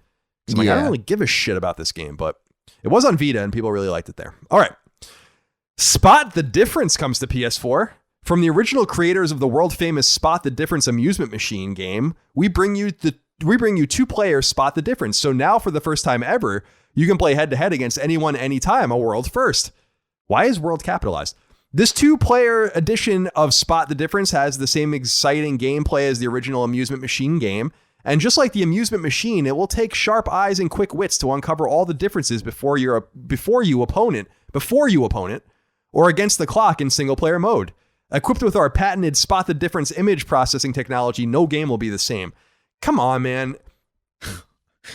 So I don't really give a shit about this game, but it was on Vita and people really liked it there. All right. Spot the Difference comes to PS4. From the original creators of the world famous Spot the Difference amusement machine game, we bring you 2-player Spot the Difference. So now, for the first time ever, you can play head to head against anyone, anytime, a world first. Why is world capitalized? This 2-player edition of Spot the Difference has the same exciting gameplay as the original amusement machine game. And just like the amusement machine, it will take sharp eyes and quick wits to uncover all the differences before you opponent, or against the clock in single player mode. Equipped with our patented Spot the Difference image processing technology, no game will be the same. Come on, man.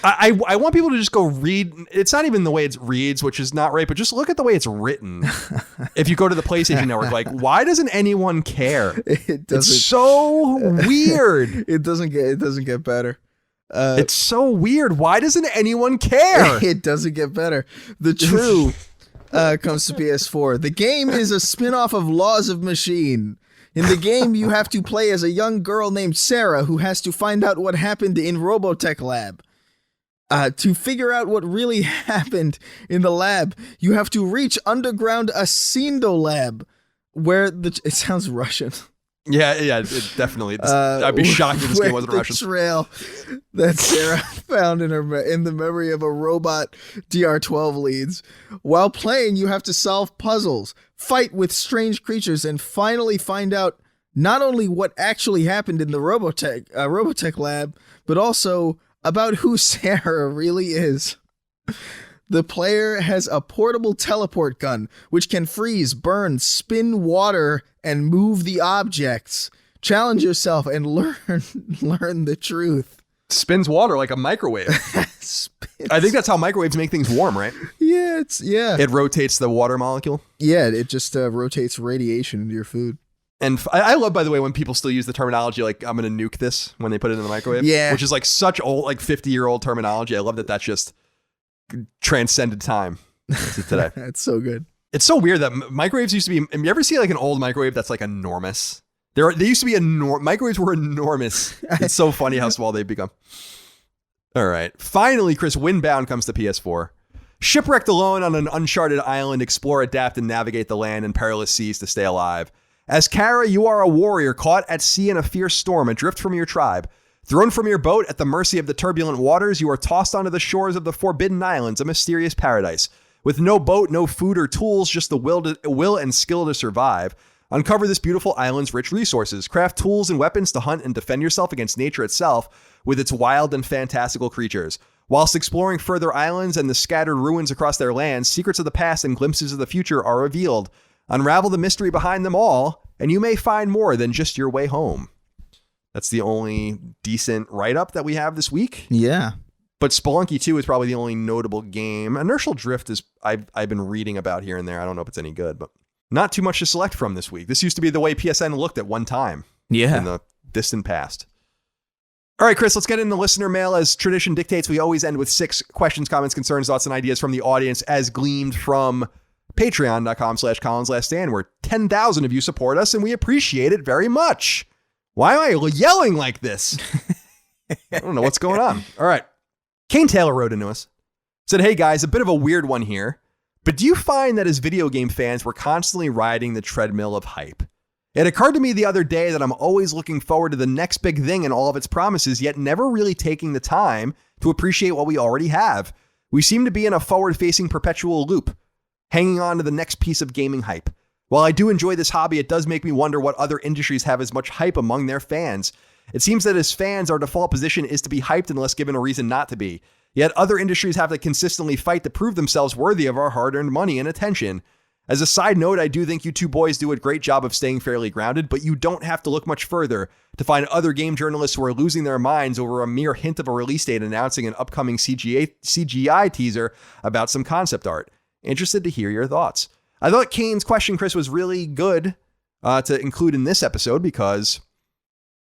I want people to just go read. It's not even the way it reads, which is not right, but just look at the way it's written. If you go to the PlayStation Network, like, why doesn't anyone care? It's so weird. It doesn't get better. It's so weird. Why doesn't anyone care? It doesn't get better. The True comes to PS4. The game is a spin-off of Laws of Machine. In the game, you have to play as a young girl named Sarah who has to find out what happened in Robotech Lab. To figure out what really happened in the lab, you have to reach underground Asindo Lab, where it sounds Russian. Yeah, it definitely. I'd be shocked if this game wasn't Russian. The trail that Sarah found in the memory of a robot DR12 leads. While playing, you have to solve puzzles, fight with strange creatures, and finally find out not only what actually happened in the Robotech lab, but also about who Sarah really is. The player has a portable teleport gun, which can freeze, burn, spin water, and move the objects. Challenge yourself and learn the truth. Spins water like a microwave. I think that's how microwaves make things warm, right? Yeah, It rotates the water molecule. Yeah, it just rotates radiation into your food. And I love, by the way, when people still use the terminology like, I'm going to nuke this when they put it in the microwave. Yeah. Which is like such old, like 50-year-old terminology. I love that that's just transcended time today. It's so good. It's so weird that microwaves used to be, you ever see like an old microwave that's like enormous? They used to be microwaves were enormous. It's so funny how small they've become. All right. Finally, Chris, Windbound comes to PS4. Shipwrecked alone on an uncharted island, explore, adapt, and navigate the land and perilous seas to stay alive. As Kara, you are a warrior caught at sea in a fierce storm, adrift from your tribe. Thrown from your boat at the mercy of the turbulent waters, you are tossed onto the shores of the Forbidden Islands, a mysterious paradise. With no boat, no food or tools, just the will and skill to survive. Uncover this beautiful island's rich resources. Craft tools and weapons to hunt and defend yourself against nature itself with its wild and fantastical creatures. Whilst exploring further islands and the scattered ruins across their lands, secrets of the past and glimpses of the future are revealed. Unravel the mystery behind them all, and you may find more than just your way home. That's the only decent write-up that we have this week. Yeah. But Spelunky 2 is probably the only notable game. Inertial Drift is I've been reading about here and there. I don't know if it's any good, but not too much to select from this week. This used to be the way PSN looked at one time. Yeah. In the distant past. All right, Chris, let's get into listener mail. As tradition dictates, we always end with 6 questions, comments, concerns, thoughts, and ideas from the audience as gleaned from patreon.com/CollinsLastStand, where 10,000 of you support us, and we appreciate it very much. Why am I yelling like this? I don't know what's going on. All right. Kane Taylor wrote into us, said, hey guys, a bit of a weird one here, but do you find that as video game fans, we're constantly riding the treadmill of hype? It occurred to me the other day that I'm always looking forward to the next big thing and all of its promises, yet never really taking the time to appreciate what we already have. We seem to be in a forward-facing perpetual loop, hanging on to the next piece of gaming hype. While I do enjoy this hobby, it does make me wonder what other industries have as much hype among their fans. It seems that as fans, our default position is to be hyped unless given a reason not to be. Yet other industries have to consistently fight to prove themselves worthy of our hard-earned money and attention. As a side note, I do think you two boys do a great job of staying fairly grounded, but you don't have to look much further to find other game journalists who are losing their minds over a mere hint of a release date announcing an upcoming CGI teaser about some concept art. Interested to hear your thoughts. I thought Kane's question, Chris, was really good to include in this episode because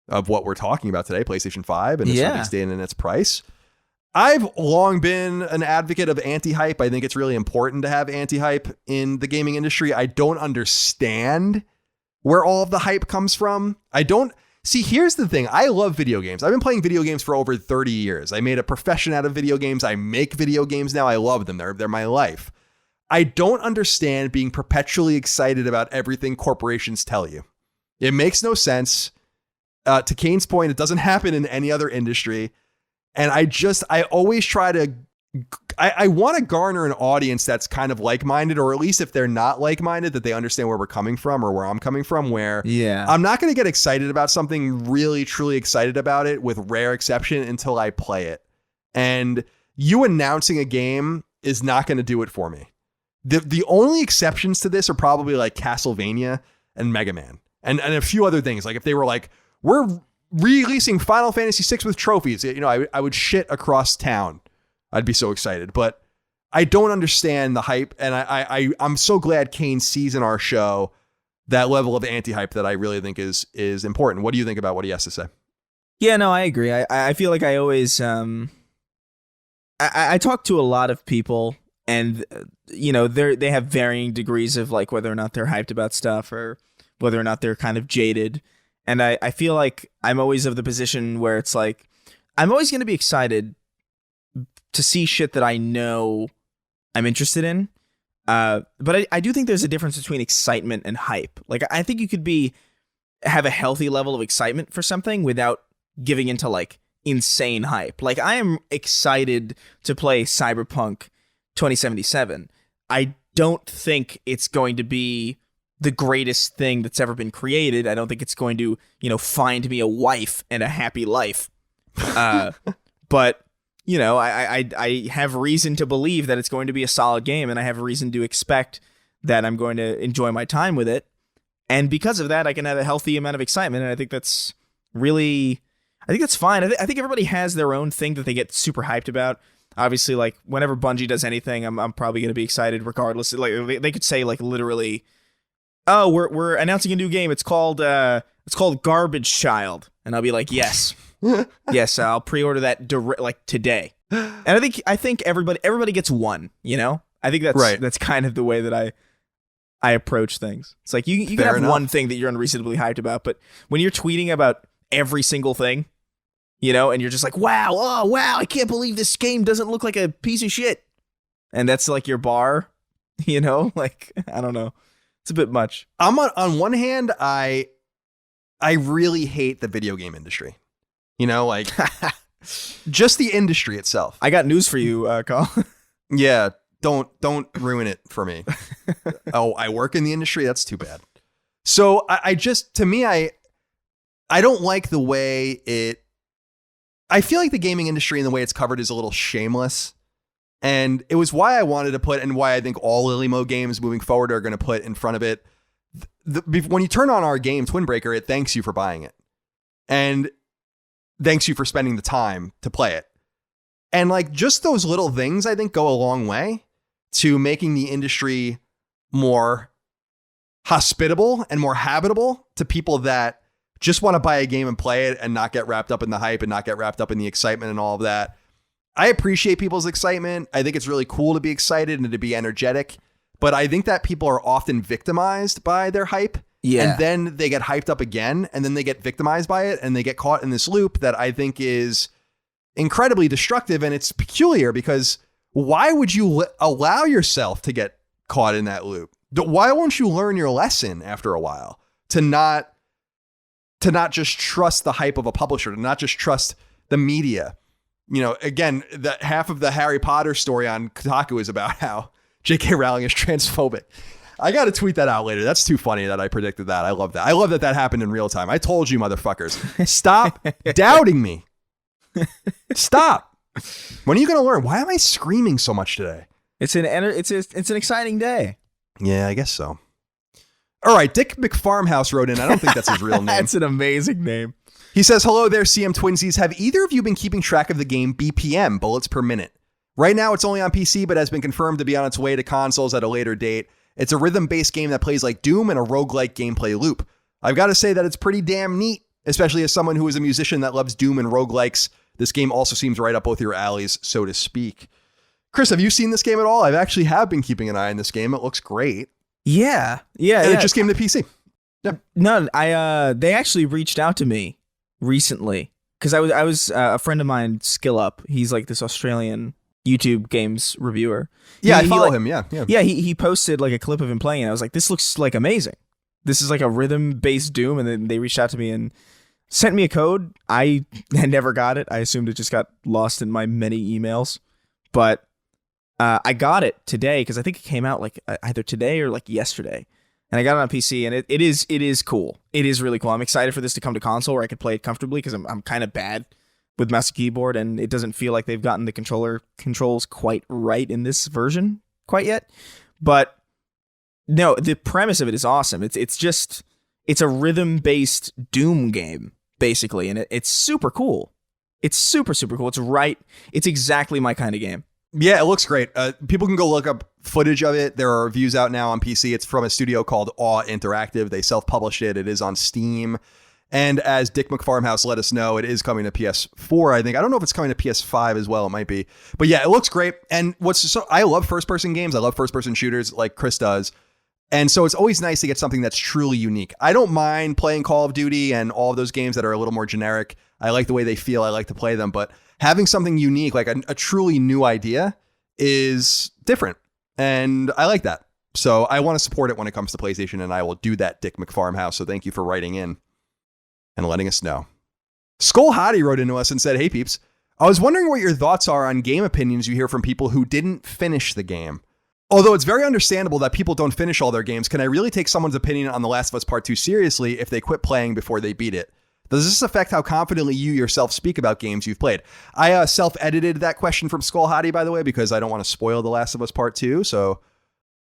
of what we're talking about today, PlayStation 5 and its release date and its price. I've long been an advocate of anti-hype. I think it's really important to have anti-hype in the gaming industry. I don't understand where all of the hype comes from. Here's the thing. I love video games. I've been playing video games for over 30 years. I made a profession out of video games. I make video games now. I love them. They're my life. I don't understand being perpetually excited about everything corporations tell you. It makes no sense. To Kane's point, it doesn't happen in any other industry. And I always try to, I want to garner an audience that's kind of like-minded, or at least if they're not like-minded, that they understand where we're coming from or where I'm coming from, where I'm not going to get excited about something, really, truly excited about it with rare exception until I play it. And you announcing a game is not going to do it for me. The only exceptions to this are probably like Castlevania and Mega Man and a few other things. Like if they were like, we're releasing Final Fantasy VI with trophies, I would shit across town. I'd be so excited, but I don't understand the hype. And I'm so glad Kane sees in our show that level of anti-hype that I really think is important. What do you think about what he has to say? Yeah, no, I agree. I feel like I always, I talk to a lot of people, and they have varying degrees of like whether or not they're hyped about stuff or whether or not they're kind of jaded. And I feel like I'm always of the position where it's like, I'm always going to be excited to see shit that I know I'm interested in. But I do think there's a difference between excitement and hype. Like, I think you could have a healthy level of excitement for something without giving into like insane hype. Like, I am excited to play Cyberpunk 2077. I don't think it's going to be the greatest thing that's ever been created. I don't think it's going to, find me a wife and a happy life. But, I have reason to believe that it's going to be a solid game, and I have a reason to expect that I'm going to enjoy my time with it. And because of that, I can have a healthy amount of excitement, and I think that's fine. I think everybody has their own thing that they get super hyped about. Obviously, like, whenever Bungie does anything, I'm probably going to be excited regardless. Like, they could say, like, literally, oh, we're announcing a new game. It's called Garbage Child, and I'll be like, yes, yes, I'll pre-order that today. And I think everybody gets one. I think that's right. That's kind of the way that I approach things. It's like you can have one thing that you're unreasonably hyped about, but when you're tweeting about every single thing, and you're just like, wow, oh wow, I can't believe this game doesn't look like a piece of shit, and that's like your bar, like I don't know. It's a bit much. I'm on one hand, I really hate the video game industry. Like just the industry itself. I got news for you, Carl. Yeah, Don't ruin it for me. Oh, I work in the industry. That's too bad. So I just, to me, I don't like the way I feel like the gaming industry and the way it's covered is a little shameless. And it was why I wanted to put, and why I think all Lilymo games moving forward are going to put in front of it. When you turn on our game, Twinbreaker, it thanks you for buying it. And thanks you for spending the time to play it. And like just those little things, I think, go a long way to making the industry more hospitable and more habitable to people that just want to buy a game and play it and not get wrapped up in the hype and not get wrapped up in the excitement and all of that. I appreciate people's excitement. I think it's really cool to be excited and to be energetic, but I think that people are often victimized by their hype. Yeah. And then they get hyped up again, and then they get victimized by it, and they get caught in this loop that I think is incredibly destructive. And it's peculiar because why would you allow yourself to get caught in that loop? Why won't you learn your lesson after a while to not just trust the hype of a publisher, to not just trust the media? You know, again, half of the Harry Potter story on Kotaku is about how J.K. Rowling is transphobic. I got to tweet that out later. That's too funny that I predicted that. I love that. I love that happened in real time. I told you, motherfuckers. Stop doubting me. Stop. When are you going to learn? Why am I screaming so much today? It's an exciting day. Yeah, I guess so. All right, Dick McFarmhouse wrote in. I don't think that's his real name. That's an amazing name. He says, hello there, CM Twinsies. Have either of you been keeping track of the game BPM, bullets per minute? Right now, it's only on PC, but has been confirmed to be on its way to consoles at a later date. It's a rhythm-based game that plays like Doom and a roguelike gameplay loop. I've got to say that it's pretty damn neat, especially as someone who is a musician that loves Doom and roguelikes. This game also seems right up both your alleys, so to speak. Chris, have you seen this game at all? I actually have been keeping an eye on this game. It looks great. Yeah. And it just came to PC. Yeah. No, they actually reached out to me recently because I was a friend of mine, Skill Up. He's like this Australian YouTube games reviewer. Yeah, I follow him. Yeah. Yeah, he posted like a clip of him playing, and I was like, this looks like amazing. This is like a rhythm-based Doom, and then they reached out to me and sent me a code. I never got it. I assumed it just got lost in my many emails, but I got it today because I think it came out like either today or like yesterday, and I got it on PC, and it is cool. It is really cool. I'm excited for this to come to console where I could play it comfortably because I'm kind of bad with mouse and keyboard, and it doesn't feel like they've gotten the controls quite right in this version quite yet. But no, the premise of it is awesome. It's a rhythm-based Doom game basically, and it's super cool. It's super cool. It's exactly my kind of game. Yeah, it looks great. People can go look up footage of it. There are reviews out now on PC. It's from a studio called Awe Interactive. They self-published it. It is on Steam. And as Dick McFarmhouse let us know, it is coming to PS4, I think. I don't know if it's coming to PS5 as well. It might be. But yeah, it looks great. And I love first-person games. I love first-person shooters like Chris does. And so it's always nice to get something that's truly unique. I don't mind playing Call of Duty and all of those games that are a little more generic. I like the way they feel. I like to play them. But having something unique, like a truly new idea, is different. And I like that. So I want to support it when it comes to PlayStation, and I will do that, Dick McFarmhouse. So thank you for writing in and letting us know. Skull Hottie wrote into us and said, hey, peeps, I was wondering what your thoughts are on game opinions you hear from people who didn't finish the game. Although it's very understandable that people don't finish all their games, can I really take someone's opinion on The Last of Us Part 2 seriously if they quit playing before they beat it? Does this affect how confidently you yourself speak about games you've played? I self-edited that question from Skull Hottie, by the way, because I don't want to spoil The Last of Us Part 2. So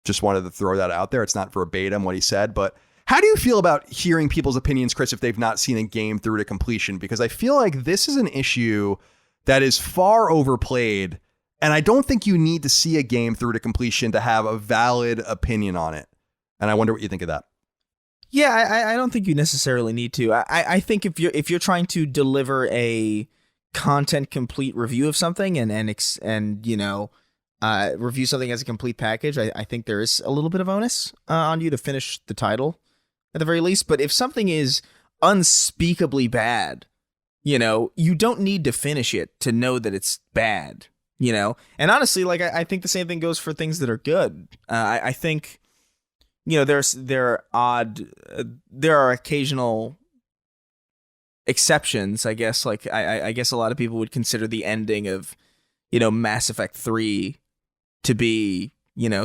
just wanted to throw that out there. It's not verbatim what he said, but how do you feel about hearing people's opinions, Chris, if they've not seen a game through to completion? Because I feel like this is an issue that is far overplayed, and I don't think you need to see a game through to completion to have a valid opinion on it. And I wonder what you think of that. Yeah, I don't think you necessarily need to. I think if you're trying to deliver a content complete review of something and you know, review something as a complete package, I think there is a little bit of onus on you to finish the title at the very least. But if something is unspeakably bad, you know, you don't need to finish it to know that it's bad, you know? And honestly, like, I think the same thing goes for things that are good. I think, you know, there are occasional exceptions, I guess. Like, I guess a lot of people would consider the ending of, you know, Mass Effect 3 to be,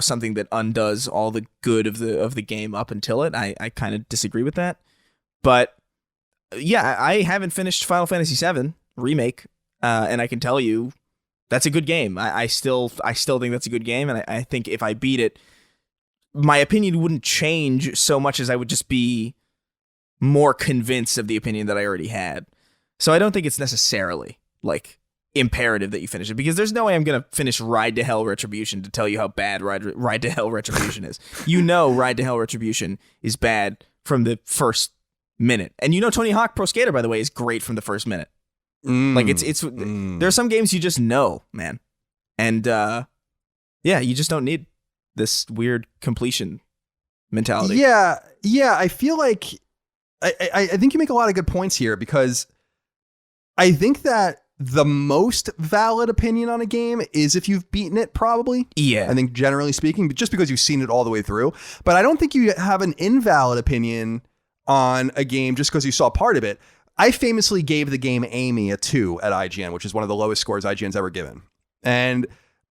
something that undoes all the good of the game up until it. I kind of disagree with that. But yeah, I haven't finished Final Fantasy VII Remake, and I can tell you that's a good game. I still think that's a good game, and I think if I beat it, my opinion wouldn't change so much as I would just be more convinced of the opinion that I already had. So I don't think it's necessarily like imperative that you finish it, because there's no way I'm going to finish Ride to Hell Retribution to tell you how bad Ride to Hell Retribution is. Ride to Hell Retribution is bad from the first minute. And Tony Hawk Pro Skater, by the way, is great from the first minute. Like there are some games you just know, man. And you just don't need this weird completion mentality. Yeah, I feel like I think you make a lot of good points here, because I think that the most valid opinion on a game is if you've beaten it, probably. Yeah. I think generally speaking, just because you've seen it all the way through. But I don't think you have an invalid opinion on a game just because you saw part of it. I famously gave the game Amy a 2 at IGN, which is one of the lowest scores IGN's ever given. And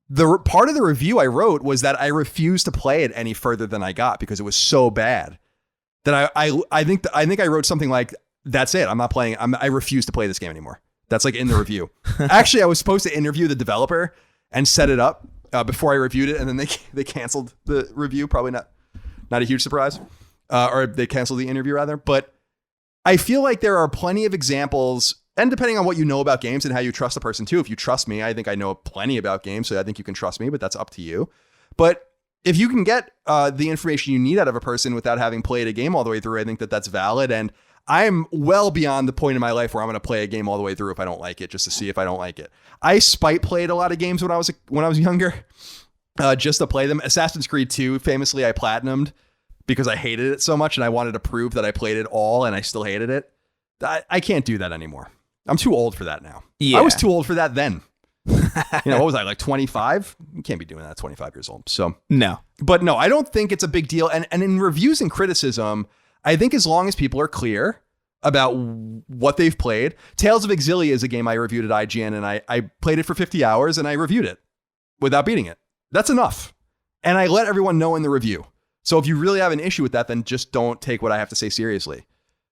the part of the review I wrote was that I refused to play it any further than I got because it was so bad that I think I wrote something like, that's it. I'm not playing. I refuse to play this game anymore. That's like in the review. Actually, I was supposed to interview the developer and set it up before I reviewed it. And then they canceled the review. Probably not a huge surprise. Or they canceled the interview rather. But I feel like there are plenty of examples, and depending on what you know about games and how you trust the person too. If you trust me, I think I know plenty about games, so I think you can trust me, but that's up to you. But if you can get the information you need out of a person without having played a game all the way through, I think that that's valid. And I'm well beyond the point in my life where I'm going to play a game all the way through if I don't like it, just to see if I don't like it. I spite played a lot of games when I was younger, just to play them. Assassin's Creed 2, famously, I platinumed because I hated it so much and I wanted to prove that I played it all and I still hated it. I can't do that anymore. I'm too old for that now. Yeah. I was too old for that then. What was I, like 25? You can't be doing that at 25 years old. So no. But no, I don't think it's a big deal. And in reviews and criticism, I think as long as people are clear about what they've played. Tales of Exilia is a game I reviewed at IGN, and I played it for 50 hours and I reviewed it without beating it. That's enough. And I let everyone know in the review. So if you really have an issue with that, then just don't take what I have to say seriously.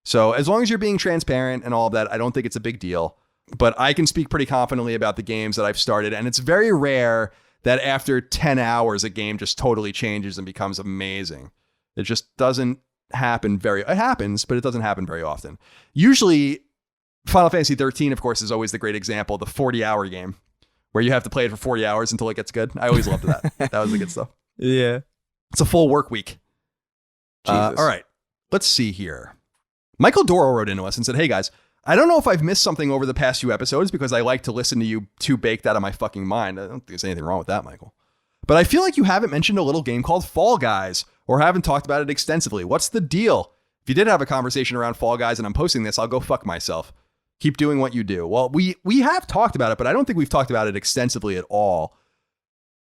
So as long as you're being transparent and all of that, I don't think it's a big deal. But I can speak pretty confidently about the games that I've started. And it's very rare that after 10 hours, a game just totally changes and becomes amazing. It just doesn't happen it happens, but it doesn't happen very often. Usually Final Fantasy 13, of course, is always the great example, the 40-hour game where you have to play it for 40 hours until it gets good. I always loved that. That was the good stuff. Yeah. It's a full work week. All right. Let's see here. Michael Doro wrote into us and said, "Hey guys, I don't know if I've missed something over the past few episodes because I like to listen to you too baked out of my fucking mind." I don't think there's anything wrong with that, Michael. "But I feel like you haven't mentioned a little game called Fall Guys or haven't talked about it extensively. What's the deal? If you did have a conversation around Fall Guys and I'm posting this, I'll go fuck myself. Keep doing what you do." Well, we have talked about it, but I don't think we've talked about it extensively at all.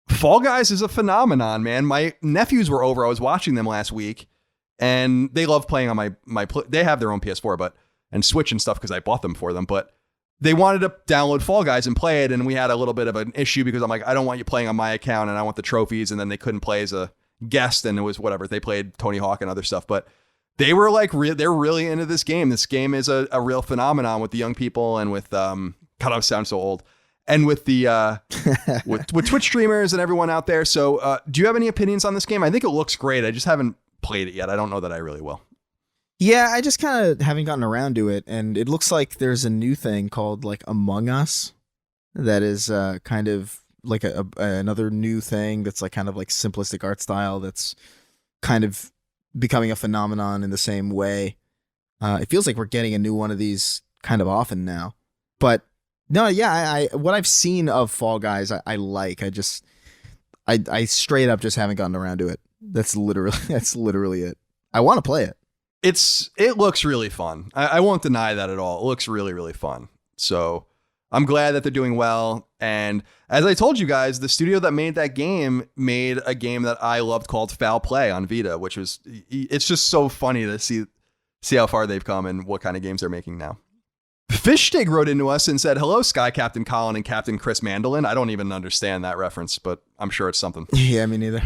Fall Guys is a phenomenon, man. My nephews were over. I was watching them last week, and they love playing on they have their own PS4, and Switch and stuff because I bought them for them. But they wanted to download Fall Guys and play it, and we had a little bit of an issue because I'm like, I don't want you playing on my account, and I want the trophies. And then they couldn't play as a guest, and it was whatever. They played Tony Hawk and other stuff, but they were like, they're really into this game. This game is a real phenomenon with the young people and with God, I sound so old. And with the with Twitch streamers and everyone out there. So do you have any opinions on this game? I think it looks great. I just haven't played it yet. I don't know that I really will. Yeah, I just kind of haven't gotten around to it. And it looks like there's a new thing called like Among Us that is kind of like another new thing that's like kind of like simplistic art style that's kind of becoming a phenomenon in the same way. It feels like we're getting a new one of these kind of often now. But no, yeah, I what I've seen of Fall Guys, I like. I straight up just haven't gotten around to it. That's literally it. I want to play it. It looks really fun. I won't deny that at all. It looks really, really fun. So I'm glad that they're doing well. And as I told you guys, the studio that made that game made a game that I loved called Foul Play on Vita, it's just so funny to see how far they've come and what kind of games they're making now. Fishstig wrote into us and said, hello, Sky Captain Colin and Captain Chris Mandolin. I don't even understand that reference, but I'm sure it's something. Yeah, me neither.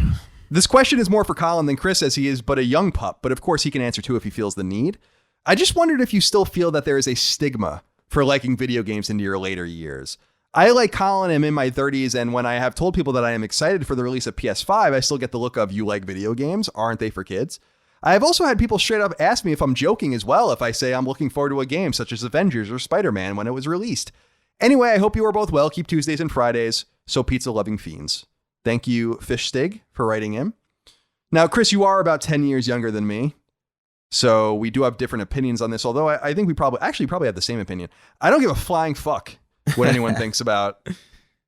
This question is more for Colin than Chris, as he is but a young pup, but of course he can answer too if he feels the need. I just wondered if you still feel that there is a stigma for liking video games into your later years. I, like Colin, am in my 30s, and when I have told people that I am excited for the release of PS5, I still get the look of, you like video games? Aren't they for kids? I have also had people straight up ask me if I'm joking as well if I say I'm looking forward to a game such as Avengers or Spider-Man when it was released. Anyway, I hope you are both well. Keep Tuesdays and Fridays, so pizza-loving fiends. Thank you, Fishstig, for writing in. Now, Chris, you are about 10 years younger than me, so we do have different opinions on this, although I think we probably have the same opinion. I don't give a flying fuck what anyone thinks about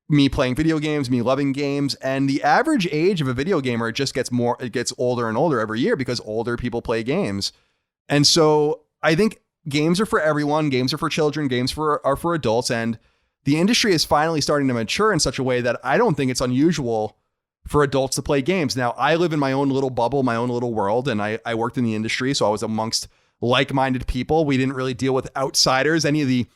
me playing video games, me loving games, and the average age of a video gamer just gets older and older every year because older people play games. And so I think games are for everyone. Games are for children. Games are for adults. And the industry is finally starting to mature in such a way that I don't think it's unusual for adults to play games. Now, I live in my own little bubble, my own little world, and I worked in the industry, so I was amongst like-minded people. We didn't really deal with outsiders. Any of the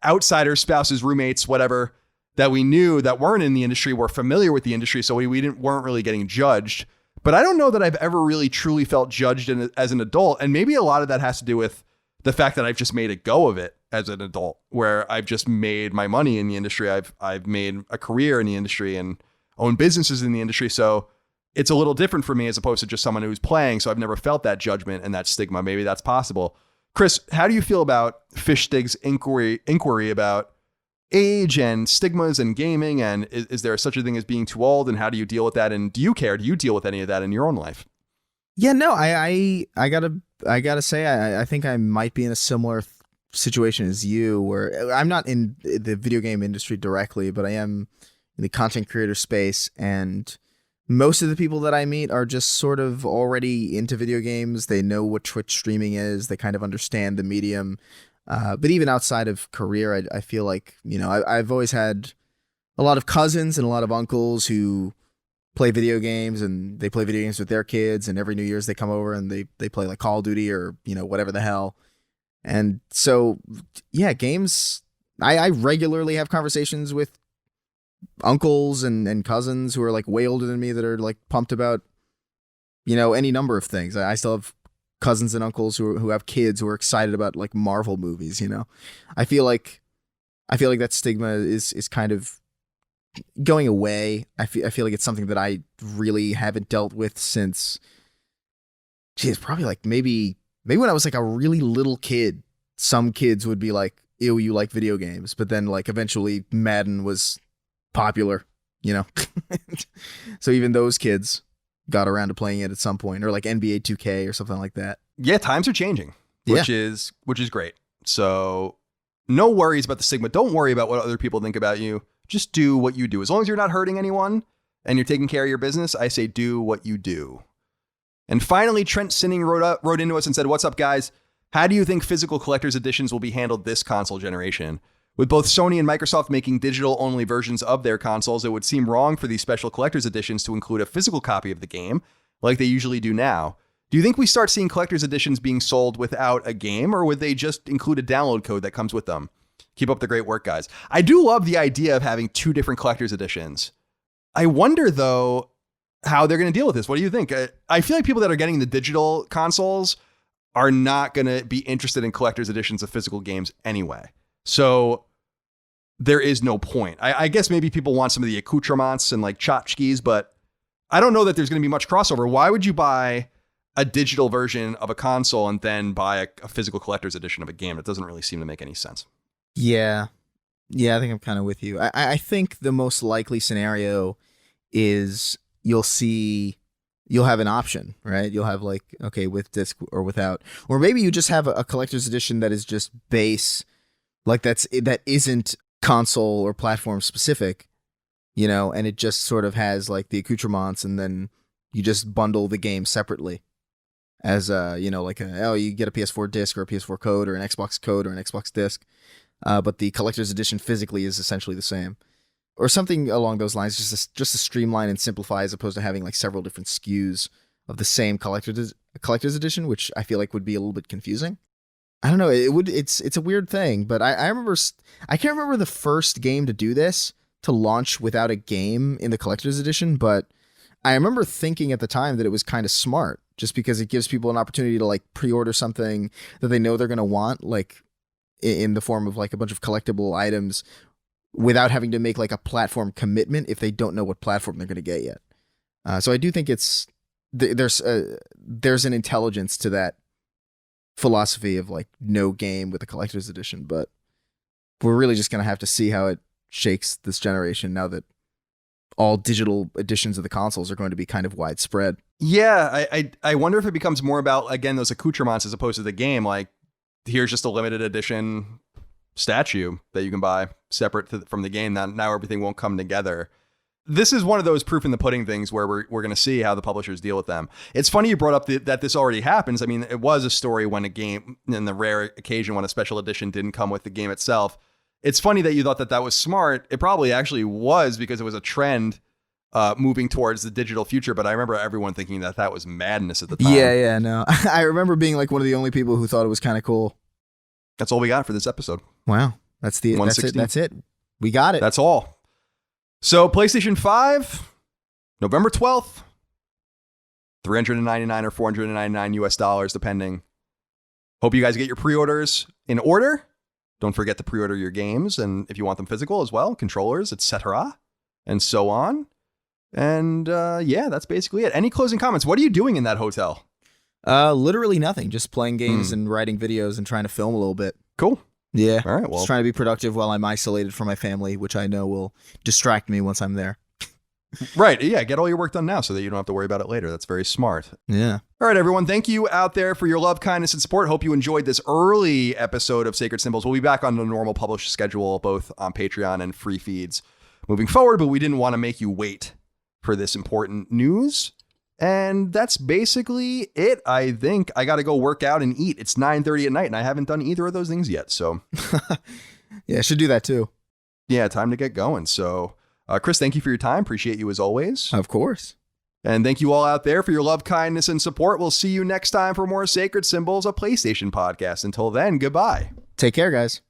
outsiders, spouses, roommates, whatever, that we knew that weren't in the industry were familiar with the industry, so we weren't really getting judged. But I don't know that I've ever really truly felt judged as an adult, and maybe a lot of that has to do with the fact that I've just made a go of it as an adult, where I've just made my money in the industry. I've made a career in the industry and own businesses in the industry, so it's a little different for me as opposed to just someone who's playing, so I've never felt that judgment and that stigma. Maybe that's possible. Chris, how do you feel about Fishstig's inquiry about age and stigmas and gaming, and is there such a thing as being too old, and how do you deal with that, and do you care? Do you deal with any of that in your own life? Yeah, no, I gotta say I think I might be in a similar situation as you, where I'm not in the video game industry directly, but I am in the content creator space, and most of the people that I meet are just sort of already into video games. They know what Twitch streaming is. They kind of understand the medium. But even outside of career, I feel like, I've always had a lot of cousins and a lot of uncles who play video games, and they play video games with their kids, and every New Year's they come over and they play like Call of Duty or, whatever the hell. And so, yeah, games, I regularly have conversations with uncles and cousins who are like way older than me that are like pumped about, any number of things. I still have cousins and uncles who have kids who are excited about like Marvel movies. I feel like that stigma is kind of going away. I feel like it's something that I really haven't dealt with since, geez, probably like maybe when I was like a really little kid. Some kids would be like, ew, you like video games, but then like eventually Madden was popular, so even those kids got around to playing it at some point, or like NBA 2K or something like that. Yeah, times are changing, which is great. So no worries about the stigma. Don't worry about what other people think about you. Just do what you do. As long as you're not hurting anyone and you're taking care of your business, I say do what you do. And finally, Trent Sinning wrote into us and said, what's up, guys? How do you think physical collector's editions will be handled this console generation? With both Sony and Microsoft making digital-only versions of their consoles, it would seem wrong for these special collector's editions to include a physical copy of the game, like they usually do now. Do you think we start seeing collector's editions being sold without a game, or would they just include a download code that comes with them? Keep up the great work, guys. I do love the idea of having two different collector's editions. I wonder, though, how they're going to deal with this. What do you think? I feel like people that are getting the digital consoles are not going to be interested in collector's editions of physical games anyway. So there is no point. I guess maybe people want some of the accoutrements and like tchotchkes, but I don't know that there's going to be much crossover. Why would you buy a digital version of a console and then buy a physical collector's edition of a game? It doesn't really seem to make any sense. Yeah, I think I'm kind of with you. I think the most likely scenario is you'll have an option, right? You'll have like, okay, with disc or without, or maybe you just have a collector's edition that is just base, like that isn't console or platform specific, and it just sort of has like the accoutrements, and then you just bundle the game separately as you get a PS4 disc or a PS4 code or an Xbox code or an Xbox disc, but the collector's edition physically is essentially the same, or something along those lines, just to streamline and simplify, as opposed to having like several different SKUs of the same collector's edition, which I feel like would be a little bit confusing. I don't know. It's a weird thing, but I remember I can't remember the first game to do this, to launch without a game in the collector's edition, but I remember thinking at the time that it was kind of smart, just because it gives people an opportunity to like pre-order something that they know they're going to want, like in the form of like a bunch of collectible items, without having to make like a platform commitment if they don't know what platform they're going to get yet. So I do think there's an intelligence to that philosophy of like no game with a collector's edition, but we're really just going to have to see how it shakes this generation now that all digital editions of the consoles are going to be kind of widespread. Yeah, I wonder if it becomes more about, again, those accoutrements as opposed to the game. Like, here's just a limited edition statue that you can buy separate from the game. Now everything won't come together. This is one of those proof in the pudding things where we're going to see how the publishers deal with them. It's funny you brought up that this already happens. I mean, it was a story when a game, in the rare occasion when a special edition didn't come with the game itself. It's funny that you thought that was smart. It probably actually was, because it was a trend moving towards the digital future. But I remember everyone thinking that was madness at the time. Yeah, no. I remember being like one of the only people who thought it was kind of cool. That's all we got for this episode. Wow. That's it. We got it. That's all. So PlayStation 5, November 12th, $399 or $499 US, depending. Hope you guys get your pre-orders in order. Don't forget to pre-order your games, and if you want them physical as well, controllers, etc., and so on. And yeah, that's basically it. Any closing comments? What are you doing in that hotel? Literally nothing. Just playing games and writing videos and trying to film a little bit. Cool. Yeah. All right. Well, just trying to be productive while I'm isolated from my family, which I know will distract me once I'm there. Right. Yeah. Get all your work done now so that you don't have to worry about it later. That's very smart. Yeah. All right, everyone. Thank you out there for your love, kindness, and support. Hope you enjoyed this early episode of Sacred Symbols. We'll be back on the normal published schedule, both on Patreon and free feeds moving forward, but we didn't want to make you wait for this important news. And that's basically it. I think I got to go work out and eat. It's 9:30 at night, and I haven't done either of those things yet. So yeah, I should do that too. Yeah, time to get going. So Chris, thank you for your time. Appreciate you as always. Of course. And thank you all out there for your love, kindness, and support. We'll see you next time for more Sacred Symbols, a PlayStation podcast. Until then, goodbye. Take care, guys.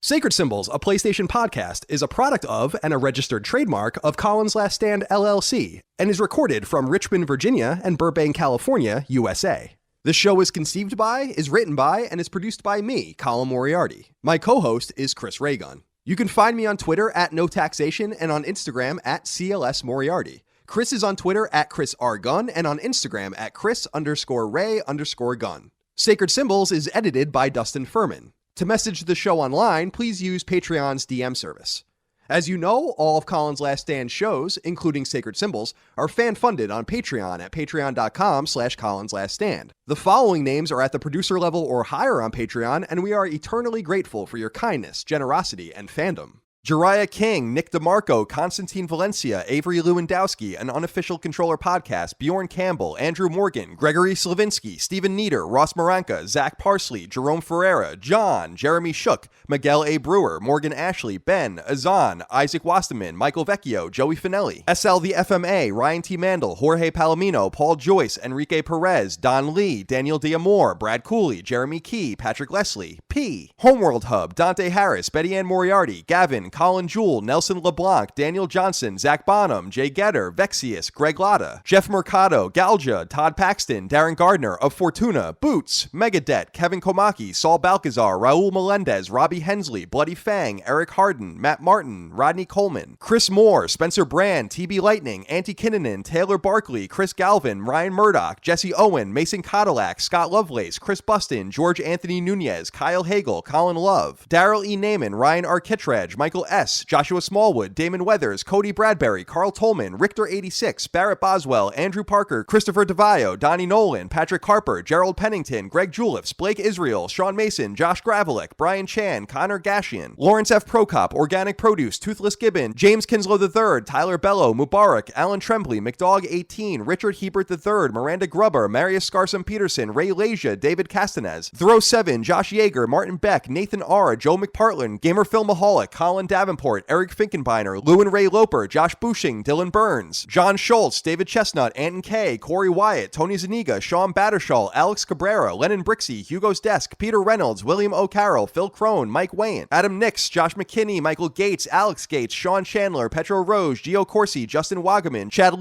Sacred Symbols, a PlayStation podcast, is a product of and a registered trademark of Colin's Last Stand, LLC, and is recorded from Richmond, Virginia, and Burbank, California, USA. This show is conceived by, is written by, and is produced by me, Colin Moriarty. My co-host is Chris Raygun. You can find me on Twitter at NoTaxation and on Instagram at CLS Moriarty. Chris is on Twitter at Chris R. Gunn and on Instagram at Chris_Ray_Gun. Sacred Symbols is edited by Dustin Furman. To message the show online, please use Patreon's DM service. As you know, all of Colin's Last Stand shows, including Sacred Symbols, are fan-funded on Patreon at patreon.com/ColinsLastStand. The following names are at the producer level or higher on Patreon, and we are eternally grateful for your kindness, generosity, and fandom. Jariah King, Nick DeMarco, Constantine Valencia, Avery Lewandowski, an unofficial controller podcast, Bjorn Campbell, Andrew Morgan, Gregory Slavinsky, Stephen Nieder, Ross Maranka, Zach Parsley, Jerome Ferreira, John, Jeremy Shook, Miguel A. Brewer, Morgan Ashley, Ben, Azan, Isaac Wasterman, Michael Vecchio, Joey Finelli, SL the FMA, Ryan T. Mandel, Jorge Palomino, Paul Joyce, Enrique Perez, Don Lee, Daniel D'Amore, Brad Cooley, Jeremy Key, Patrick Leslie, P. Homeworld Hub, Dante Harris, Betty Ann Moriarty, Gavin, Colin Jewell, Nelson LeBlanc, Daniel Johnson, Zach Bonham, Jay Getter, Vexius, Greg Lotta, Jeff Mercado, Galja, Todd Paxton, Darren Gardner, of Fortuna, Boots, Megadet, Kevin Komaki, Saul Balcazar, Raul Melendez, Robbie Hensley, Bloody Fang, Eric Harden, Matt Martin, Rodney Coleman, Chris Moore, Spencer Brand, TB Lightning, Auntie Kinnanen, Taylor Barkley, Chris Galvin, Ryan Murdoch, Jesse Owen, Mason Cadillac, Scott Lovelace, Chris Bustin, George Anthony Nunez, Kyle Hagel, Colin Love, Daryl E. Naiman, Ryan Arkittredge, Michael S., Joshua Smallwood, Damon Weathers, Cody Bradbury, Carl Tolman, Richter86, Barrett Boswell, Andrew Parker, Christopher DeVio, Donnie Nolan, Patrick Harper, Gerald Pennington, Greg Julips, Blake Israel, Sean Mason, Josh Gravelick, Brian Chan, Connor Gashian, Lawrence F. Prokop, Organic Produce, Toothless Gibbon, James Kinslow III, Tyler Bello, Mubarak, Alan Tremblay, McDog18, Richard Hebert III, Miranda Grubber, Marius Scarsom Peterson, Ray Leja, David Castanez, Throw7, Josh Yeager, Martin Beck, Nathan R., Joe McPartland, Gamer Filmaholic, Colin Davenport, Eric Finkenbeiner, Lou and Ray Loper, Josh Bushing, Dylan Burns, John Schultz, David Chestnut, Anton Kay, Corey Wyatt, Tony Zaniga, Sean Battershall, Alex Cabrera, Lennon Brixey, Hugo's Desk, Peter Reynolds, William O'Carroll, Phil Crone, Mike Wayne, Adam Nix, Josh McKinney, Michael Gates, Alex Gates, Sean Chandler, Petro Rose, Gio Corsi, Justin Wagaman, Chad